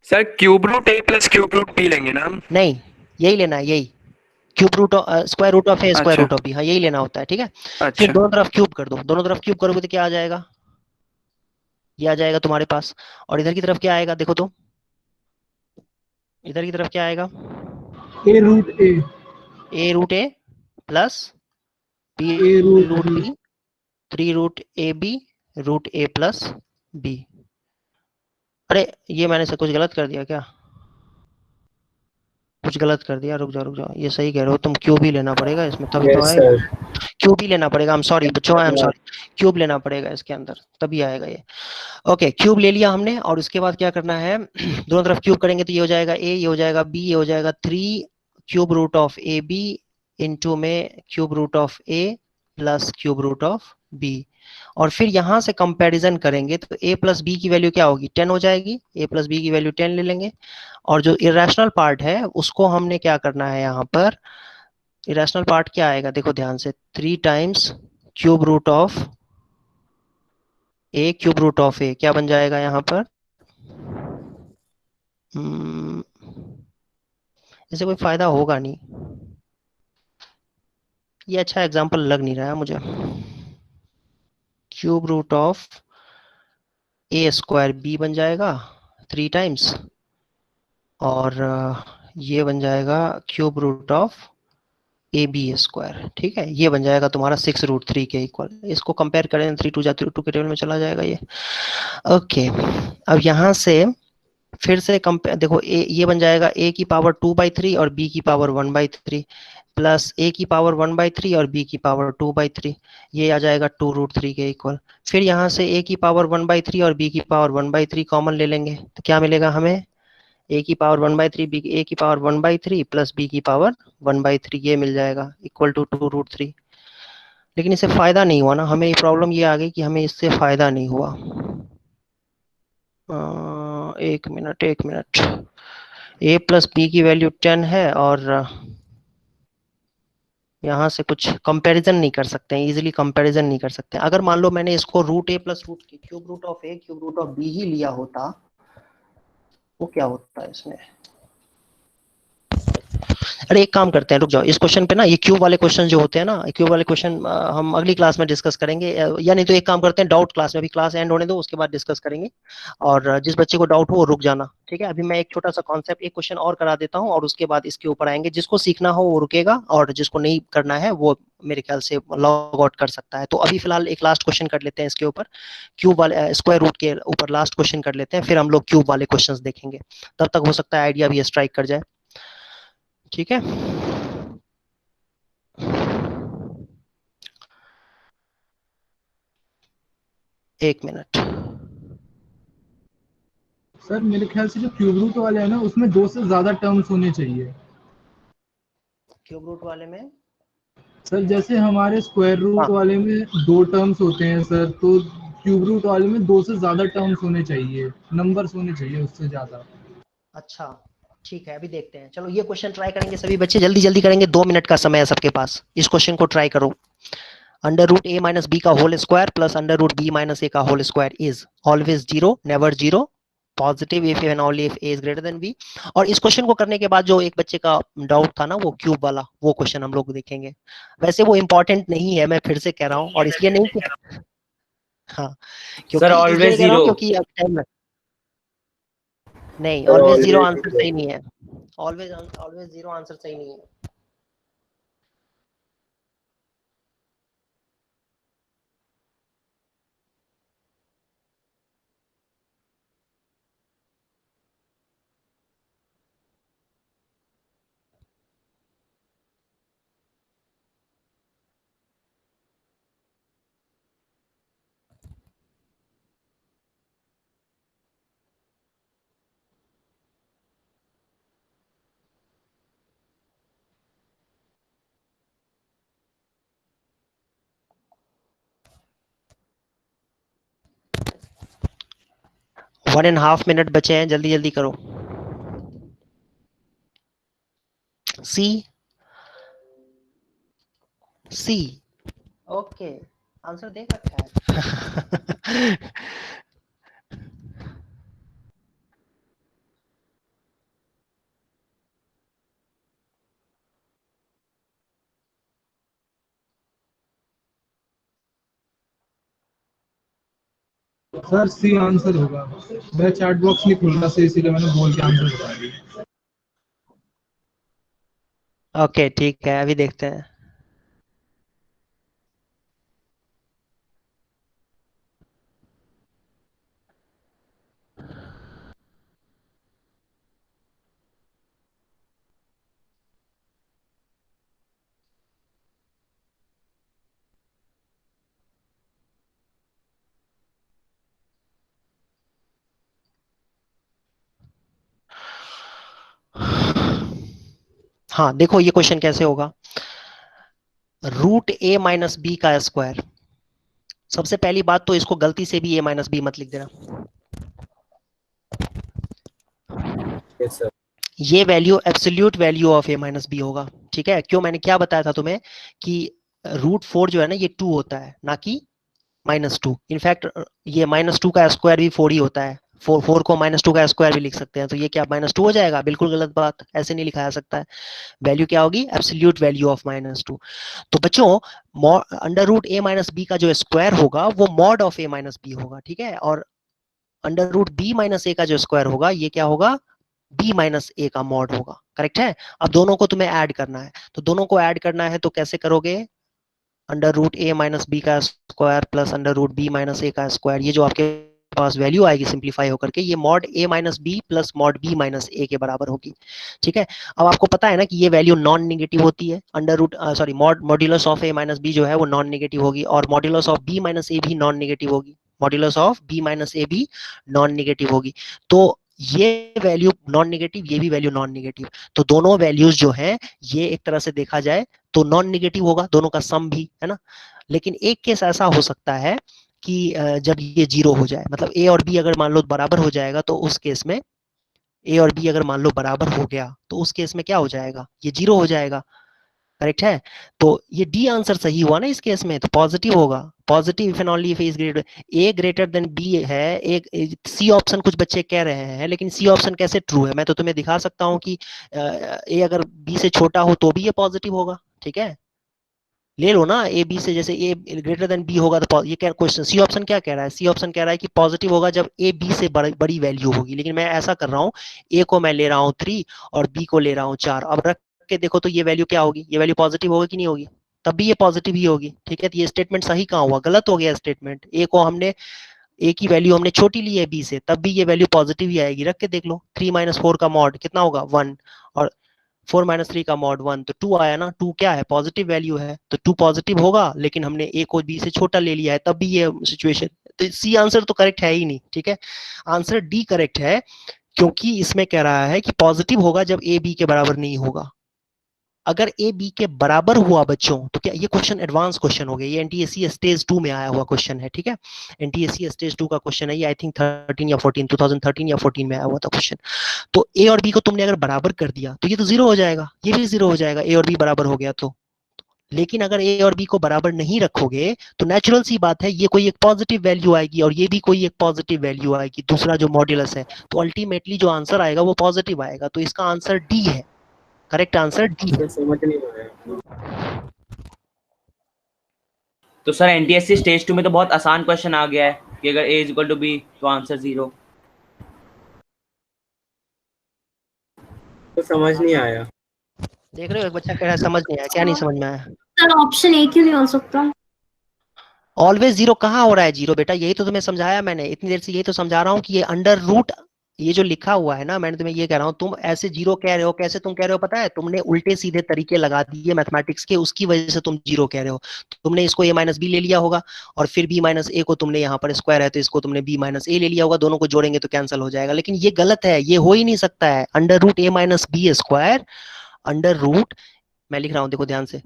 Sir cube root A plus cube root b लेंगे ना हम? नहीं, यही लेना है, यही cube root square root of a square root of b, हाँ यही लेना होता है, ठीक है। फिर दोनों तरफ क्यूब कर दो, दोनों तरफ क्यूब करोगे तो क्या आ जाएगा, ये आ जाएगा तुम्हारे पास, और इधर की तरफ क्या आएगा, देखो तो इधर की तरफ क्या आएगा, A root A plus B root B, 3 root A B root A plus B. अरे ये मैंने से कुछ गलत कर दिया क्या, कुछ गलत कर दिया, रुक जाओ, ये सही कह रहे हो तुम, क्यूब ही लेना पड़ेगा इसमें तभी तो आएगा, क्यूब ही लेना पड़ेगा, आई एम सॉरी बच्चों, आई एम सॉरी, क्यूब लेना पड़ेगा इसके अंदर तभी आएगा ये। ओके, क्यूब ले लिया हमने, और उसके बाद क्या करना है, दोनों तरफ क्यूब करेंगे तो ये हो जाएगा ए, ये हो जाएगा बी, ये हो जाएगा 3 cube root of A B into में cube root of A plus cube root of B, और फिर यहां से कंपैरिजन करेंगे तो a प्लस बी की वैल्यू क्या होगी, 10 हो जाएगी, a प्लस बी की वैल्यू 10 ले लेंगे, और जो इरेशनल पार्ट है उसको हमने क्या करना है, यहाँ पर इरेशनल पार्ट क्या आएगा, देखो ध्यान से, 3 times cube root of A, cube root of A क्या बन जाएगा यहाँ पर, इससे कोई फायदा होगा नहीं, ये अच्छा एग्जांपल लग नहीं रहा है मुझे, cube root of a square b बन जाएगा 3 टाइम्स, और ये बन जाएगा cube root of A b square, ठीक है, ये बन जाएगा तुम्हारा 6 रूट 3 के इक्वल, इसको कंपेयर करें 3 2 जाती 2 के टेबल में चला जाएगा ये। ओके, अब यहाँ से फिर से कंपेयर, देखो ये बन जाएगा a की पावर 2/3 और b की पावर 1/3 प्लस a की पावर 1/3 और b की पावर 2/3, ये आ जाएगा 2 रूट 3 के इक्वल। फिर यहाँ से a की पावर 1/3 और b की पावर 1/3 कॉमन ले लेंगे तो क्या मिलेगा हमें, a की पावर 1/3 a की पावर 1/3 प्लस b की पावर 1/3, ये मिल जाएगा इक्वल टू 2 रूट 3। लेकिन इससे फायदा नहीं हुआ ना, हमें ये प्रॉब्लम ये आ गई कि हमें इससे फायदा नहीं हुआ। एक मिनट a प्लस बी की वैल्यू 10 है, और यहाँ से कुछ कंपैरिजन नहीं कर सकते हैं, इजीली कंपैरिजन नहीं कर सकते हैं। अगर मान लो मैंने इसको रूट ए प्लस रूट की cube root of A cube root of B ही लिया होता, वो क्या होता है इसमें, अरे एक काम करते हैं, रुक जाओ, इस क्वेश्चन पे ना, ये क्यूब वाले क्वेश्चन जो होते हैं ना, क्यूब वाले क्वेश्चन हम अगली क्लास में डिस्कस करेंगे, या नहीं तो एक काम करते हैं, डाउट क्लास में, अभी क्लास एंड होने दो उसके बाद डिस्कस करेंगे, और जिस बच्चे को डाउट हो वो रुक जाना, ठीक है। अभी मैं एक छोटा सा कॉन्सेप्ट, एक क्वेश्चन और करा देता हूँ, और उसके बाद इसके ऊपर आएंगे, जिसको सीखना हो वो रुकेगा, और जिसको नहीं करना है वो मेरे ख्याल से लॉग आउट कर सकता है। तो अभी फिलहाल एक लास्ट क्वेश्चन कर लेते हैं इसके ऊपर, क्यूब वाले स्क्वायर रूट के ऊपर लास्ट क्वेश्चन कर लेते हैं, फिर हम लोग क्यूब वाले क्वेश्चंस देखेंगे, तब तक हो सकता है आइडिया भी स्ट्राइक कर जाए, ठीक है। एक मिनट सर, मेरे ख्याल से जो क्यूब रूट वाले हैं ना, उसमें 2 से ज्यादा टर्म्स होने चाहिए। क्यूब रूट वाले में सर जैसे हमारे स्क्वायर रूट वाले में 2 टर्म्स होते हैं सर, तो क्यूब रूट वाले में 2 से ज्यादा टर्म्स होने चाहिए, नंबर्स होने चाहिए उससे ज्यादा। अच्छा ठीक है, अभी देखते हैं, चलो ये क्वेश्चन ट्राई करेंगे सभी बच्चे, जल्दी जल्दी करेंगे, 2 मिनट का समय है सबके पास, इस क्वेश्चन को ट्राई करो। अंडर रूट ए माइनस बी का whole square plus under root B minus ए का whole square is always zero, never zero, positive if and only if A is greater than B. और इस क्वेश्चन को करने के बाद जो एक बच्चे का डाउट था ना, वो क्यूब वाला, वो क्वेश्चन हम लोग देखेंगे। वैसे वो इंपॉर्टेंट नहीं है, मैं फिर से कह रहा हूँ, और इसलिए नहीं कि हाँ, क्योंकि सर इसलिए ऑलवेज कह रहा हूँ जीरो। क्योंकि अब टाइम नहीं, ऑलवेज जीरो आंसर सही नहीं है। ऑलवेज जीरो आंसर सही नहीं है। वन एंड हाफ मिनट बचे हैं, जल्दी जल्दी करो। सी सी ओके, आंसर देख रखा है। सर सी आंसर होगा। मेरा चैट बॉक्स नहीं खुल रहा से, इसीलिए मैंने बोल के आंसर बता दिया। ओके ठीक है, अभी देखते हैं। हाँ देखो, ये क्वेश्चन कैसे होगा। रूट ए माइनस बी का स्क्वायर, सबसे पहली बात तो इसको गलती से भी ए माइनस बी मत लिख देना। Yes sir. ये value absolute value of A minus B होगा, ठीक है। क्यों, मैंने क्या बताया था तुम्हें कि रूट 4 जो है ना, ये 2 होता है, ना कि -2। इनफैक्ट ये -2 का स्क्वायर भी 4 ही होता है। 4 को -2 का स्क्वायर भी लिख सकते हैं, तो ये क्या -2 हो जाएगा? बिल्कुल गलत बात, ऐसे नहीं लिखा जा सकता है। वैल्यू क्या होगी? Absolute value of -2। तो बच्चों, अंडर रूट ए माइनस बी का जो स्क्वायर होगा वो mod of A minus B होगा, ठीक है। और अंडर रूट बी माइनस ए का जो स्क्वायर होगा, ये क्या होगा? बी माइनस ए का मॉड होगा, करेक्ट है। अब दोनों को तुम्हें ऐड करना है, तो दोनों को ऐड करना है तो कैसे करोगे? अंडर रूट ए माइनस बी का square plus under root B minus ए का स्क्वायर, ये जो आपके पास वैल्यू आएगी सिंप्लीफाई होकर के, ये mod A minus B plus mod B minus A के बराबर होगी, ठीक है। अब आपको पता है ना कि ये वैल्यू नॉन निगेटिव होती है। Under root sorry modulus of A minus b जो है वो नॉन निगेटिव होगी, और modulus of B minus a भी नॉन निगेटिव होगी। Modulus of B minus a भी नॉन निगेटिव होगी। तो ये वैल्यू नॉन निगेटिव, ये भी वैल्यू नॉन निगेटिव, तो दोनों वैल्यूज जो है ये एक तरह से देखा जाए तो नॉन निगेटिव होगा, दोनों का सम भी, है ना। लेकिन एक केस ऐसा हो सकता है कि जब ये जीरो हो जाए, मतलब ए और बी अगर मान लो बराबर हो जाएगा, तो उस केस में ए और बी अगर मान लो बराबर हो गया, तो उस केस में क्या हो जाएगा? ये जीरो हो जाएगा, करेक्ट है। तो ये डी आंसर सही हुआ ना इस केस में, तो पॉजिटिव होगा। Positive if and only if A greater than B है। एक सी ऑप्शन कुछ बच्चे कह रहे हैं, लेकिन सी ऑप्शन कैसे ट्रू है? मैं तो तुम्हें दिखा सकता हूँ कि ए अगर बी से छोटा हो तो भी ये पॉजिटिव होगा, ठीक है। ले लो ना, ए बी से, जैसे ए ग्रेटर देन बी होगा तो ये क्या क्वेश्चन, सी ऑप्शन क्या कह रहा है? सी ऑप्शन कह रहा है कि पॉजिटिव होगा जब ए बी से बड़ी वैल्यू होगी। लेकिन मैं ऐसा कर रहा हूँ, ए को मैं ले रहा हूँ 3 और बी को ले रहा हूँ 4। अब रख के देखो तो ये वैल्यू क्या होगी? ये वैल्यू पॉजिटिव होगी कि नहीं होगी? तब भी ये पॉजिटिव ही होगी, ठीक है। तो ये स्टेटमेंट सही कहाँ हुआ? गलत हो गया स्टेटमेंट। ए को हमने, ए की वैल्यू हमने छोटी ली है बी से, तब भी ये वैल्यू पॉजिटिव ही आएगी। रख के देख लो, 3 - 4 का मॉड कितना होगा? 1, और 4 - 3 का मॉड 1, तो 2 आया ना। 2 क्या है? पॉजिटिव वैल्यू है, तो 2 पॉजिटिव होगा। लेकिन हमने ए को बी से छोटा ले लिया है, तब भी ये सिचुएशन, तो सी आंसर तो करेक्ट है ही नहीं, ठीक है। आंसर डी करेक्ट है, क्योंकि इसमें कह रहा है कि पॉजिटिव होगा जब ए बी के बराबर नहीं होगा। अगर ए बी के बराबर हुआ बच्चों, तो क्या ये क्वेश्चन एडवांस क्वेश्चन हो गया, ये एनटीएससी स्टेज 2 में आया हुआ क्वेश्चन है, ठीक है। एनटीएससी स्टेज 2 का क्वेश्चन है ये, आई थिंक 13 या 14, 2013 या 14 में आया हुआ था क्वेश्चन। तो ए और बी को तुमने अगर बराबर कर दिया तो ये तो जीरो हो जाएगा, ये भी जीरो हो जाएगा, ए और बी बराबर हो गया तो। लेकिन अगर ए और बी को बराबर नहीं रखोगे तो नेचुरल सी बात है ये कोई एक पॉजिटिव वैल्यू आएगी और ये भी कोई एक पॉजिटिव वैल्यू आएगी, दूसरा जो मॉड्यूलस है, तो अल्टीमेटली जो आंसर आएगा वो पॉजिटिव आएगा। तो इसका आंसर डी है, करेक्ट आंसर डी है। समझ नहीं आया। तो सर एनटीएससी स्टेज 2 में तो बहुत आसान क्वेश्चन आ गया है कि अगर ए इज इक्वल टू बी तो आंसर 0। तो समझ नहीं आया। देख रहे हो एक बच्चा कह रहा है समझ नहीं आया, क्या नहीं समझ में आया? सर ऑप्शन ए क्यों नहीं हो सकता? ऑलवेज जीरो कहाँ हो रहा है जीरो बेटा? यही तो तुम्हें समझाया मैंने इतनी देर से, यही तो समझा रहा हूँ कि ये अंडर रूट, ये जो लिखा हुआ है ना, मैंने तुम्हें ये कह रहा हूँ, तुम ऐसे जीरो कह रहे हो। कैसे तुम कह रहे हो पता है? तुमने उल्टे सीधे तरीके लगा दिए मैथमेटिक्स के, उसकी वजह से तुम जीरो कह रहे हो। तुमने इसको ए माइनस बी ले लिया होगा और फिर बी माइनस ए को तुमने यहाँ पर स्क्वायर है तो इसको तुमने बी माइनस ए ले लिया होगा, दोनों को जोड़ेंगे तो कैंसिल हो जाएगा। लेकिन ये गलत है, ये हो ही नहीं सकता है। अंडर रूट ए minus B square, under root, मैं लिख रहा हूँ देखो ध्यान से,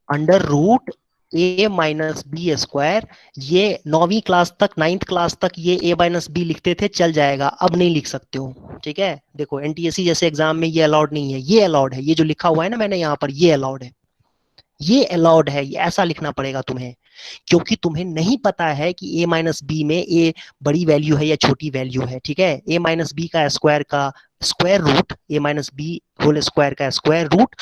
अंडर रूट ए माइनस बी स्क्वायर, ये 9वीं क्लास तक, 9th क्लास तक ये ए माइनस बी लिखते थे, चल जाएगा, अब नहीं लिख सकते हो। ठीक है, देखो एनटीएससी जैसे एग्जाम में ये अलाउड नहीं है, ये अलाउड है। ये जो लिखा हुआ है ना मैंने यहाँ पर, ये अलाउड है, ये अलाउड है, ये ऐसा लिखना पड़ेगा तुम्हें, क्योंकि तुम्हें नहीं पता है कि ए माइनस बी में ए बड़ी वैल्यू है या छोटी वैल्यू है। ठीक है, ए माइनस बी का स्क्वायर का स्क्वायर रूट, ए माइनस बी होल स्क्वायर का स्क्वायर रूट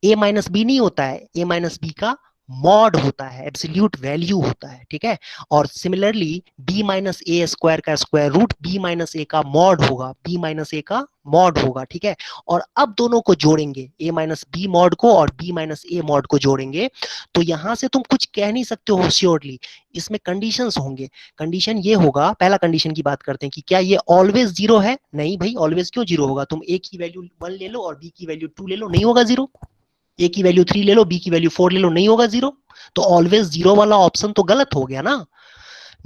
ए माइनस बी नहीं होता है, ए माइनस बी का मॉड होता है, एब्सोल्यूट वैल्यू होता है। ठीक है, और सिमिलरली बी माइनस ए स्क्वायर का स्क्वायर रूट बी माइनस ए का मॉड होगा, बी माइनस ए का मॉड होगा। ठीक है, और अब दोनों को जोड़ेंगे, ए माइनस बी मॉड को और बी माइनस ए मॉड को जोड़ेंगे, तो यहां से तुम कुछ कह नहीं सकते हो श्योरली, इसमें कंडीशंस होंगे। कंडीशन ये होगा, पहला कंडीशन की बात करते हैं कि क्या ये ऑलवेज जीरो है? नहीं भाई, ऑलवेज क्यों जीरो होगा? तुम ए की वैल्यू 1 ले लो और बी की वैल्यू 2 ले लो, नहीं होगा जीरो। ए की वैल्यू 3 ले लो, बी की वैल्यू 4 ले लो, नहीं होगा जीरो। तो ऑलवेज जीरो वाला ऑप्शन तो गलत हो गया ना।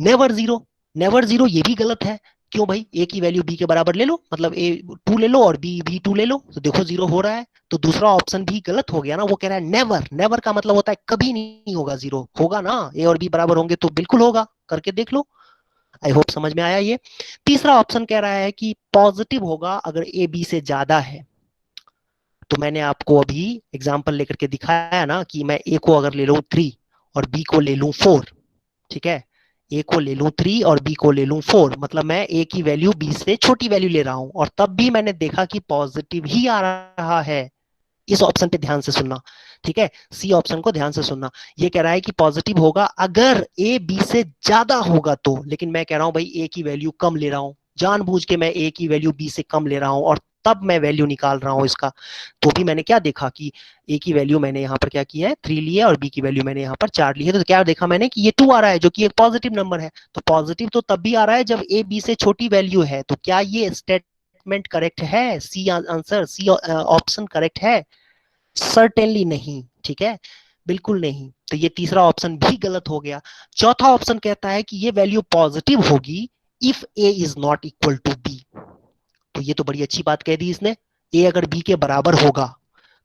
नेवर जीरो, नेवर जीरो ये भी गलत है। क्यों भाई? ए की वैल्यू बी के बराबर ले लो, मतलब ए 2 ले लो और बी भी 2 ले लो, तो देखो जीरो हो रहा है। तो दूसरा ऑप्शन भी गलत हो गया ना। वो कह रहा है नेवर, नेवर का मतलब होता है कभी नहीं होगा जीरो। होगा ना, ए और बी बराबर होंगे तो बिल्कुल होगा, करके देख लो। आई होप समझ में आया ये। तीसरा ऑप्शन कह रहा है कि पॉजिटिव होगा अगर ए बी से ज्यादा है। तो मैंने आपको अभी एग्जांपल लेकर के दिखाया ना कि मैं ए को अगर ले लूं 3 और बी को ले लूं 4, ठीक है, ए को ले लूं 3 और बी को ले लूं 4, मतलब मैं ए की वैल्यू बी से छोटी वैल्यू ले रहा हूं, और तब भी मैंने देखा कि पॉजिटिव ही आ रहा है। इस ऑप्शन पे ध्यान से सुनना, ठीक है, सी ऑप्शन को ध्यान से सुनना। ये कह रहा है कि पॉजिटिव होगा अगर ए बी से ज्यादा होगा तो, लेकिन मैं कह रहा हूं भाई ए की वैल्यू कम ले रहा हूं, जानबूझ के मैं ए की वैल्यू बी से कम ले रहा हूं और तब मैं वैल्यू निकाल रहा हूं इसका। तो भी मैंने क्या देखा कि ए की वैल्यू मैंने यहाँ पर क्या किया है 3 ली है और बी की वैल्यू मैंने यहाँ पर 4 ली है, तो क्या देखा मैंने कि ये 2 आ रहा है जो कि एक पॉजिटिव नंबर है। तो पॉजिटिव तो तब भी आ रहा है जब ए बी से छोटी वैल्यू है। तो क्या ये स्टेटमेंट करेक्ट है? C answer, c option correct है? सर्टेनली नहीं, ठीक है, बिल्कुल नहीं। तो ये तीसरा ऑप्शन भी गलत हो गया। चौथा ऑप्शन कहता है कि ये वैल्यू पॉजिटिव होगी if A is not equal to b. तो ये तो बड़ी अच्छी बात कह दी इसने, ए अगर बी के बराबर होगा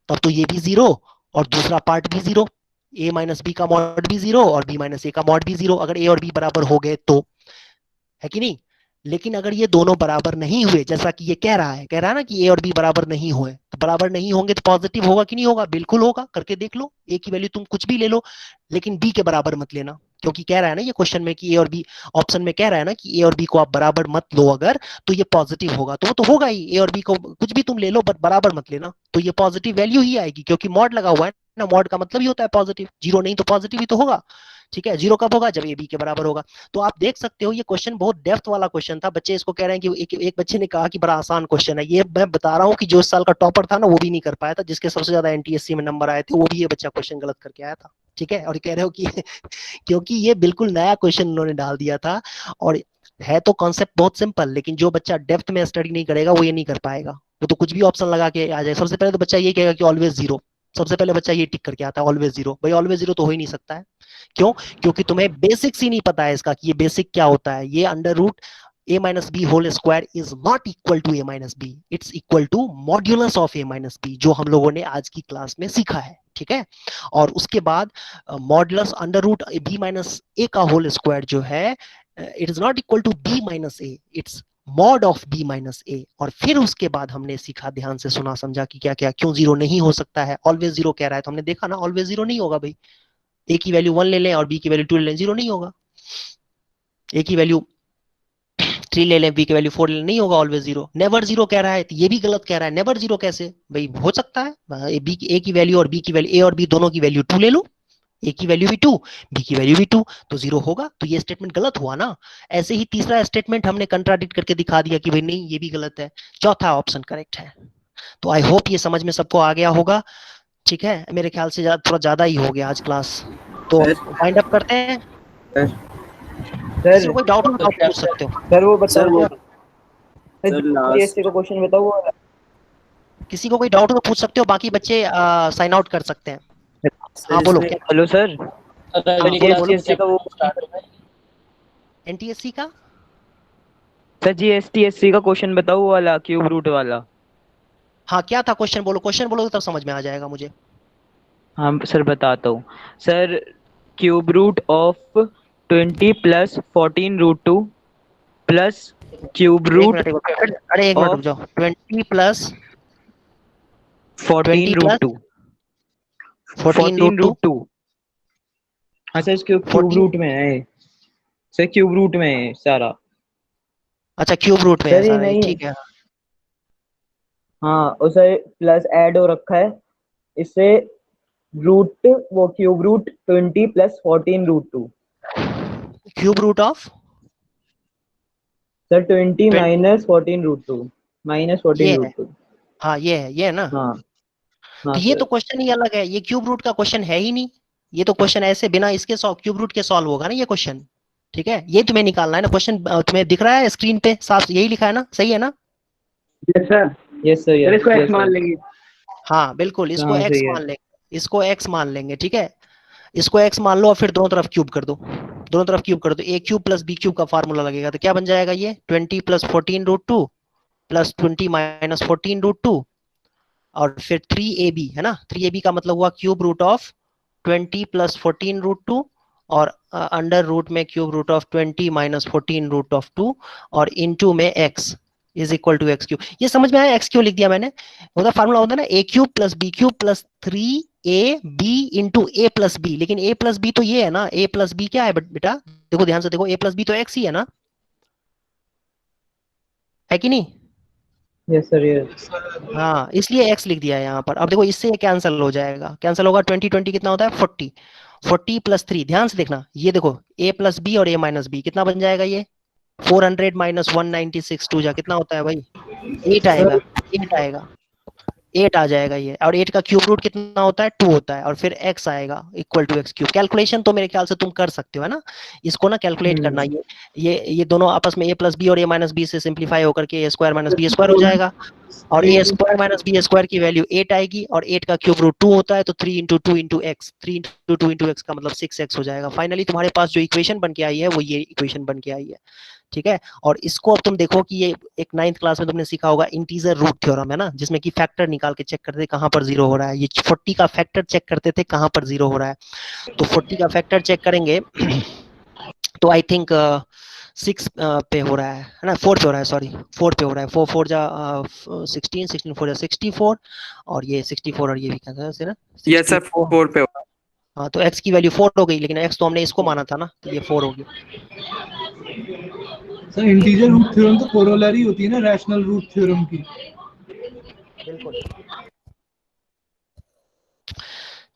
तब तो ये भी जीरो और दूसरा पार्ट भी जीरो, ए माइनस बी का मॉड भी जीरो और बी माइनस ए का मॉड भी जीरो, अगर ए और बी बराबर हो गए तो, है कि नहीं। लेकिन अगर ये दोनों बराबर नहीं हुए, जैसा कि ये कह रहा है ना कि ए और बी बराबर नहीं हुए, तो बराबर नहीं होंगे तो पॉजिटिव होगा कि नहीं होगा? बिल्कुल होगा, करके देख लो। ए की वैल्यू तुम कुछ भी ले लो लेकिन बी के बराबर मत लेना, क्योंकि कह रहा है ना ये क्वेश्चन में कि ए और बी, ऑप्शन में कह रहा है ना कि ए और बी को आप बराबर मत लो अगर, तो ये पॉजिटिव होगा। तो वो तो होगा ही, ए और बी को कुछ भी तुम ले लो बट बराबर मत लेना, तो ये पॉजिटिव वैल्यू ही आएगी, क्योंकि मॉड लगा हुआ है ना, मॉड का मतलब ही होता है पॉजिटिव, जीरो नहीं तो पॉजिटिव ही तो होगा। ठीक है, जीरो कब होगा? जब ए बी के बराबर होगा। तो आप देख सकते हो ये क्वेश्चन बहुत डेप्थ वाला क्वेश्चन था। बच्चे इसको कह रहे हैं कि एक बच्चे ने कहा कि बड़ा आसान क्वेश्चन है। ये मैं बता रहा हूँ कि जो इस साल का टॉपर था ना वो भी नहीं कर पाया था, जिसके सबसे ज्यादा एनटीएससी में नंबर आए थे वो भी ये बच्चा क्वेश्चन गलत करके आया था। ठीक है, और कह रहे हो कि क्योंकि ये बिल्कुल नया क्वेश्चन उन्होंने डाल दिया था, और है तो कॉन्सेप्ट बहुत सिंपल, लेकिन जो बच्चा डेप्थ में स्टडी नहीं करेगा वो ये नहीं कर पाएगा। वो तो कुछ भी ऑप्शन लगा के आ जाए। सबसे पहले तो बच्चा ये कहेगा कि ऑलवेज जीरो, सबसे पहले बच्चा ये टिक करके आता है ऑलवेज जीरो। भाई ऑलवेज जीरो तो हो ही नहीं सकता है। क्यों? क्योंकि तुम्हें बेसिक्स ही नहीं पता है इसका कि ये बेसिक क्या होता है। ये under root a minus b whole square is not equal to a minus b, it's equal to modulus of a minus b, जो हम लोगों ने आज की क्लास में सीखा है। ठीक है, और उसके बाद modulus under root b minus a का होल स्क्वायर जो है it is not equal to b minus a, it's mod of B minus A, और फिर उसके बाद हमने सीखा, ध्यान से सुना समझा कि क्या क्या क्यों जीरो नहीं हो सकता है। ऑलवेज जीरो कह रहा है तो हमने देखा ना ऑलवेज जीरो नहीं होगा भाई। ए की वैल्यू 1 ले लें और बी की वैल्यू 2 ले लें, जीरो नहीं होगा। ए की वैल्यू 3 ले लें, बी की वैल्यू 4 ले लें, नहीं होगा ऑलवेज जीरो। नेवर जीरो कह रहा है तो ये भी गलत कह रहा है। नेवर जीरो कैसे भाई हो सकता है? ए की वैल्यू और बी की वैल्यू, ए और बी दोनों की वैल्यू 2 ले लो, ए की वैल्यू भी 2, बी की वैल्यू भी 2, तो जीरो होगा। तो ये स्टेटमेंट गलत हुआ ना। ऐसे ही तीसरा स्टेटमेंट हमने कंट्राडिक्ट करके दिखा दिया कि भाई नहीं ये भी गलत है। चौथा ऑप्शन करेक्ट है। तो आई होप ये समझ में सबको आ गया होगा। ठीक है, मेरे ख्याल से थोड़ा ज्यादा ही हो गया आज क्लास, तो वाइंड अप करते हैं। किसी को कोई डाउट हो तो आप पूछ सकते हो। सर वो बताओ सर लास्ट का क्वेश्चन बताओ वो वाला। किसी को कोई डाउट हो तो पूछ सकते हो, बाकी बच्चे साइन आउट कर सकते हैं। हाँ बोलो। हेलो सर, जीएसटी का वो एनटीएससी का सर, जीएसटी का क्वेश्चन बताओ वो वाला, क्यूब रूट वाला। हाँ क्या था क्वेश्चन? बोलो, क्वेश्चन बोलो तब समझ में आ जाएगा मुझे। हाँ सर बताता हूँ। Sir cube root of 20 plus 14 root 2 plus cube root, अरे एक मिनट रुक जाओ। 20 प्लस 14 रूट 2, 14 रूट 2। हाँ सर इसके क्यूब रूट में है सर, क्यूब रूट में है सारा। अच्छा क्यूब रूट में है सारा, ठीक है। हाँ उसे प्लस ऐड हो रखा है इससे, रूट वो cube root 20 plus 14 root 2। Cube root of sir 20 minus 14 root 2, minus 14 root 2। हाँ ये है ना। हाँ तो ये तो क्वेश्चन ही अलग है, ये क्यूब रूट का क्वेश्चन है ही नहीं। ये तो क्वेश्चन ऐसे बिना इसके क्यूब रूट के सॉल्व होगा ना ये क्वेश्चन। ठीक है, ये तुम्हें निकालना है ना क्वेश्चन। तुम्हें दिख रहा है स्क्रीन पे साफ यही लिखा है ना, सही है ना? Yes sir, yes sir. इसको एक्स मान लेंगे। हाँ बिल्कुल, इसको एक्स मान लेंगे, इसको एक्स मान लेंगे। ठीक है, इसको एक्स मान लो और फिर दोनों तरफ क्यूब कर दो, दोनों तरफ क्यूब कर दो। A cube plus B cube का फार्मूला लगेगा तो क्या बन जाएगा ये 20 plus 14 root 2 plus 20 minus 14 root 2 और फिर 3ab है ना। 3ab का मतलब हुआ cube root of 20 plus 14 root 2 और अंडर रूट में cube root of 20 minus 14 root of 2 और इनटू में x is equal to x cube. ये समझ में आया? एक्स क्यों लिख दिया मैंने? होता फार्मूला होता है ना A cube plus B cube plus 3ab into A plus B. लेकिन ए प्लस बी तो ये है ना, ए प्लस बी क्या है बेटा? देखो ध्यान से देखो, ए प्लस बी तो एक्स ही है ना, है कि नहीं? Yes sir, yes. हाँ इसलिए x लिख दिया है यहाँ पर। अब देखो इससे ये कैंसिल हो जाएगा, कैंसिल होगा। 20 20 कितना होता है 40, 40 प्लस 3, ध्यान से देखना ये देखो a प्लस बी और a माइनस बी कितना बन जाएगा ये 400 माइनस 196 टू जा कितना होता है भाई 8 आएगा, 8 आएगा, 8 आ जाएगा ये। और 8 का क्यूब रूट कितना होता है 2 होता है और फिर x आएगा equal to x cube. Calculation तो मेरे ख्याल से तुम कर सकते हो है ना, इसको ना कैलकुलेट करना। ये दोनों आपस में a प्लस बी और a माइनस बी से सिंप्लीफाई होकर के a square minus B square हो जाएगा और a square minus B square की वैल्यू 8 आएगी और 8 का क्यूब रूट 2 होता है तो 3 into 2 into x, 3 into 2 into x का मतलब 6x हो जाएगा। फाइनली तुम्हारे पास जो इक्वेशन बन के आई है वो ये इक्वेशन बन के आई है। ठीक है, और इसको अब तुम देखो कि ये एक 9th क्लास में तुमने सीखा होगा इंटीजर रूट थ्योरम है ना, जिसमें कि फैक्टर निकाल के चेक करते थे कहां पर जीरो हो रहा है। ये 40 का फैक्टर चेक करते थे कहां पर जीरो हो रहा है, तो 40 का फैक्टर चेक करेंगे तो आई थिंक 6 पे हो रहा है ना, 4 पे हो रहा है, सॉरी 4 पे हो रहा है। 4 4 जा 16, 16 4 जा 64 और ये 64 और ये भी क्या है ना, यस सर 4 पे हो रहा है। हाँ तो x की वैल्यू 4 हो गई, लेकिन x तो हमने इसको माना था ना तो ये 4 होगी। सर इंटीजर रूट थ्योरम तो कोरोलरी होती है ना रैशनल रूट थ्योरम की। बिल्कुल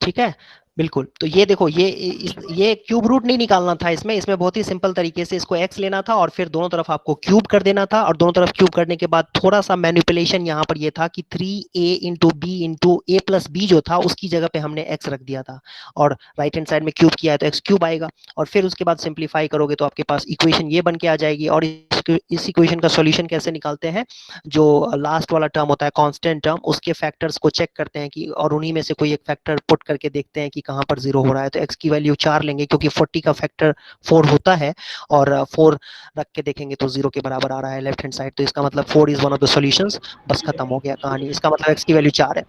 ठीक है, बिल्कुल। तो ये देखो ये क्यूब रूट नहीं निकालना था इसमें बहुत ही सिंपल तरीके से इसको x लेना था और फिर दोनों तरफ आपको क्यूब कर देना था और दोनों तरफ क्यूब करने के बाद थोड़ा सा मैनिपुलेशन यहाँ पर ये था कि 3a into B into A plus B जो था उसकी जगह पे हमने x रख दिया था और राइट हैंड साइड में क्यूब किया है तो x क्यूब आएगा और फिर उसके बाद सिंप्लीफाई करोगे तो आपके पास इक्वेशन ये बन के आ जाएगी। और इस इक्वेशन का सॉल्यूशन कैसे निकालते हैं, जो लास्ट वाला टर्म होता है कांस्टेंट टर्म उसके फैक्टर्स को चेक करते हैं कि और उन्हीं में से कोई एक फैक्टर पुट करके देखते हैं कि कहां पर जीरो हो रहा है। तो x की वैल्यू 4 लेंगे क्योंकि 40 का फैक्टर 4 होता है और 4 रख के देखेंगे तो 0 के बराबर आ रहा है लेफ्ट हैंड साइड, तो इसका मतलब 4 is one of the solutions. बस खत्म हो गया कहानी, इसका मतलब x की वैल्यू 4 है।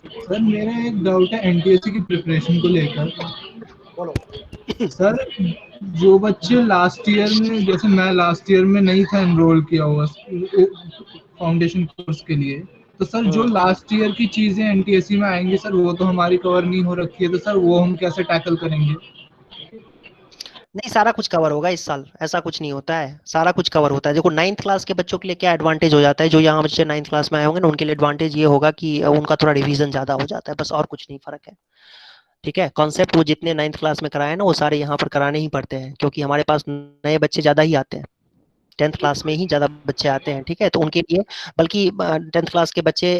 सर मेरा एक डाउट है एनटीएससी की प्रिपरेशन को लेकर। बोलो सर जो बच्चे लास्ट ईयर में, जैसे मैं लास्ट ईयर में नहीं था एनरोल किया हुआ फाउंडेशन कोर्स के लिए, तो सर जो लास्ट ईयर की चीजें एनटीएससी में आएंगी सर, वो तो हमारी कवर नहीं हो रखी है, तो सर वो हम कैसे टैकल करेंगे? नहीं, सारा कुछ कवर होगा इस साल, ऐसा कुछ नहीं होता है, सारा कुछ कवर होता है। देखो 9th क्लास के बच्चों के लिए क्या एडवांटेज हो जाता है, जो यहाँ बच्चे 9th क्लास में आए होंगे ना, उनके लिए एडवांटेज ये होगा कि उनका थोड़ा रिवीजन ज्यादा हो जाता है, बस और कुछ नहीं, फर्क है। ठीक है, कॉन्सेप्ट वो जितने 9th क्लास में कराए ना, वो सारे यहाँ पर कराने ही पड़ते हैं, क्योंकि हमारे पास नए बच्चे ज्यादा ही आते हैं, 10th क्लास में ही ज्यादा बच्चे आते हैं। ठीक है, तो उनके लिए, बल्कि 10th क्लास के बच्चे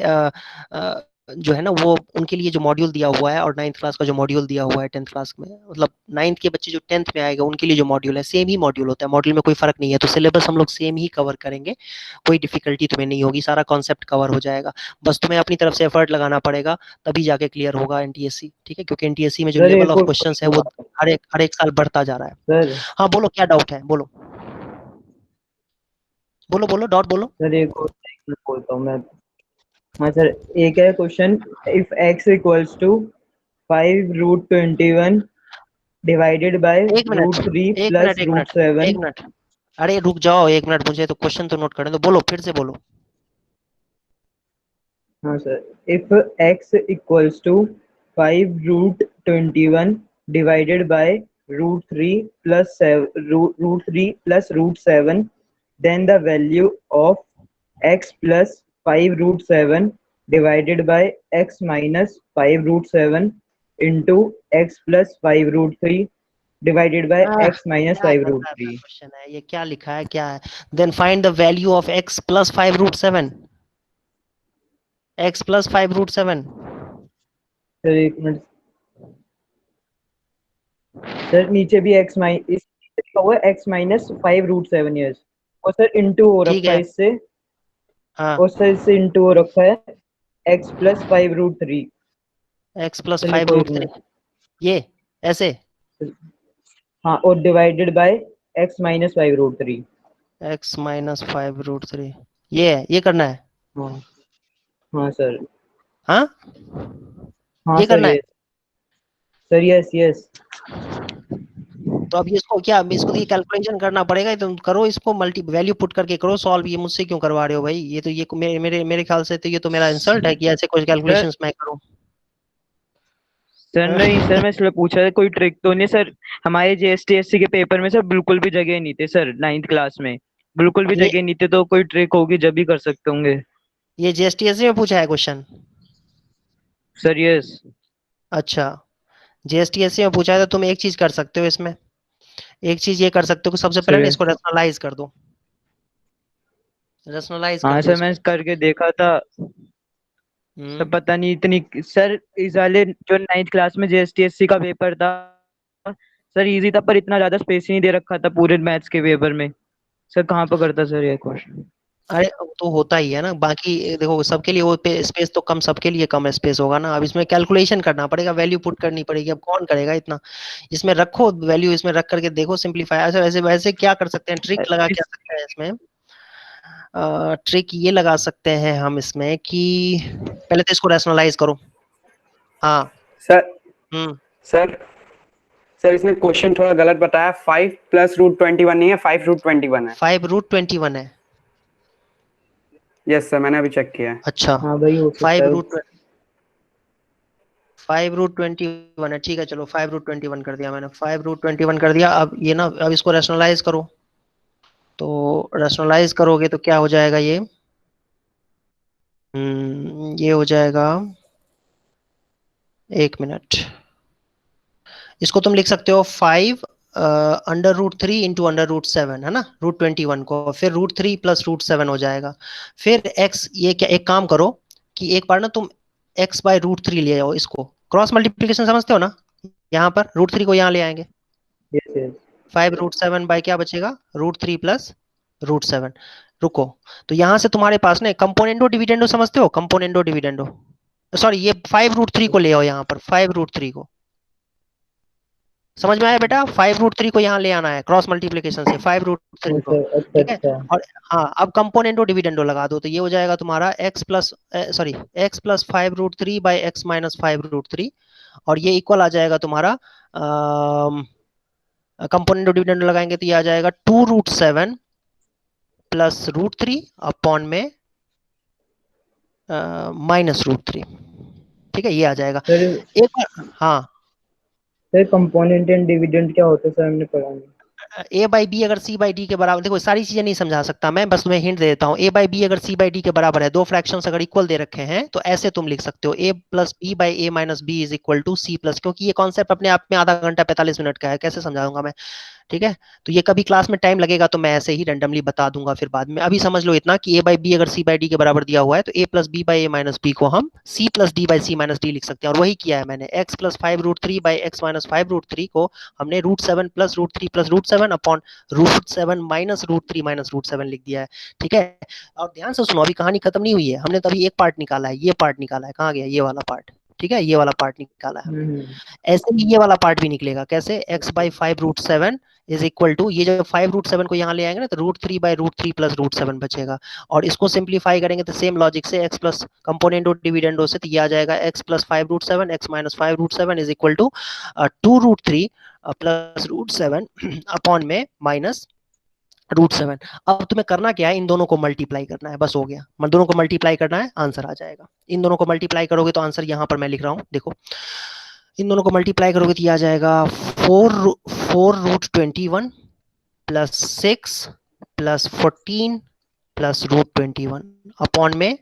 जो है ना, वो उनके लिए जो मॉड्यूल दिया हुआ है, और 9th क्लास का जो मॉड्यूल दिया हुआ है 10th क्लास में, मतलब 9th के बच्चे जो 10th में आएगा, उनके लिए जो मॉड्यूल है, सेम ही मॉड्यूल होता है, मॉड्यूल में कोई फर्क नहीं है, तो सिलेबस हम लोग सेम ही कवर करेंगे, कोई डिफिकल्टी तुम्हें नहीं होगी, सारा कॉन्सेप्ट कवर हो जाएगा। बस तुम्हें अपनी तरफ से एफर्ट लगाना पड़ेगा, तभी जाके क्लियर होगा एनटीएससी। ठीक है, क्योंकि एनटीएससी में जो सर लेवल एक ऑफ और क्वेश्चन है वो हर एक साल बढ़ता जा रहा है। सर हाँ बोलो, क्या डाउट है, बोलो बोलो बोलो, डॉट बोलो। सर एक और बोलता हूँ मैं। हाँ सर, एक है question, if x equals to 5√21 divided by एक मिनट, √3 एक प्लस मिनट, एक मिनट, √7। एक मिनट, अरे रुक जाओ एक मिनट, मुझे तो क्वेश्चन तो नोट करने दो, बोलो फिर से बोलो। हाँ sir, if x equals to 5√21 divided by √3 plus √7, then the value of x plus 5√7 divided by x minus 5√7 into x plus 5√3 divided by x minus क्या गंदा 5√3। क्वेश्चन है ये, क्या लिखा है, क्या है? Then find the value of x plus 5√7, x plus 5√7। Sir एक मिनट सर, नीचे भी x माइनस लिखा हुआ है, x माइनस 5√7 ईयर्स, और सर इंटू हो ठीक रखा है है, इससे, हाँ, और सर इससे इंटू हो रखा है x प्लस 5√3। x प्लस लिखो एक 5√3, मिनट। ये ऐसे, हाँ, और divided by x minus 5√3। x minus 5√3, ये करना है। हाँ हाँ सर, हाँ, हाँ ये सर करना है। Yes, sir yes yes. तो अब इसको क्या, अब इसको ये कैलकुलेशन करना पड़ेगा, तुम करो इसको, मल्टी वैल्यू पुट करके करो सॉल्व, ये मुझसे क्यों करवा रहे हो भाई? ये तो ये मेरे मेरे मेरे ख्याल से तो ये तो मेरा इंसल्ट है कि ऐसे कुछ कैलकुलेशंस मैं करूं। सर नहीं सर, मैं इसलिए पूछा था कोई ट्रिक तो नहीं सर। हमारे जीएसटीएससी के पेपर में सर बिल्कुल भी जगह नहीं थे सर, 9th क्लास में बिल्कुल भी ये जगह नहीं थे, तो कोई ट्रिक होगी जब भी कर सकते होंगे। ये जीएसटीएससी में पूछा है क्वेश्चन? Sir yes. अच्छा, जीएसटीएससी में पूछा है, तो तुम एक चीज कर सकते हो इसमें, एक चीज ये कर सकते हो कि सबसे पहले ना सर इसको रैशनलाइज कर दो, रैशनलाइज कर हाँ दो सर, इसको। मैं करके देखा था। सर पता नहीं इतनी, सर इस वाले जो 9th क्लास में जीएसटीएससी का पेपर था सर, इजी था, पर इतना ज्यादा स्पेस ही नहीं दे रखा था पूरे मैथ्स के पेपर में। सर कहाँ पर करता सर ये क्वेश्चन? अरे तो होता ही है ना, बाकी देखो सबके लिए वो स्पेस तो कम, सबके लिए कम स्पेस होगा ना। अब इसमें कैलकुलेशन करना पड़ेगा, वैल्यू पुट करनी पड़ेगी, अब कौन करेगा इतना? इसमें रखो वैल्यू, इसमें रख करके देखो, सिंपलीफाई। अच्छा वैसे वैसे क्या कर सकते हैं, ट्रिक लगा क्या सकते हैं इसमें? ट्रिक ये लगा सकते हैं हम इसमें कि पहले तो इसको रैशनलाइज करो। हाँ, सर हम्म, सर सर इसने क्वेश्चन थोड़ा गलत बताया, 5 प्लस √21 नहीं है, 5√21 है। 5√21 है। यस सर, मैंने अभी चेक किया है। अच्छा, हाँ भाई हो सकता है। 5√21 है, ठीक है, चलो 5√21 कर दिया मैंने, 5√21 कर दिया। अब ये ना, अब इसको रैशनलाइज करो, तो रैशनलाइज करोगे तो क्या हो जाएगा ये? ये हो जाएगा, एक मिनट, इसको तुम लिख सकते हो 5 √3 इंटू √7, है ना, √21 को, फिर √3 प्लस √7 हो जाएगा। फिर x, ये क्या, एक काम करो कि एक बार ना तुम x बाय √3 ले आओ, इसको क्रॉस मल्टीप्लीकेशन समझते हो ना, यहाँ पर √3 को यहाँ ले आएंगे, यस यस 5√7 बाय क्या बचेगा, √3 प्लस √7। रुको, तो यहाँ से तुम्हारे पास ना कंपोनेंडो डिविडेंडो समझते हो, कंपोनेंडो डिविडेंडो, सॉरी ये 5√3 को ले आओ यहाँ पर, 5√3 को, समझ में आया बेटा? 5√3 को यहाँ ले आना है क्रॉस मल्टीप्लीकेशन से, 5√3 को, अच्छा ठीक है। अच्छा। और हाँ, अब कंपोनेंडो डिविडेंडो लगा दो, तो ये हो जाएगा तुम्हारा x plus, sorry x plus 5√3 by x minus 5√3, और ये इक्वल आ जाएगा तुम्हारा कंपोनेंट और डिविडेंड लगाएंगे तो ये आ जाएगा 2√7 प्लस √3 अपॉन में -√3। ठीक है, ये आ जाएगा। सर एक बार हाँ, सर कंपोनेंट एंड डिविडेंड क्या होता है सर, हमने पढ़ा नहीं। a बाई बी अगर c बाई डी के बराबर, देखो सारी चीजें नहीं समझा सकता मैं, बस तुम्हें हिंट दे देता हूँ। a बाई बी अगर c बाई डी के बराबर है, दो फ्रैक्शंस अगर इक्वल दे रखे हैं तो ऐसे तुम लिख सकते हो a plus b by a minus b is equal to c plus, क्योंकि ये कॉन्सेप्ट अपने आप में आधा घंटा 45 मिनट का है, कैसे समझाऊंगा मैं। ठीक है, तो ये कभी क्लास में टाइम लगेगा तो मैं ऐसे ही रैंडमली बता दूंगा फिर बाद में। अभी समझ लो इतना कि a बाई बी अगर c बाई डी के बराबर दिया हुआ है तो a plus b by a minus b को हम c plus d by c minus d लिख सकते हैं, और वही किया है मैंने। x plus 5√3 by x minus 5√3 को हमने √7 plus √3 plus √7 upon √7 minus √3 minus √7 लिख दिया है। ठीक है, और ध्यान से सुनो, अभी कहानी खत्म नहीं हुई है, हमने तभी एक पार्ट निकाला है, ये पार्ट निकाला है, कहाँ गया ये वाला पार्ट। ठीक है, ये वाला पार्ट निकाला है हमने। ऐसे ही ये वाला पार्ट भी निकलेगा, कैसे, x by 5√7 is equal to, ये जब 5√7 को यहाँ ले आएंगे ना तो √3 बाई √3 प्लस √7 बचेगा, और इसको सिंप्लीफाई करेंगे तो सेम लॉजिक से x प्लस कंपोनेंट और डिविडेंडो से, तो ये आ जाएगा x plus 5√7 x minus 5√7 is equal to 2√3 plus √7 upon में माइनस √7। अब तुम्हें करना क्या है, इन दोनों को मल्टीप्लाई करना है, बस हो गया। दोनों को मल्टीप्लाई करना है, आंसर आ जाएगा। इन दोनों को मल्टीप्लाई करोगे तो आंसर यहाँ पर मैं लिख रहा हूँ, देखो इन दोनों को मल्टीप्लाई करोगे तो ये आ जाएगा 4√21 प्लस 6 प्लस 14 प्लस √21 अपॉन में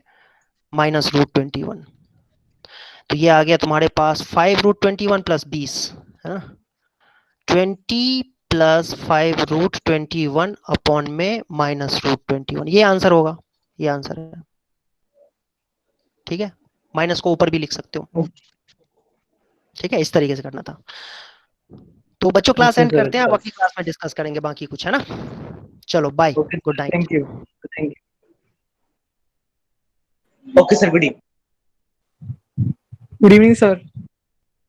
माइनस √21। तो ये आ गया तुम्हारे पास 5√21 प्लस 20 है ना, 20 प्लस 5√21 अपॉन में माइनस √21, ये आंसर होगा, ये आंसर है। ठीक है, माइनस को ऊपर भी लिख सकते हो। ठीक है, इस तरीके से करना था। तो बच्चों क्लास एंड करते हैं, बाकी क्लास में डिस्कस करेंगे बाकी कुछ, है ना। चलो bye, good night. Thank you. Okay sir, good evening. Good evening sir.